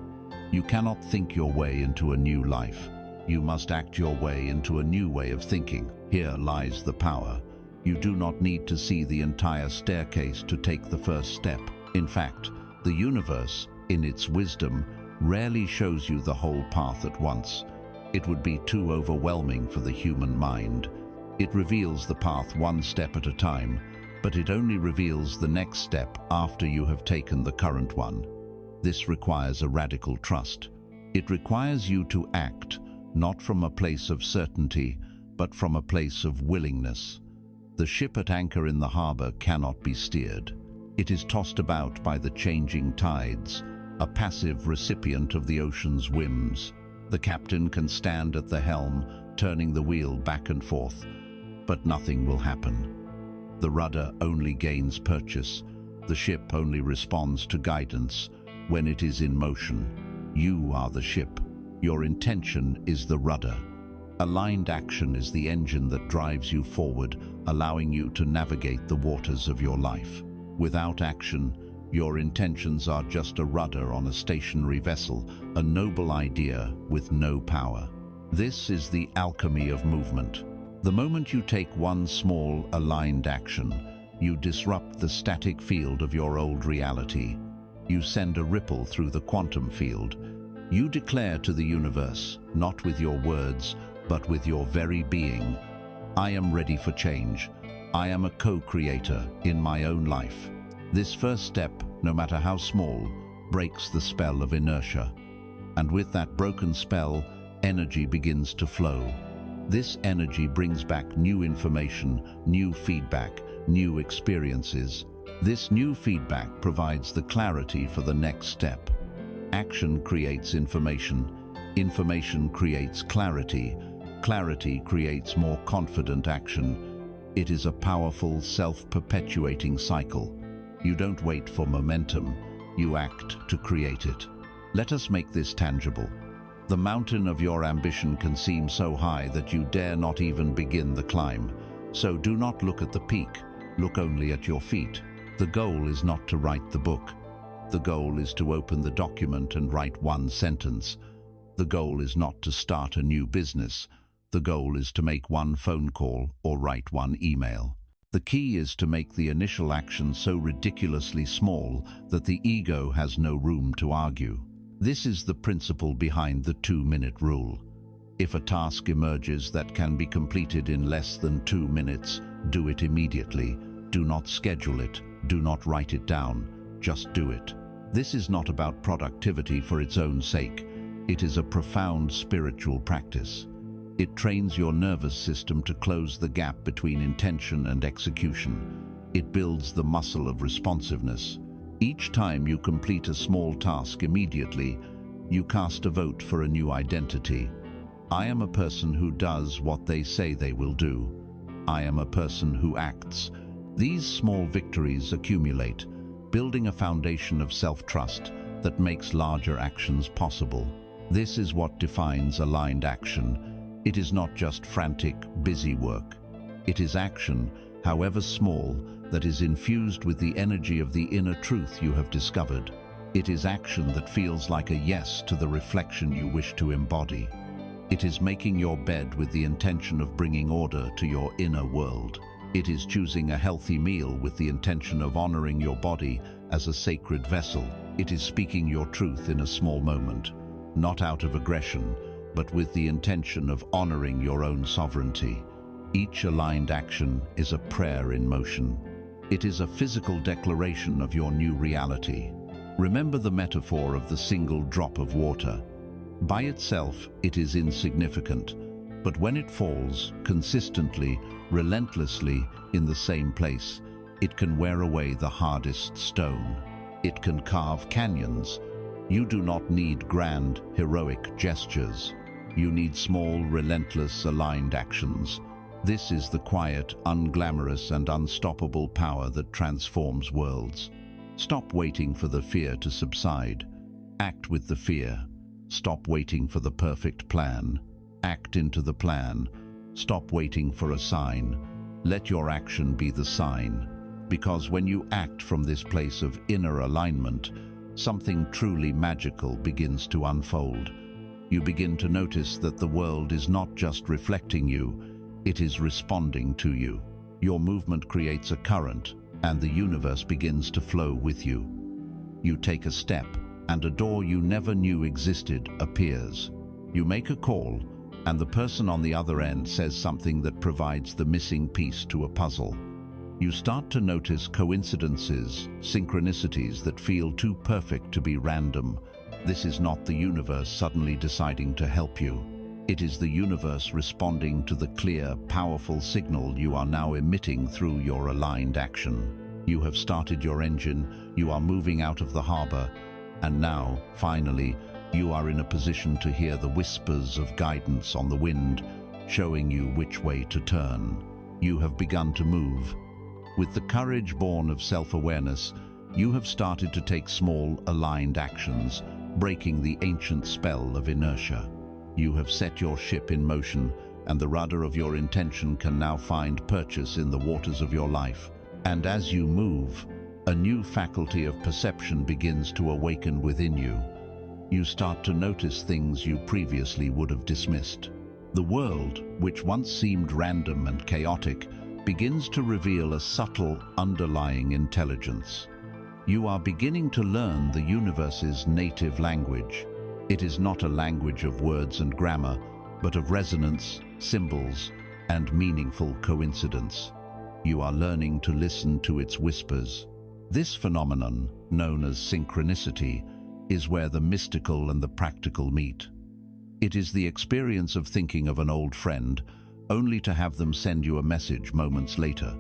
You cannot think your way into a new life. You must act your way into a new way of thinking. Here lies the power. You do not need to see the entire staircase to take the first step. In fact, the universe, in its wisdom, rarely shows you the whole path at once. It would be too overwhelming for the human mind. It reveals the path one step at a time, but it only reveals the next step after you have taken the current one. This requires a radical trust. It requires you to act, not from a place of certainty, but from a place of willingness. The ship at anchor in the harbor cannot be steered. It is tossed about by the changing tides, a passive recipient of the ocean's whims. The captain can stand at the helm, turning the wheel back and forth, but nothing will happen. The rudder only gains purchase. The ship only responds to guidance when it is in motion. You are the ship. Your intention is the rudder. Aligned action is the engine that drives you forward, allowing you to navigate the waters of your life. Without action, your intentions are just a rudder on a stationary vessel, a noble idea with no power. This is the alchemy of movement. The moment you take one small, aligned action, you disrupt the static field of your old reality. You send a ripple through the quantum field. You declare to the universe, not with your words, but with your very being, I am ready for change. I am a co-creator in my own life. This first step, no matter how small, breaks the spell of inertia. And with that broken spell, energy begins to flow. This energy brings back new information, new feedback, new experiences. This new feedback provides the clarity for the next step. Action creates information. Information creates clarity. Clarity creates more confident action. It is a powerful, self-perpetuating cycle. You don't wait for momentum. You act to create it. Let us make this tangible. The mountain of your ambition can seem so high that you dare not even begin the climb. So do not look at the peak. Look only at your feet. The goal is not to write the book. The goal is to open the document and write one sentence. The goal is not to start a new business. The goal is to make one phone call or write one email. The key is to make the initial action so ridiculously small that the ego has no room to argue. This is the principle behind the 2-minute rule. If a task emerges that can be completed in less than 2 minutes, do it immediately. Do not schedule it. Do not write it down. Just do it. This is not about productivity for its own sake. It is a profound spiritual practice. It trains your nervous system to close the gap between intention and execution. It builds the muscle of responsiveness. Each time you complete a small task immediately, you cast a vote for a new identity. I am a person who does what they say they will do. I am a person who acts. These small victories accumulate, building a foundation of self-trust that makes larger actions possible. This is what defines aligned action. It is not just frantic, busy work. It is action, however small, that is infused with the energy of the inner truth you have discovered. It is action that feels like a yes to the reflection you wish to embody. It is making your bed with the intention of bringing order to your inner world. It is choosing a healthy meal with the intention of honoring your body as a sacred vessel. It is speaking your truth in a small moment, not out of aggression, but with the intention of honoring your own sovereignty. Each aligned action is a prayer in motion. It is a physical declaration of your new reality. Remember the metaphor of the single drop of water. By itself, it is insignificant, but when it falls consistently, relentlessly, in the same place, it can wear away the hardest stone. It can carve canyons. You do not need grand, heroic gestures. You need small, relentless, aligned actions. This is the quiet, unglamorous, and unstoppable power that transforms worlds. Stop waiting for the fear to subside. Act with the fear. Stop waiting for the perfect plan. Act into the plan. Stop waiting for a sign. Let your action be the sign. Because when you act from this place of inner alignment, something truly magical begins to unfold. You begin to notice that the world is not just reflecting you, it is responding to you. Your movement creates a current, and the universe begins to flow with you. You take a step, and a door you never knew existed appears. You make a call, and the person on the other end says something that provides the missing piece to a puzzle. You start to notice coincidences, synchronicities that feel too perfect to be random. This is not the universe suddenly deciding to help you. It is the universe responding to the clear, powerful signal you are now emitting through your aligned action. You have started your engine, you are moving out of the harbor, and now, finally, you are in a position to hear the whispers of guidance on the wind, showing you which way to turn. You have begun to move. With the courage born of self-awareness, you have started to take small, aligned actions, breaking the ancient spell of inertia. You have set your ship in motion, and the rudder of your intention can now find purchase in the waters of your life. And as you move, a new faculty of perception begins to awaken within you. You start to notice things you previously would have dismissed. The world, which once seemed random and chaotic, begins to reveal a subtle, underlying intelligence. You are beginning to learn the universe's native language. It is not a language of words and grammar, but of resonance, symbols, and meaningful coincidence. You are learning to listen to its whispers. This phenomenon, known as synchronicity, is where the mystical and the practical meet. It is the experience of thinking of an old friend, only to have them send you a message moments later.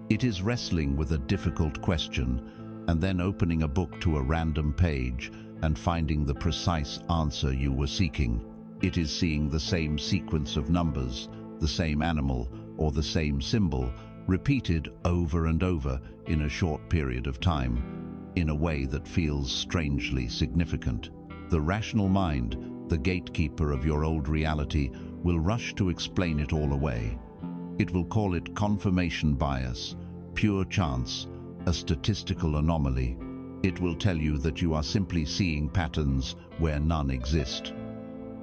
It is wrestling with a difficult question and then opening a book to a random page and finding the precise answer you were seeking. It is seeing the same sequence of numbers, the same animal, or the same symbol repeated over and over in a short period of time, in a way that feels strangely significant. The rational mind, the gatekeeper of your old reality, will rush to explain it all away. It will call it confirmation bias, pure chance, a statistical anomaly. It will tell you that you are simply seeing patterns where none exist.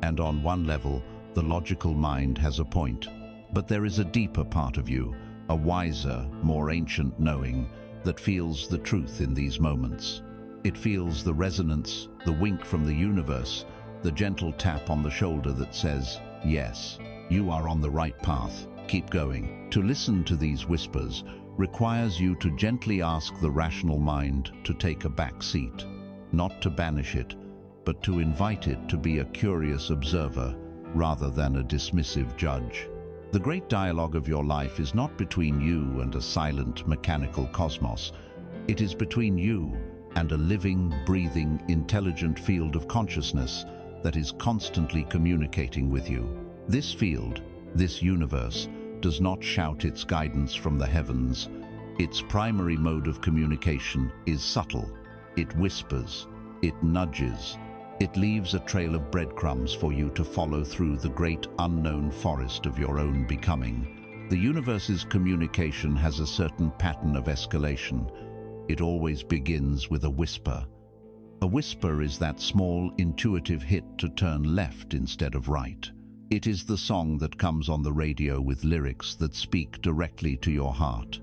And on one level, the logical mind has a point. But there is a deeper part of you, a wiser, more ancient knowing that feels the truth in these moments. It feels the resonance, the wink from the universe, the gentle tap on the shoulder that says, yes, you are on the right path, keep going. To listen to these whispers requires you to gently ask the rational mind to take a back seat, not to banish it, but to invite it to be a curious observer rather than a dismissive judge. The great dialogue of your life is not between you and a silent, mechanical cosmos. It is between you and a living, breathing, intelligent field of consciousness that is constantly communicating with you. This field, this universe, does not shout its guidance from the heavens. Its primary mode of communication is subtle. It whispers, it nudges, it leaves a trail of breadcrumbs for you to follow through the great unknown forest of your own becoming. The universe's communication has a certain pattern of escalation. It always begins with a whisper. A whisper is that small, intuitive hit to turn left instead of right. It is the song that comes on the radio with lyrics that speak directly to your heart.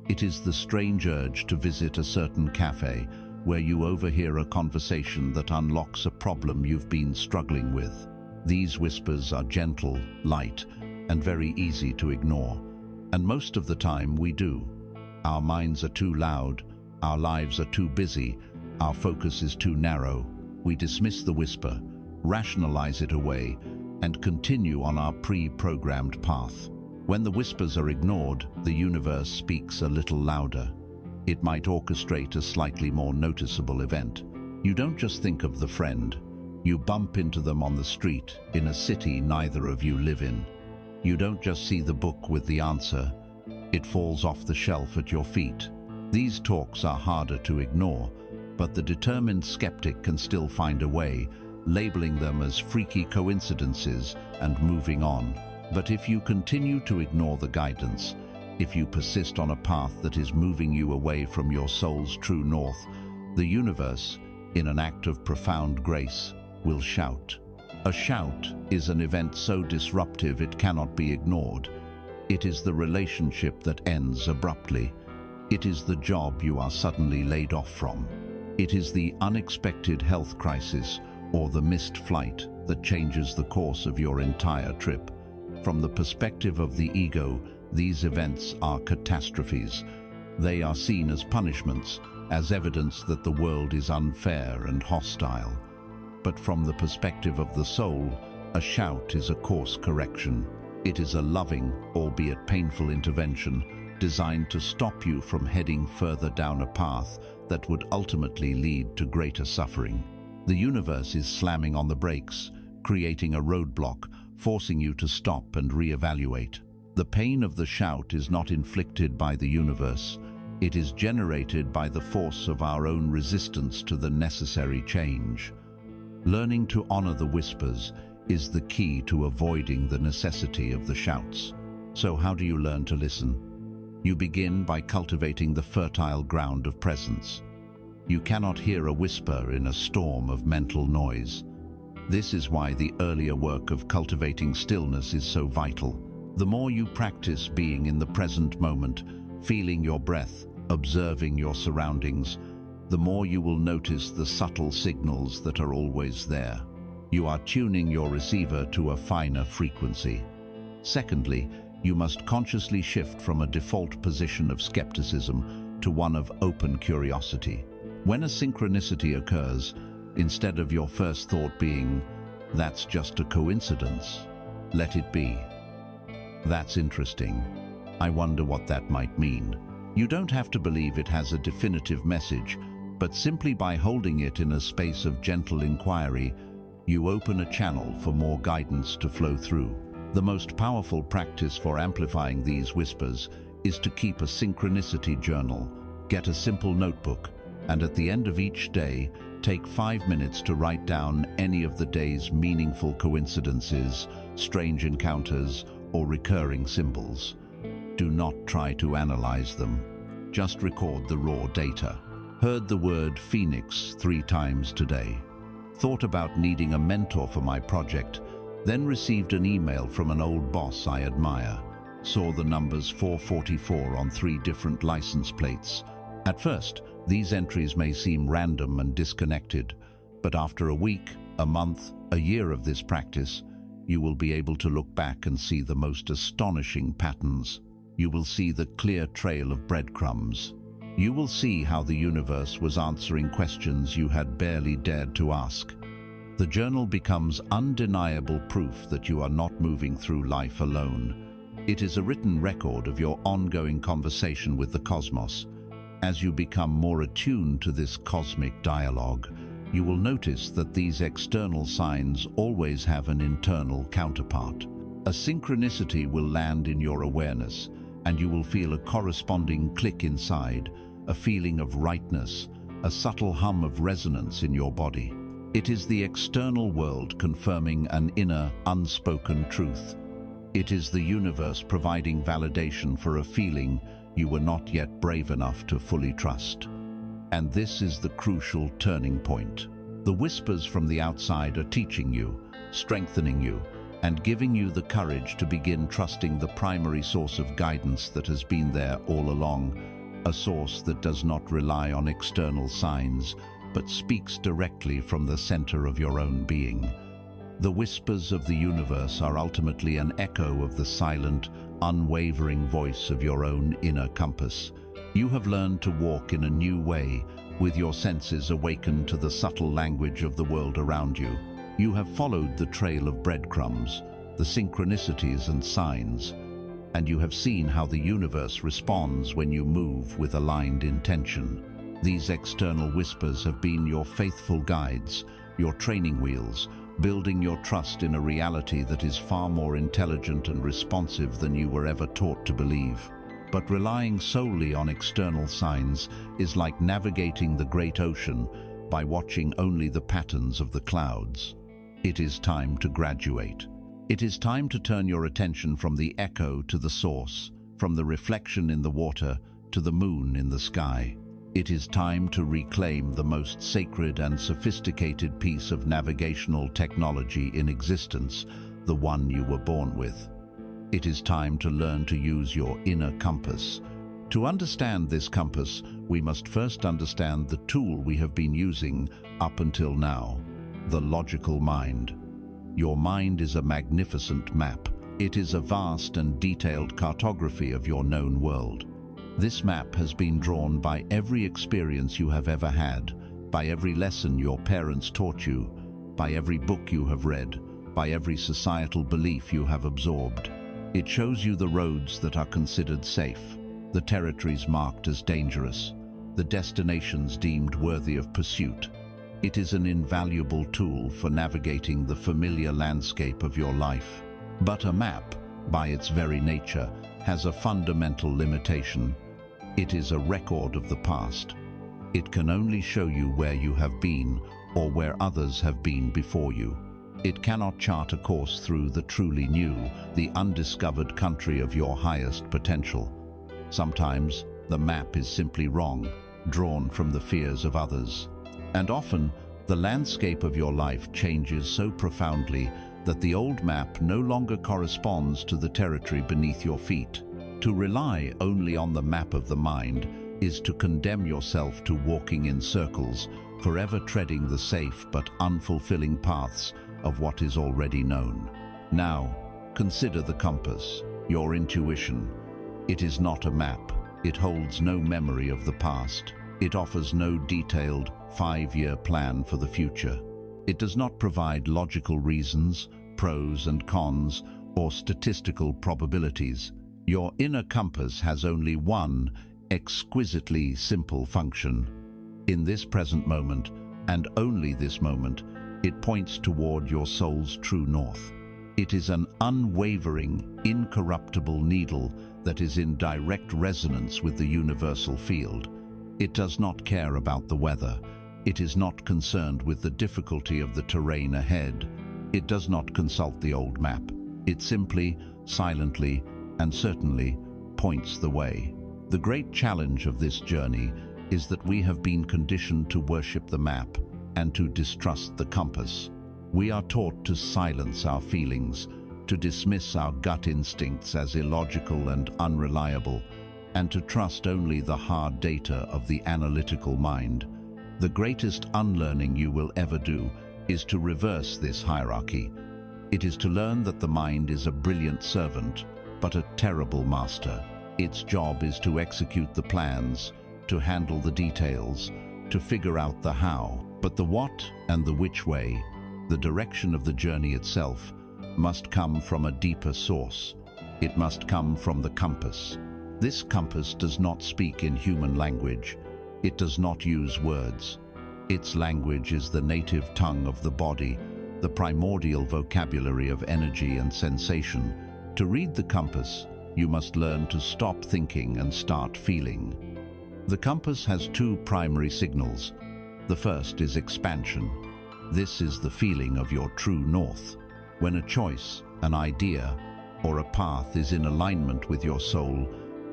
It is the strange urge to visit a certain cafe where you overhear a conversation that unlocks a problem you've been struggling with. These whispers are gentle, light, and very easy to ignore. And most of the time we do. Our minds are too loud, our lives are too busy, our focus is too narrow. We dismiss the whisper, rationalize it away, and continue on our pre-programmed path. When the whispers are ignored, the universe speaks a little louder. It might orchestrate a slightly more noticeable event. You don't just think of the friend. You bump into them on the street, in a city neither of you live in. You don't just see the book with the answer. It falls off the shelf at your feet. These talks are harder to ignore, but the determined skeptic can still find a way, labeling them as freaky coincidences and moving on. But if you continue to ignore the guidance, if you persist on a path that is moving you away from your soul's true north, the universe, in an act of profound grace, will shout. A shout is an event so disruptive it cannot be ignored. It is the relationship that ends abruptly. It is the job you are suddenly laid off from. It is the unexpected health crisis or the missed flight that changes the course of your entire trip. From the perspective of the ego, these events are catastrophes. They are seen as punishments, as evidence that the world is unfair and hostile. But from the perspective of the soul, a shout is a course correction. It is a loving, albeit painful intervention designed to stop you from heading further down a path that would ultimately lead to greater suffering. The universe is slamming on the brakes, creating a roadblock, forcing you to stop and reevaluate. The pain of the shout is not inflicted by the universe. It is generated by the force of our own resistance to the necessary change. Learning to honor the whispers is the key to avoiding the necessity of the shouts. So how do you learn to listen? You begin by cultivating the fertile ground of presence. You cannot hear a whisper in a storm of mental noise. This is why the earlier work of cultivating stillness is so vital. The more you practice being in the present moment, feeling your breath, observing your surroundings, the more you will notice the subtle signals that are always there. You are tuning your receiver to a finer frequency. Secondly, you must consciously shift from a default position of skepticism to one of open curiosity. When a synchronicity occurs, instead of your first thought being, "That's just a coincidence," let it be. That's interesting. I wonder what that might mean. You don't have to believe it has a definitive message, but simply by holding it in a space of gentle inquiry, you open a channel for more guidance to flow through. The most powerful practice for amplifying these whispers is to keep a synchronicity journal. Get a simple notebook, and at the end of each day, take 5 minutes to write down any of the day's meaningful coincidences, strange encounters, or recurring symbols. Do not try to analyze them. Just record the raw data. Heard the word phoenix 3 times today. Thought about needing a mentor for my project, then received an email from an old boss I admire. Saw the numbers 444 on 3 different license plates. At first, these entries may seem random and disconnected, but after a week, a month, a year of this practice, you will be able to look back and see the most astonishing patterns. You will see the clear trail of breadcrumbs. You will see how the universe was answering questions you had barely dared to ask. The journal becomes undeniable proof that you are not moving through life alone. It is a written record of your ongoing conversation with the cosmos. As you become more attuned to this cosmic dialogue, you will notice that these external signs always have an internal counterpart. A synchronicity will land in your awareness, and you will feel a corresponding click inside, a feeling of rightness, a subtle hum of resonance in your body. It is the external world confirming an inner, unspoken truth. It is the universe providing validation for a feeling you were not yet brave enough to fully trust. And this is the crucial turning point. The whispers from the outside are teaching you, strengthening you, and giving you the courage to begin trusting the primary source of guidance that has been there all along, a source that does not rely on external signs, but speaks directly from the center of your own being. The whispers of the universe are ultimately an echo of the silent, unwavering voice of your own inner compass. You have learned to walk in a new way, with your senses awakened to the subtle language of the world around you. You have followed the trail of breadcrumbs, the synchronicities and signs, and you have seen how the universe responds when you move with aligned intention. These external whispers have been your faithful guides, your training wheels, building your trust in a reality that is far more intelligent and responsive than you were ever taught to believe. But relying solely on external signs is like navigating the great ocean by watching only the patterns of the clouds. It is time to graduate. It is time to turn your attention from the echo to the source, from the reflection in the water to the moon in the sky. It is time to reclaim the most sacred and sophisticated piece of navigational technology in existence, the one you were born with. It is time to learn to use your inner compass. To understand this compass, we must first understand the tool we have been using up until now, the logical mind. Your mind is a magnificent map. It is a vast and detailed cartography of your known world. This map has been drawn by every experience you have ever had, by every lesson your parents taught you, by every book you have read, by every societal belief you have absorbed. It shows you the roads that are considered safe, the territories marked as dangerous, the destinations deemed worthy of pursuit. It is an invaluable tool for navigating the familiar landscape of your life. But a map, by its very nature, has a fundamental limitation. It is a record of the past. It can only show you where you have been or where others have been before you. It cannot chart a course through the truly new, the undiscovered country of your highest potential. Sometimes the map is simply wrong, drawn from the fears of others. And often, the landscape of your life changes so profoundly that the old map no longer corresponds to the territory beneath your feet. To rely only on the map of the mind is to condemn yourself to walking in circles, forever treading the safe but unfulfilling paths of what is already known. Now, consider the compass, your intuition. It is not a map. It holds no memory of the past. It offers no detailed 5-year plan for the future. It does not provide logical reasons, pros and cons, or statistical probabilities. Your inner compass has only one exquisitely simple function. In this present moment, and only this moment, it points toward your soul's true north. It is an unwavering, incorruptible needle that is in direct resonance with the universal field. It does not care about the weather. It is not concerned with the difficulty of the terrain ahead. It does not consult the old map. It simply, silently, and certainly points the way. The great challenge of this journey is that we have been conditioned to worship the map and to distrust the compass. We are taught to silence our feelings, to dismiss our gut instincts as illogical and unreliable, and to trust only the hard data of the analytical mind. The greatest unlearning you will ever do is to reverse this hierarchy. It is to learn that the mind is a brilliant servant, but a terrible master. Its job is to execute the plans, to handle the details, to figure out the how. But the what and the which way, the direction of the journey itself, must come from a deeper source. It must come from the compass. This compass does not speak in human language. It does not use words. Its language is the native tongue of the body, the primordial vocabulary of energy and sensation. To read the compass, you must learn to stop thinking and start feeling. The compass has two primary signals. The first is expansion. This is the feeling of your true north. When a choice, an idea, or a path is in alignment with your soul,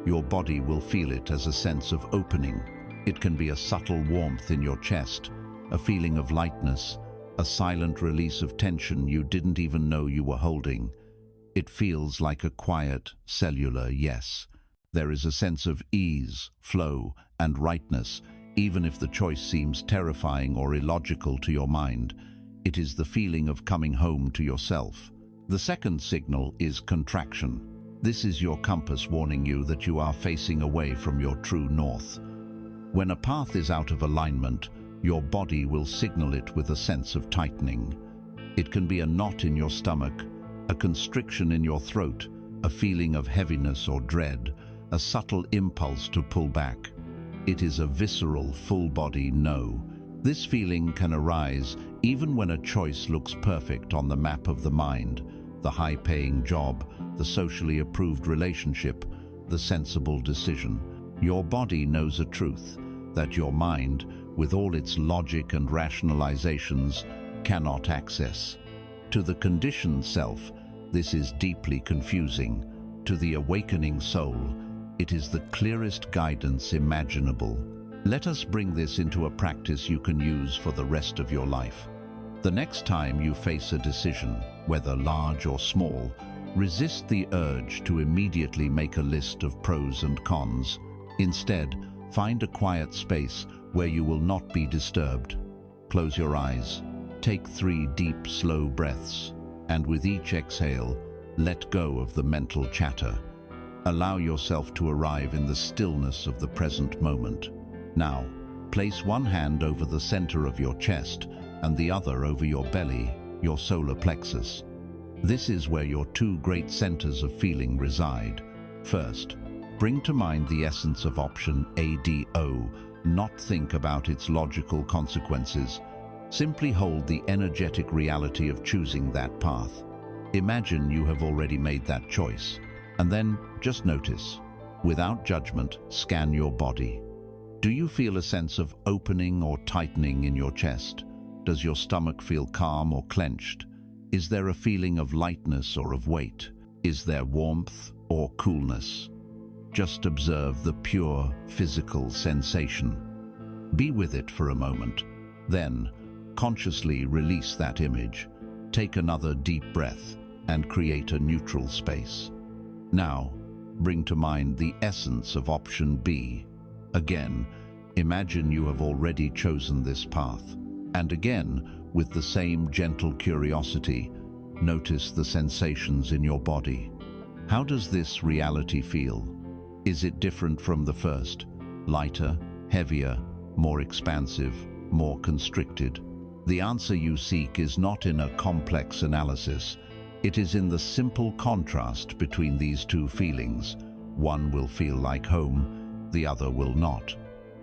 your body will feel it as a sense of opening. It can be a subtle warmth in your chest, a feeling of lightness, a silent release of tension you didn't even know you were holding. It feels like a quiet, cellular yes. There is a sense of ease, flow, and rightness, even if the choice seems terrifying or illogical to your mind. It is the feeling of coming home to yourself. The second signal is contraction. This is your compass warning you that you are facing away from your true north. When a path is out of alignment, your body will signal it with a sense of tightening. It can be a knot in your stomach, a constriction in your throat, a feeling of heaviness or dread, a subtle impulse to pull back. It is a visceral, full-body no. This feeling can arise even when a choice looks perfect on the map of the mind: the high-paying job, the socially approved relationship, the sensible decision. Your body knows a truth that your mind, with all its logic and rationalizations, cannot access. To the conditioned self, this is deeply confusing. To the awakening soul, it is the clearest guidance imaginable. Let us bring this into a practice you can use for the rest of your life. The next time you face a decision, whether large or small, resist the urge to immediately make a list of pros and cons. Instead, find a quiet space where you will not be disturbed. Close your eyes, take 3 deep, slow breaths, and with each exhale, let go of the mental chatter. Allow yourself to arrive in the stillness of the present moment. Now, place one hand over the center of your chest and the other over your belly, your solar plexus. This is where your 2 great centers of feeling reside. First, bring to mind the essence of option ADO. Not think about its logical consequences. Simply hold the energetic reality of choosing that path. Imagine you have already made that choice. And then just notice. Without judgment, scan your body. Do you feel a sense of opening or tightening in your chest? Does your stomach feel calm or clenched? Is there a feeling of lightness or of weight? Is there warmth or coolness? Just observe the pure physical sensation. Be with it for a moment. Then, consciously release that image. Take another deep breath and create a neutral space. Now, bring to mind the essence of option B. Again, imagine you have already chosen this path. And again, with the same gentle curiosity, notice the sensations in your body. How does this reality feel? Is it different from the first? Lighter, heavier, more expansive, more constricted? The answer you seek is not in a complex analysis. It is in the simple contrast between these two feelings. One will feel like home, the other will not.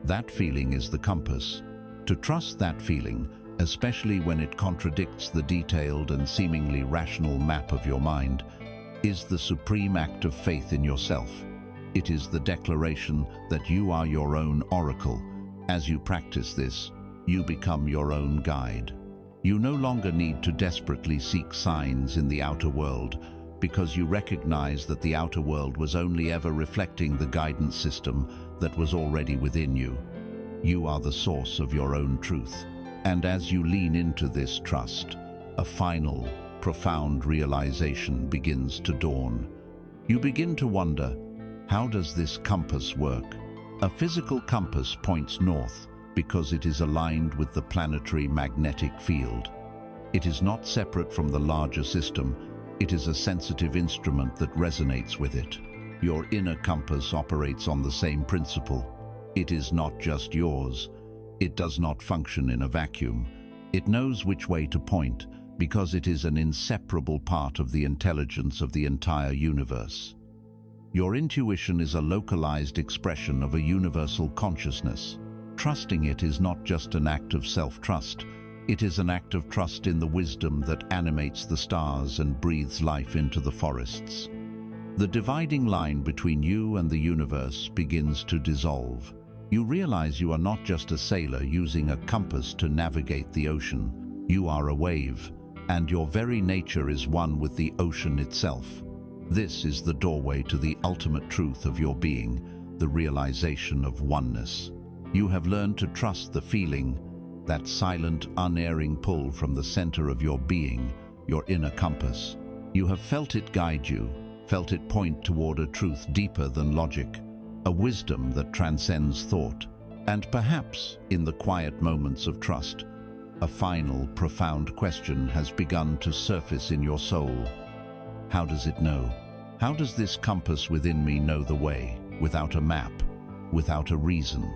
That feeling is the compass. To trust that feeling, especially when it contradicts the detailed and seemingly rational map of your mind, is the supreme act of faith in yourself. It is the declaration that you are your own oracle. As you practice this, you become your own guide. You no longer need to desperately seek signs in the outer world, because you recognize that the outer world was only ever reflecting the guidance system that was already within you. You are the source of your own truth. And as you lean into this trust, a final, profound realization begins to dawn. You begin to wonder, how does this compass work? A physical compass points north because it is aligned with the planetary magnetic field. It is not separate from the larger system. It is a sensitive instrument that resonates with it. Your inner compass operates on the same principle. It is not just yours. It does not function in a vacuum. It knows which way to point because it is an inseparable part of the intelligence of the entire universe. Your intuition is a localized expression of a universal consciousness. Trusting it is not just an act of self-trust. It is an act of trust in the wisdom that animates the stars and breathes life into the forests. The dividing line between you and the universe begins to dissolve. You realize you are not just a sailor using a compass to navigate the ocean. You are a wave, and your very nature is one with the ocean itself. This is the doorway to the ultimate truth of your being, the realization of oneness. You have learned to trust the feeling, that silent, unerring pull from the center of your being, your inner compass. You have felt it guide you, felt it point toward a truth deeper than logic, a wisdom that transcends thought. And perhaps, in the quiet moments of trust, a final, profound question has begun to surface in your soul. How does it know? How does this compass within me know the way, without a map, without a reason?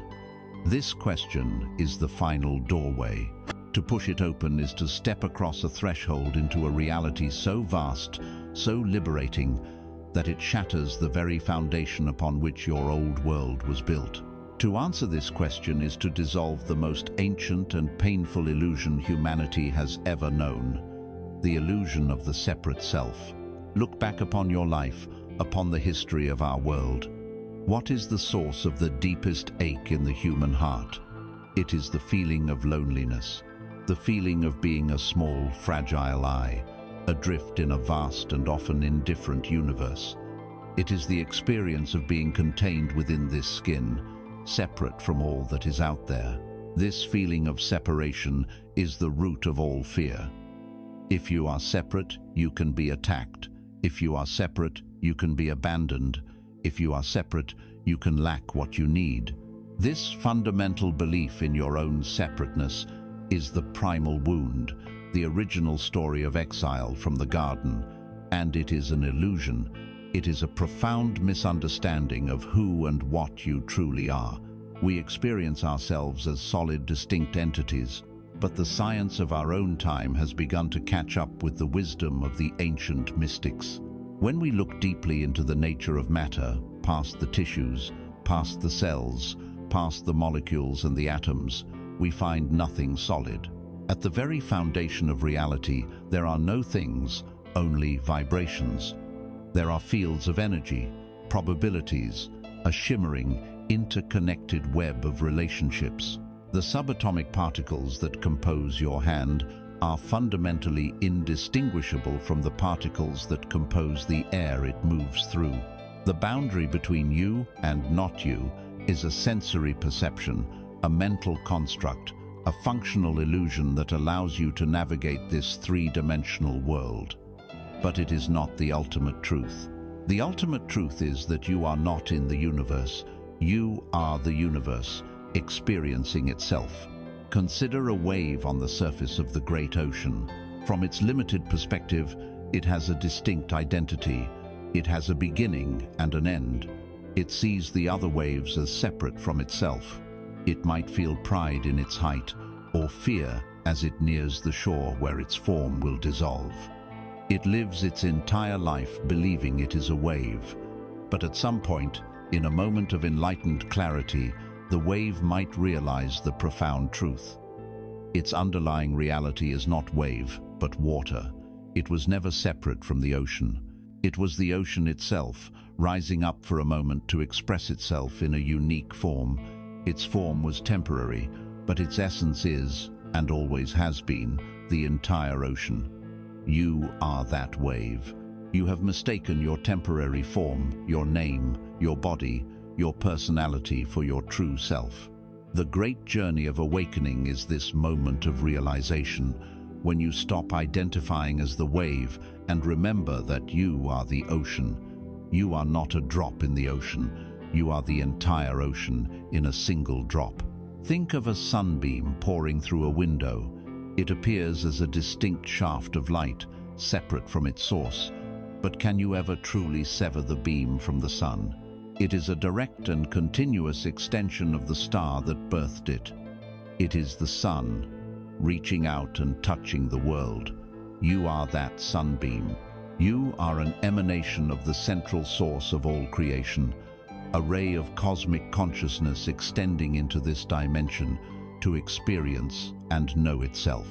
This question is the final doorway. To push it open is to step across a threshold into a reality so vast, so liberating, that it shatters the very foundation upon which your old world was built. To answer this question is to dissolve the most ancient and painful illusion humanity has ever known, the illusion of the separate self. Look back upon your life, upon the history of our world. What is the source of the deepest ache in the human heart? It is the feeling of loneliness, the feeling of being a small, fragile eye, adrift in a vast and often indifferent universe. It is the experience of being contained within this skin, separate from all that is out there. This feeling of separation is the root of all fear. If you are separate, you can be attacked. If you are separate, you can be abandoned. If you are separate, you can lack what you need. This fundamental belief in your own separateness is the primal wound, the original story of exile from the garden, and it is an illusion. It is a profound misunderstanding of who and what you truly are. We experience ourselves as solid, distinct entities, but the science of our own time has begun to catch up with the wisdom of the ancient mystics. When we look deeply into the nature of matter, past the tissues, past the cells, past the molecules and the atoms, we find nothing solid. At the very foundation of reality, there are no things, only vibrations. There are fields of energy, probabilities, a shimmering, interconnected web of relationships. The subatomic particles that compose your hand are fundamentally indistinguishable from the particles that compose the air it moves through. The boundary between you and not you is a sensory perception, a mental construct, a functional illusion that allows you to navigate this three-dimensional world. But it is not the ultimate truth. The ultimate truth is that you are not in the universe. You are the universe, experiencing itself. Consider a wave on the surface of the great ocean. From its limited perspective, it has a distinct identity. It has a beginning and an end. It sees the other waves as separate from itself. It might feel pride in its height, or fear as it nears the shore where its form will dissolve. It lives its entire life believing it is a wave. But at some point, in a moment of enlightened clarity, the wave might realize the profound truth. Its underlying reality is not wave, but water. It was never separate from the ocean. It was the ocean itself, rising up for a moment to express itself in a unique form. Its form was temporary, but its essence is, and always has been, the entire ocean. You are that wave. You have mistaken your temporary form, your name, your body, your personality for your true self. The great journey of awakening is this moment of realization, when you stop identifying as the wave and remember that you are the ocean. You are not a drop in the ocean. You are the entire ocean in a single drop. Think of a sunbeam pouring through a window. It appears as a distinct shaft of light, separate from its source. But can you ever truly sever the beam from the sun? It is a direct and continuous extension of the star that birthed it. It is the sun, reaching out and touching the world. You are that sunbeam. You are an emanation of the central source of all creation, a ray of cosmic consciousness extending into this dimension to experience and know itself.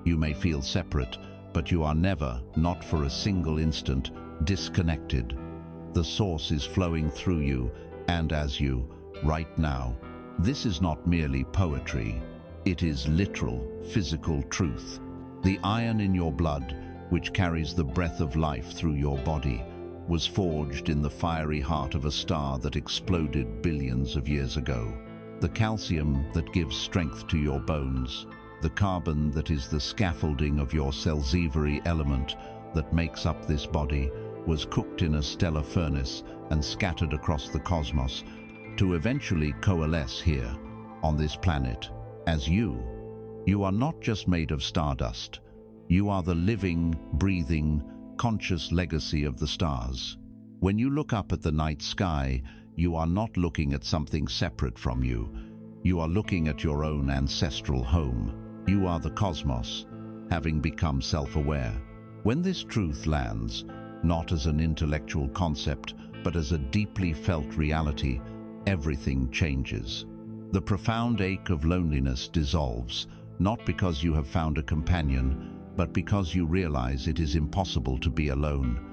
You may feel separate, but you are never, not for a single instant, disconnected. The source is flowing through you and as you, right now. This is not merely poetry. It is literal, physical truth. The iron in your blood, which carries the breath of life through your body, was forged in the fiery heart of a star that exploded billions of years ago. The calcium that gives strength to your bones, the carbon that is the scaffolding of your salsivary element that makes up this body, was cooked in a stellar furnace and scattered across the cosmos to eventually coalesce here, on this planet, as you. You are not just made of stardust. You are the living, breathing, conscious legacy of the stars. When you look up at the night sky, you are not looking at something separate from you. You are looking at your own ancestral home. You are the cosmos, having become self-aware. When this truth lands, not as an intellectual concept, but as a deeply felt reality, everything changes. The profound ache of loneliness dissolves, not because you have found a companion, but because you realize it is impossible to be alone.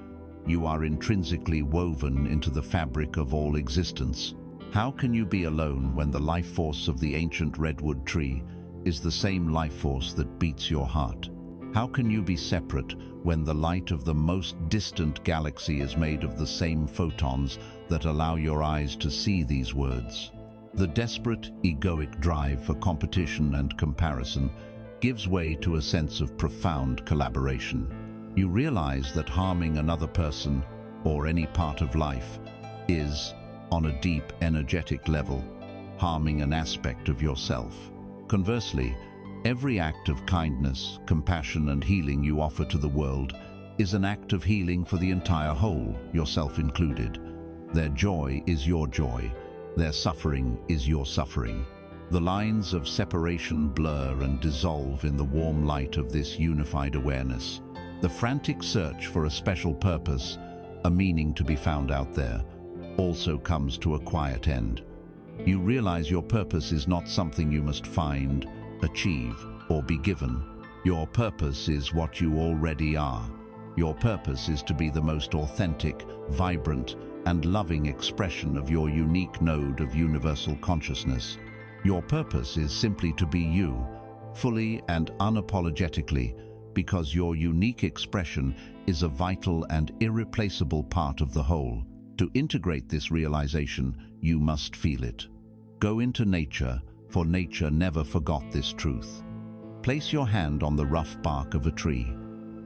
You are intrinsically woven into the fabric of all existence. How can you be alone when the life force of the ancient redwood tree is the same life force that beats your heart? How can you be separate when the light of the most distant galaxy is made of the same photons that allow your eyes to see these words? The desperate, egoic drive for competition and comparison gives way to a sense of profound collaboration. You realize that harming another person, or any part of life, is, on a deep, energetic level, harming an aspect of yourself. Conversely, every act of kindness, compassion, and healing you offer to the world is an act of healing for the entire whole, yourself included. Their joy is your joy. Their suffering is your suffering. The lines of separation blur and dissolve in the warm light of this unified awareness. The frantic search for a special purpose, a meaning to be found out there, also comes to a quiet end. You realize your purpose is not something you must find, achieve, or be given. Your purpose is what you already are. Your purpose is to be the most authentic, vibrant, and loving expression of your unique node of universal consciousness. Your purpose is simply to be you, fully and unapologetically, because your unique expression is a vital and irreplaceable part of the whole. To integrate this realization, you must feel it. Go into nature, for nature never forgot this truth. Place your hand on the rough bark of a tree.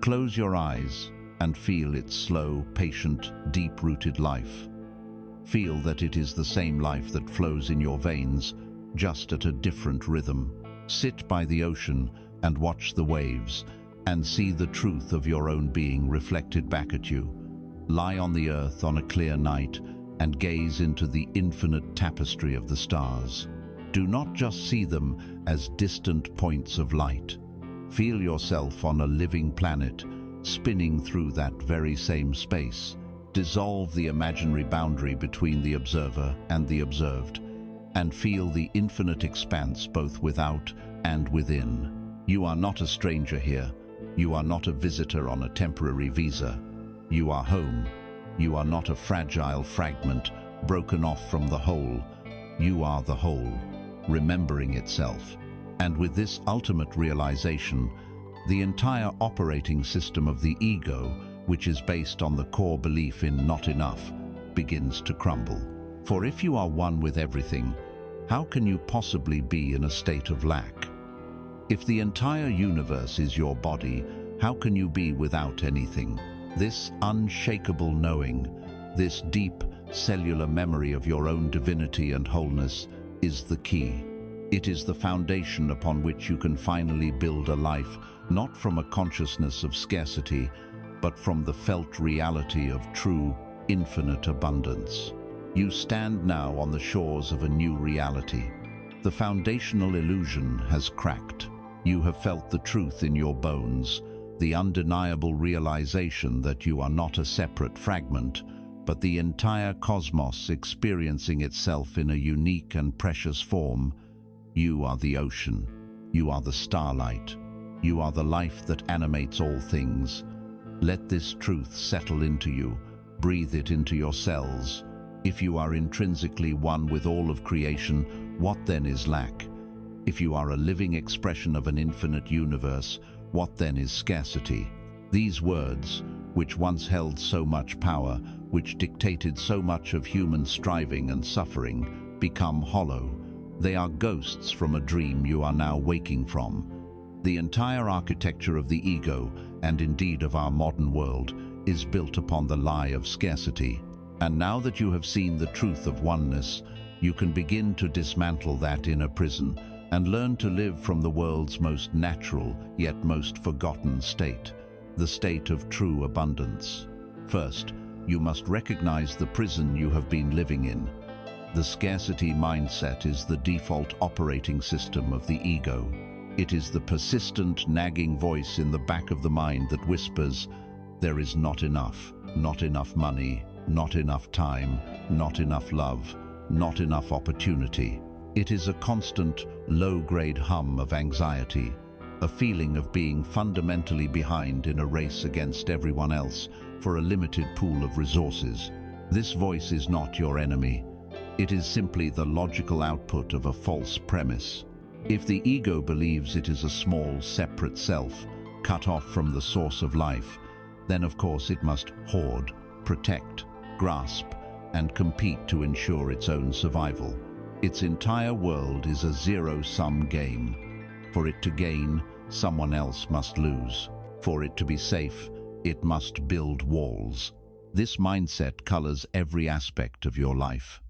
Close your eyes and feel its slow, patient, deep-rooted life. Feel that it is the same life that flows in your veins, just at a different rhythm. Sit by the ocean and watch the waves, and see the truth of your own being reflected back at you. Lie on the earth on a clear night and gaze into the infinite tapestry of the stars. Do not just see them as distant points of light. Feel yourself on a living planet, spinning through that very same space. Dissolve the imaginary boundary between the observer and the observed, and feel the infinite expanse both without and within. You are not a stranger here. You are not a visitor on a temporary visa. You are home. You are not a fragile fragment broken off from the whole. You are the whole, remembering itself. And with this ultimate realization, the entire operating system of the ego, which is based on the core belief in not enough, begins to crumble. For if you are one with everything, how can you possibly be in a state of lack? If the entire universe is your body, how can you be without anything? This unshakable knowing, this deep cellular memory of your own divinity and wholeness is the key. It is the foundation upon which you can finally build a life, not from a consciousness of scarcity, but from the felt reality of true, infinite abundance. You stand now on the shores of a new reality. The foundational illusion has cracked. You have felt the truth in your bones, the undeniable realization that you are not a separate fragment, but the entire cosmos experiencing itself in a unique and precious form. You are the ocean. You are the starlight. You are the life that animates all things. Let this truth settle into you. Breathe it into your cells. If you are intrinsically one with all of creation, what then is lack? If you are a living expression of an infinite universe, what then is scarcity? These words, which once held so much power, which dictated so much of human striving and suffering, become hollow. They are ghosts from a dream you are now waking from. The entire architecture of the ego, and indeed of our modern world, is built upon the lie of scarcity. And now that you have seen the truth of oneness, you can begin to dismantle that inner prison and learn to live from the world's most natural yet most forgotten state, the state of true abundance. First, you must recognize the prison you have been living in. The scarcity mindset is the default operating system of the ego. It is the persistent, nagging voice in the back of the mind that whispers, "There is not enough money, not enough time, not enough love, not enough opportunity." It is a constant, low-grade hum of anxiety, a feeling of being fundamentally behind in a race against everyone else for a limited pool of resources. This voice is not your enemy. It is simply the logical output of a false premise. If the ego believes it is a small, separate self, cut off from the source of life, then of course it must hoard, protect, grasp, and compete to ensure its own survival. Its entire world is a zero-sum game. For it to gain, someone else must lose. For it to be safe, it must build walls. This mindset colors every aspect of your life.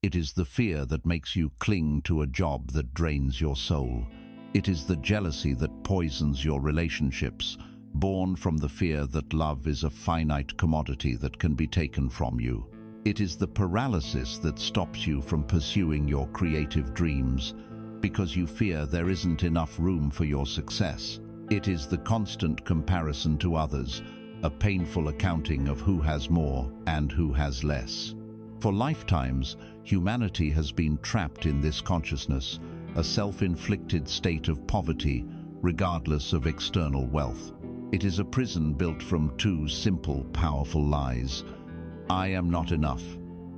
It is the fear that makes you cling to a job that drains your soul. It is the jealousy that poisons your relationships, born from the fear that love is a finite commodity that can be taken from you. It is the paralysis that stops you from pursuing your creative dreams because you fear there isn't enough room for your success. It is the constant comparison to others, a painful accounting of who has more and who has less. For lifetimes, humanity has been trapped in this consciousness, a self-inflicted state of poverty, regardless of external wealth. It is a prison built from two simple, powerful lies. I am not enough,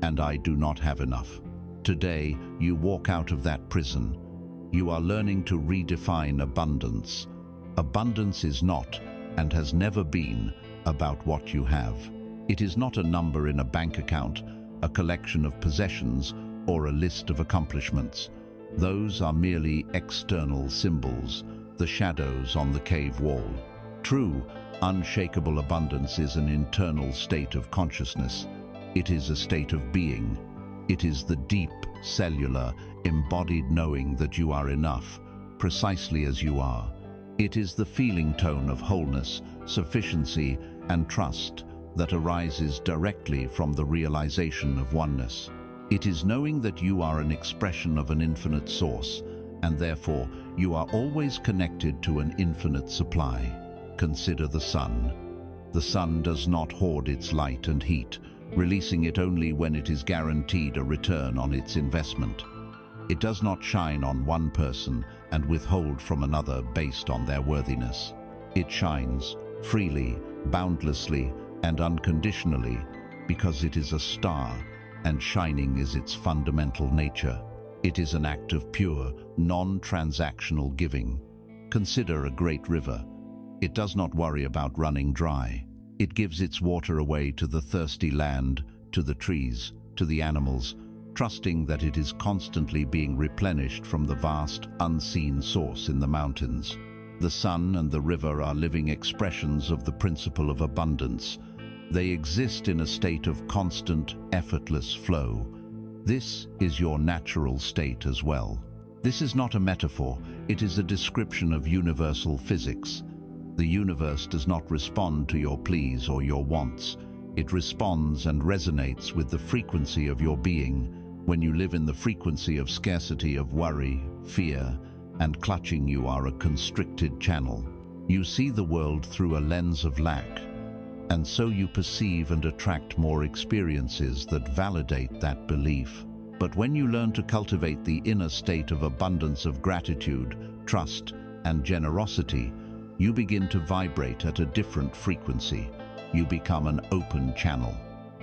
and I do not have enough. Today, you walk out of that prison. You are learning to redefine abundance. Abundance is not, and has never been, about what you have. It is not a number in a bank account, a collection of possessions, or a list of accomplishments. Those are merely external symbols, the shadows on the cave wall. True, unshakable abundance is an internal state of consciousness. It is a state of being. It is the deep, cellular, embodied knowing that you are enough, precisely as you are. It is the feeling tone of wholeness, sufficiency, and trust that arises directly from the realization of oneness. It is knowing that you are an expression of an infinite source, and therefore you are always connected to an infinite supply. Consider the sun. The sun does not hoard its light and heat, releasing it only when it is guaranteed a return on its investment. It does not shine on one person and withhold from another based on their worthiness. It shines freely, boundlessly, and unconditionally because it is a star, and shining is its fundamental nature. It is an act of pure, non-transactional giving. Consider a great river. It does not worry about running dry. It gives its water away to the thirsty land, to the trees, to the animals, trusting that it is constantly being replenished from the vast, unseen source in the mountains. The sun and the river are living expressions of the principle of abundance. They exist in a state of constant, effortless flow. This is your natural state as well. This is not a metaphor, it is a description of universal physics. The universe does not respond to your pleas or your wants. It responds and resonates with the frequency of your being. When you live in the frequency of scarcity, of worry, fear, and clutching, you are a constricted channel. You see the world through a lens of lack, and so you perceive and attract more experiences that validate that belief. But when you learn to cultivate the inner state of abundance, of gratitude, trust, and generosity, you begin to vibrate at a different frequency. You become an open channel.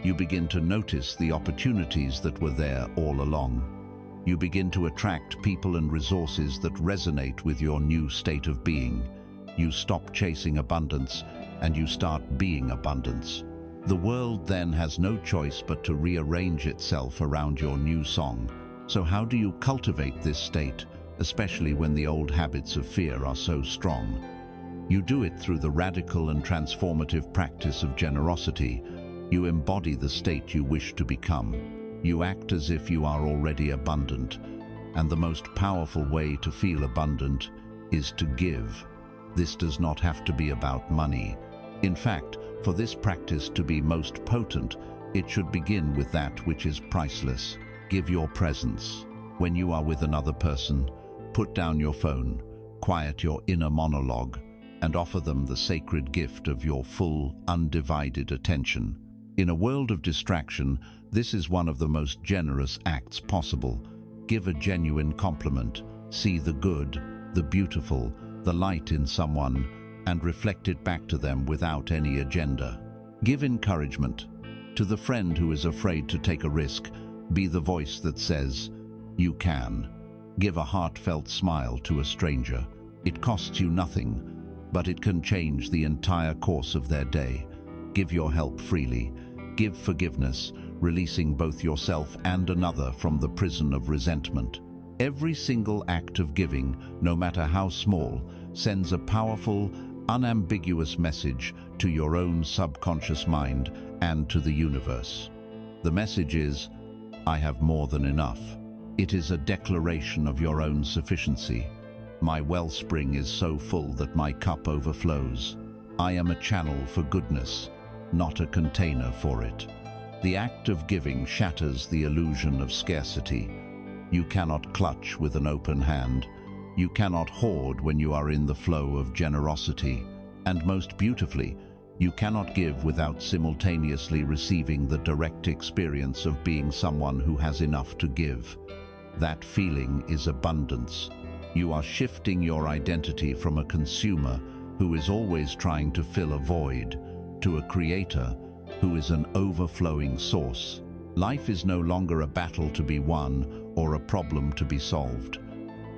You begin to notice the opportunities that were there all along. You begin to attract people and resources that resonate with your new state of being. You stop chasing abundance and you start being abundance. The world then has no choice but to rearrange itself around your new song. So how do you cultivate this state, especially when the old habits of fear are so strong? You do it through the radical and transformative practice of generosity. You embody the state you wish to become. You act as if you are already abundant. And the most powerful way to feel abundant is to give. This does not have to be about money. In fact, for this practice to be most potent, it should begin with that which is priceless. Give your presence. When you are with another person, put down your phone, quiet your inner monologue, and offer them the sacred gift of your full, undivided attention. In a world of distraction, this is one of the most generous acts possible. Give a genuine compliment, see the good, the beautiful, the light in someone, and reflect it back to them without any agenda. Give encouragement. To the friend who is afraid to take a risk, be the voice that says, "You can." Give a heartfelt smile to a stranger. It costs you nothing, but it can change the entire course of their day. Give your help freely. Give forgiveness, releasing both yourself and another from the prison of resentment. Every single act of giving, no matter how small, sends a powerful, unambiguous message to your own subconscious mind and to the universe. The message is, "I have more than enough." It is a declaration of your own sufficiency. My wellspring is so full that my cup overflows. I am a channel for goodness, not a container for it. The act of giving shatters the illusion of scarcity. You cannot clutch with an open hand. You cannot hoard when you are in the flow of generosity. And most beautifully, you cannot give without simultaneously receiving the direct experience of being someone who has enough to give. That feeling is abundance. You are shifting your identity from a consumer who is always trying to fill a void to a creator who is an overflowing source. Life is no longer a battle to be won or a problem to be solved.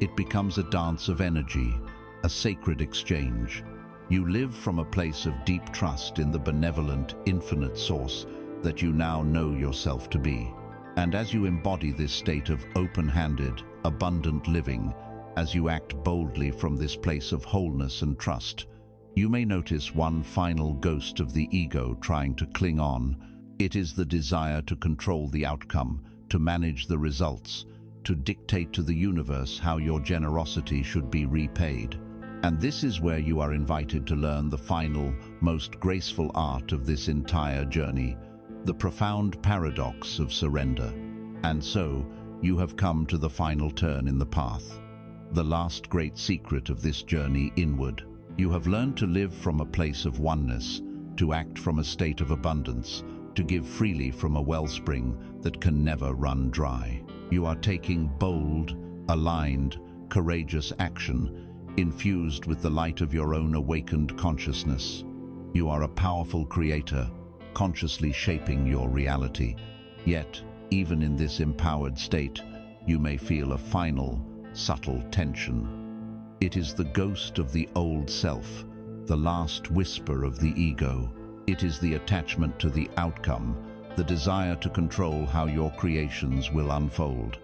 It becomes a dance of energy, a sacred exchange. You live from a place of deep trust in the benevolent, infinite source that you now know yourself to be. And as you embody this state of open-handed, abundant living, as you act boldly from this place of wholeness and trust, you may notice one final ghost of the ego trying to cling on. It is the desire to control the outcome, to manage the results, to dictate to the universe how your generosity should be repaid. And this is where you are invited to learn the final, most graceful art of this entire journey, the profound paradox of surrender. And so, you have come to the final turn in the path, the last great secret of this journey inward. You have learned to live from a place of oneness, to act from a state of abundance, to give freely from a wellspring that can never run dry. You are taking bold, aligned, courageous action, infused with the light of your own awakened consciousness. You are a powerful creator, consciously shaping your reality. Yet, even in this empowered state, you may feel a final, subtle tension. It is the ghost of the old self, the last whisper of the ego. It is the attachment to the outcome, the desire to control how your creations will unfold.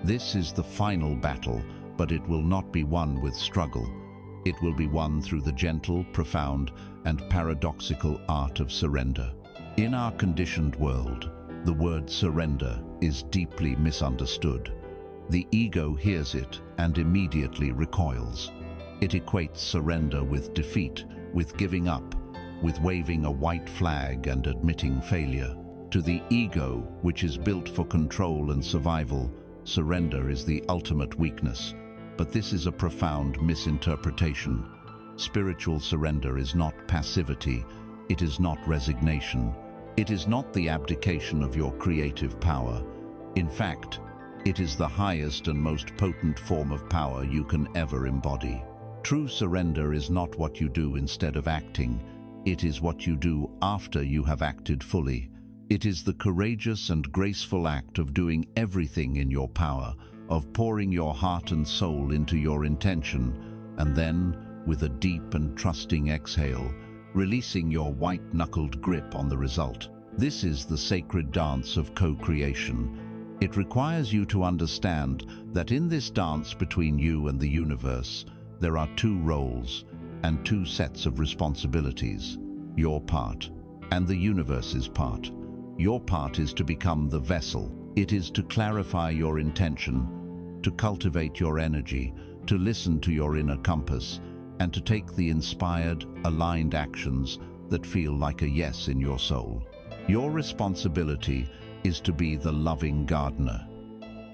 This is the final battle, but it will not be won with struggle. It will be won through the gentle, profound, and paradoxical art of surrender. In our conditioned world, the word surrender is deeply misunderstood. The ego hears it and immediately recoils. It equates surrender with defeat, with giving up, with waving a white flag and admitting failure. To the ego, which is built for control and survival, surrender is the ultimate weakness. But this is a profound misinterpretation. Spiritual surrender is not passivity. It is not resignation. It is not the abdication of your creative power. In fact, it is the highest and most potent form of power you can ever embody. True surrender is not what you do instead of acting. It is what you do after you have acted fully. It is the courageous and graceful act of doing everything in your power, of pouring your heart and soul into your intention, and then, with a deep and trusting exhale, releasing your white-knuckled grip on the result. This is the sacred dance of co-creation. It requires you to understand that in this dance between you and the universe, there are two roles and two sets of responsibilities, your part and the universe's part. Your part is to become the vessel. It is to clarify your intention, to cultivate your energy, to listen to your inner compass, and to take the inspired, aligned actions that feel like a yes in your soul. Your responsibility is to be the loving gardener.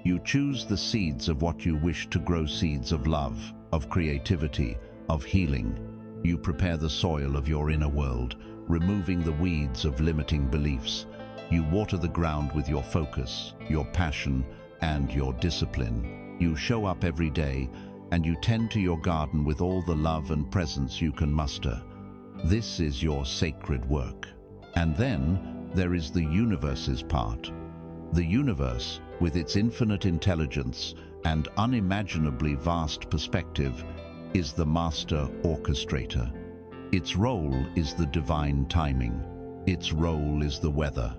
You choose the seeds of what you wish to grow, seeds of love, of creativity, of healing. You prepare the soil of your inner world, removing the weeds of limiting beliefs. You water the ground with your focus, your passion, and your discipline. You show up every day, and you tend to your garden with all the love and presence you can muster. This is your sacred work. And then there is the universe's part. The universe, with its infinite intelligence and unimaginably vast perspective, is the master orchestrator. Its role is the divine timing. Its role is the weather.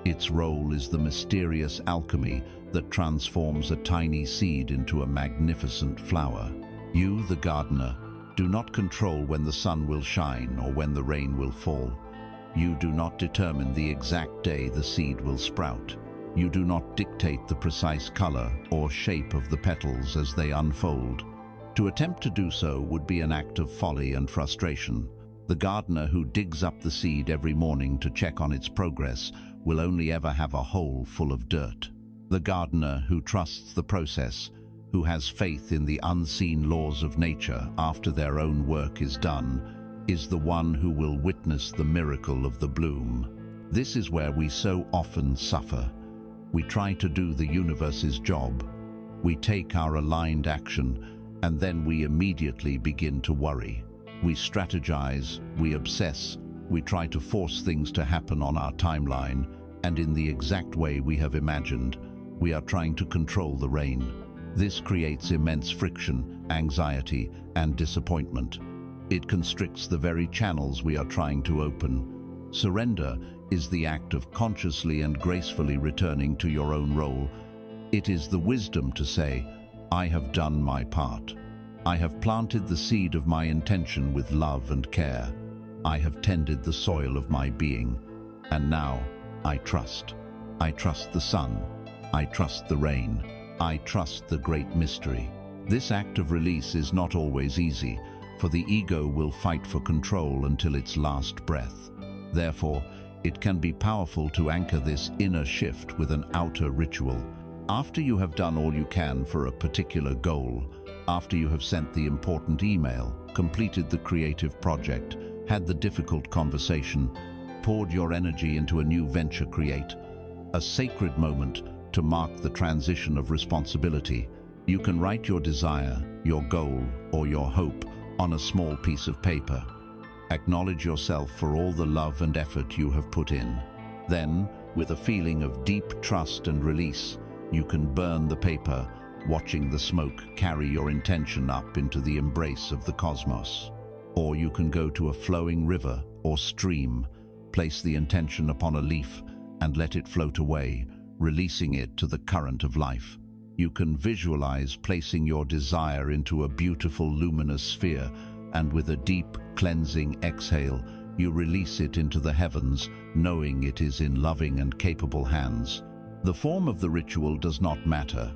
Its role is the mysterious alchemy that transforms a tiny seed into a magnificent flower. You, the gardener, do not control when the sun will shine or when the rain will fall. You do not determine the exact day the seed will sprout. You do not dictate the precise color or shape of the petals as they unfold. To attempt to do so would be an act of folly and frustration. The gardener who digs up the seed every morning to check on its progress will only ever have a hole full of dirt. The gardener who trusts the process, who has faith in the unseen laws of nature after their own work is done, is the one who will witness the miracle of the bloom. This is where we so often suffer. We try to do the universe's job. We take our aligned action, and then we immediately begin to worry. We strategize, we obsess, we try to force things to happen on our timeline, and in the exact way we have imagined. We are trying to control the rain. This creates immense friction, anxiety, and disappointment. It constricts the very channels we are trying to open. Surrender is the act of consciously and gracefully returning to your own role. It is the wisdom to say, I have done my part. I have planted the seed of my intention with love and care. I have tended the soil of my being. And now, I trust. I trust the sun. I trust the rain. I trust the great mystery. This act of release is not always easy, for the ego will fight for control until its last breath. Therefore, it can be powerful to anchor this inner shift with an outer ritual. After you have done all you can for a particular goal, after you have sent the important email, completed the creative project, had the difficult conversation, poured your energy into a new venture create, a sacred moment to mark the transition of responsibility. You can write your desire, your goal, or your hope on a small piece of paper. Acknowledge yourself for all the love and effort you have put in. Then, with a feeling of deep trust and release, you can burn the paper, watching the smoke carry your intention up into the embrace of the cosmos. Or you can go to a flowing river or stream, place the intention upon a leaf, and let it float away, releasing it to the current of life. You can visualize placing your desire into a beautiful luminous sphere, and with a deep, cleansing exhale, you release it into the heavens, knowing it is in loving and capable hands. The form of the ritual does not matter.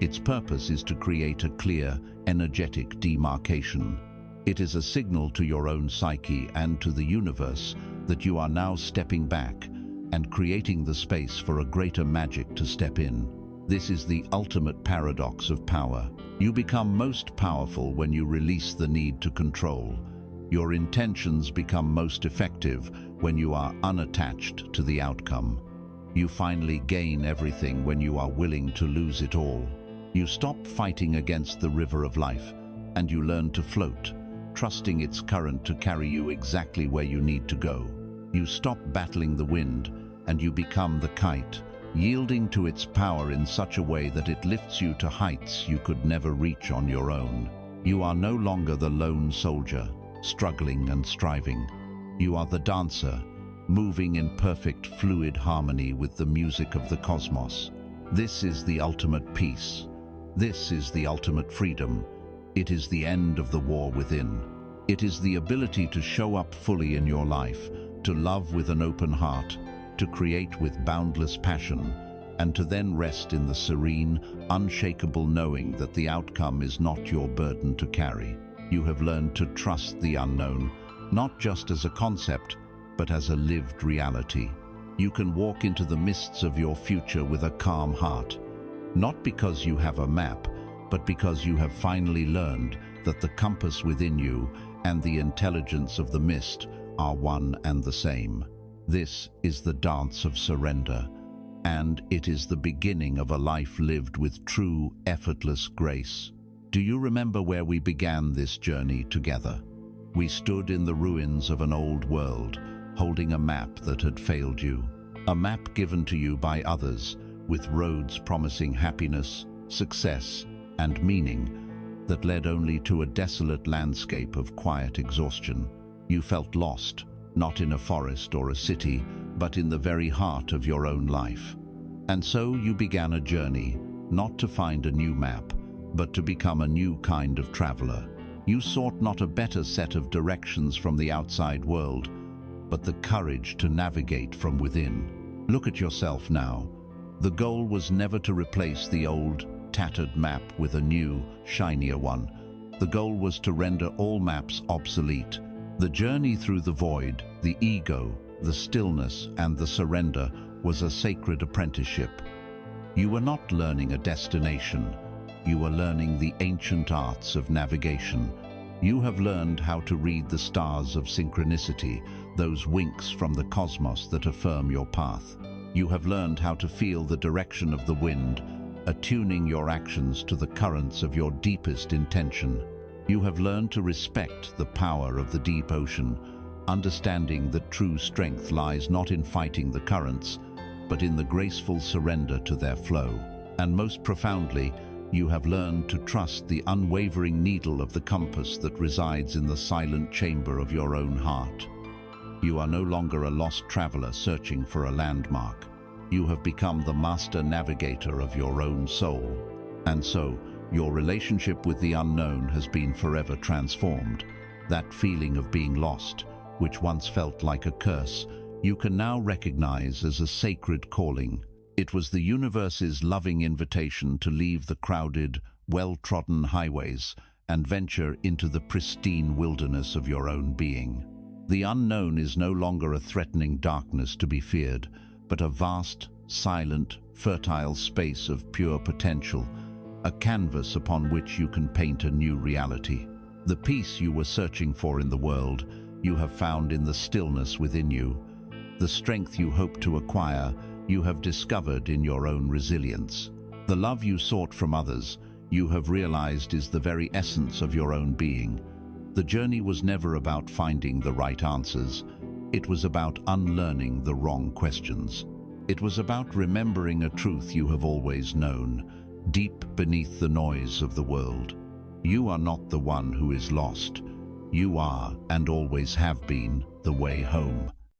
Its purpose is to create a clear, energetic demarcation. It is a signal to your own psyche and to the universe that you are now stepping back and creating the space for a greater magic to step in. This is the ultimate paradox of power. You become most powerful when you release the need to control. Your intentions become most effective when you are unattached to the outcome. You finally gain everything when you are willing to lose it all. You stop fighting against the river of life, and you learn to float, trusting its current to carry you exactly where you need to go. You stop battling the wind, and you become the kite, yielding to its power in such a way that it lifts you to heights you could never reach on your own. You are no longer the lone soldier, struggling and striving. You are the dancer, moving in perfect fluid harmony with the music of the cosmos. This is the ultimate peace. This is the ultimate freedom. It is the end of the war within. It is the ability to show up fully in your life, to love with an open heart, to create with boundless passion, and to then rest in the serene, unshakable knowing that the outcome is not your burden to carry. You have learned to trust the unknown, not just as a concept, but as a lived reality. You can walk into the mists of your future with a calm heart, not because you have a map, but because you have finally learned that the compass within you and the intelligence of the mist are one and the same. This is the dance of surrender, and it is the beginning of a life lived with true, effortless grace. Do you remember where we began this journey together? We stood in the ruins of an old world, holding a map that had failed you. A map given to you by others, with roads promising happiness, success, and meaning, that led only to a desolate landscape of quiet exhaustion. You felt lost, not in a forest or a city, but in the very heart of your own life. And so you began a journey, not to find a new map, but to become a new kind of traveler. You sought not a better set of directions from the outside world, but the courage to navigate from within. Look at yourself now. The goal was never to replace the old, tattered map with a new, shinier one. The goal was to render all maps obsolete. The journey through the void, the ego, the stillness, and the surrender was a sacred apprenticeship. You were not learning a destination. You were learning the ancient arts of navigation. You have learned how to read the stars of synchronicity, those winks from the cosmos that affirm your path. You have learned how to feel the direction of the wind, attuning your actions to the currents of your deepest intention. You have learned to respect the power of the deep ocean, understanding that true strength lies not in fighting the currents, but in the graceful surrender to their flow. And most profoundly, you have learned to trust the unwavering needle of the compass that resides in the silent chamber of your own heart. You are no longer a lost traveler searching for a landmark. You have become the master navigator of your own soul. And so, your relationship with the unknown has been forever transformed. That feeling of being lost, which once felt like a curse, you can now recognize as a sacred calling. It was the universe's loving invitation to leave the crowded, well-trodden highways and venture into the pristine wilderness of your own being. The unknown is no longer a threatening darkness to be feared, but a vast, silent, fertile space of pure potential, a canvas upon which you can paint a new reality. The peace you were searching for in the world, you have found in the stillness within you. The strength you hope to acquire, you have discovered in your own resilience. The love you sought from others, you have realized is the very essence of your own being. The journey was never about finding the right answers. It was about unlearning the wrong questions. It was about remembering a truth you have always known, deep beneath the noise of the world. You are not the one who is lost. You are, and always have been, the way home.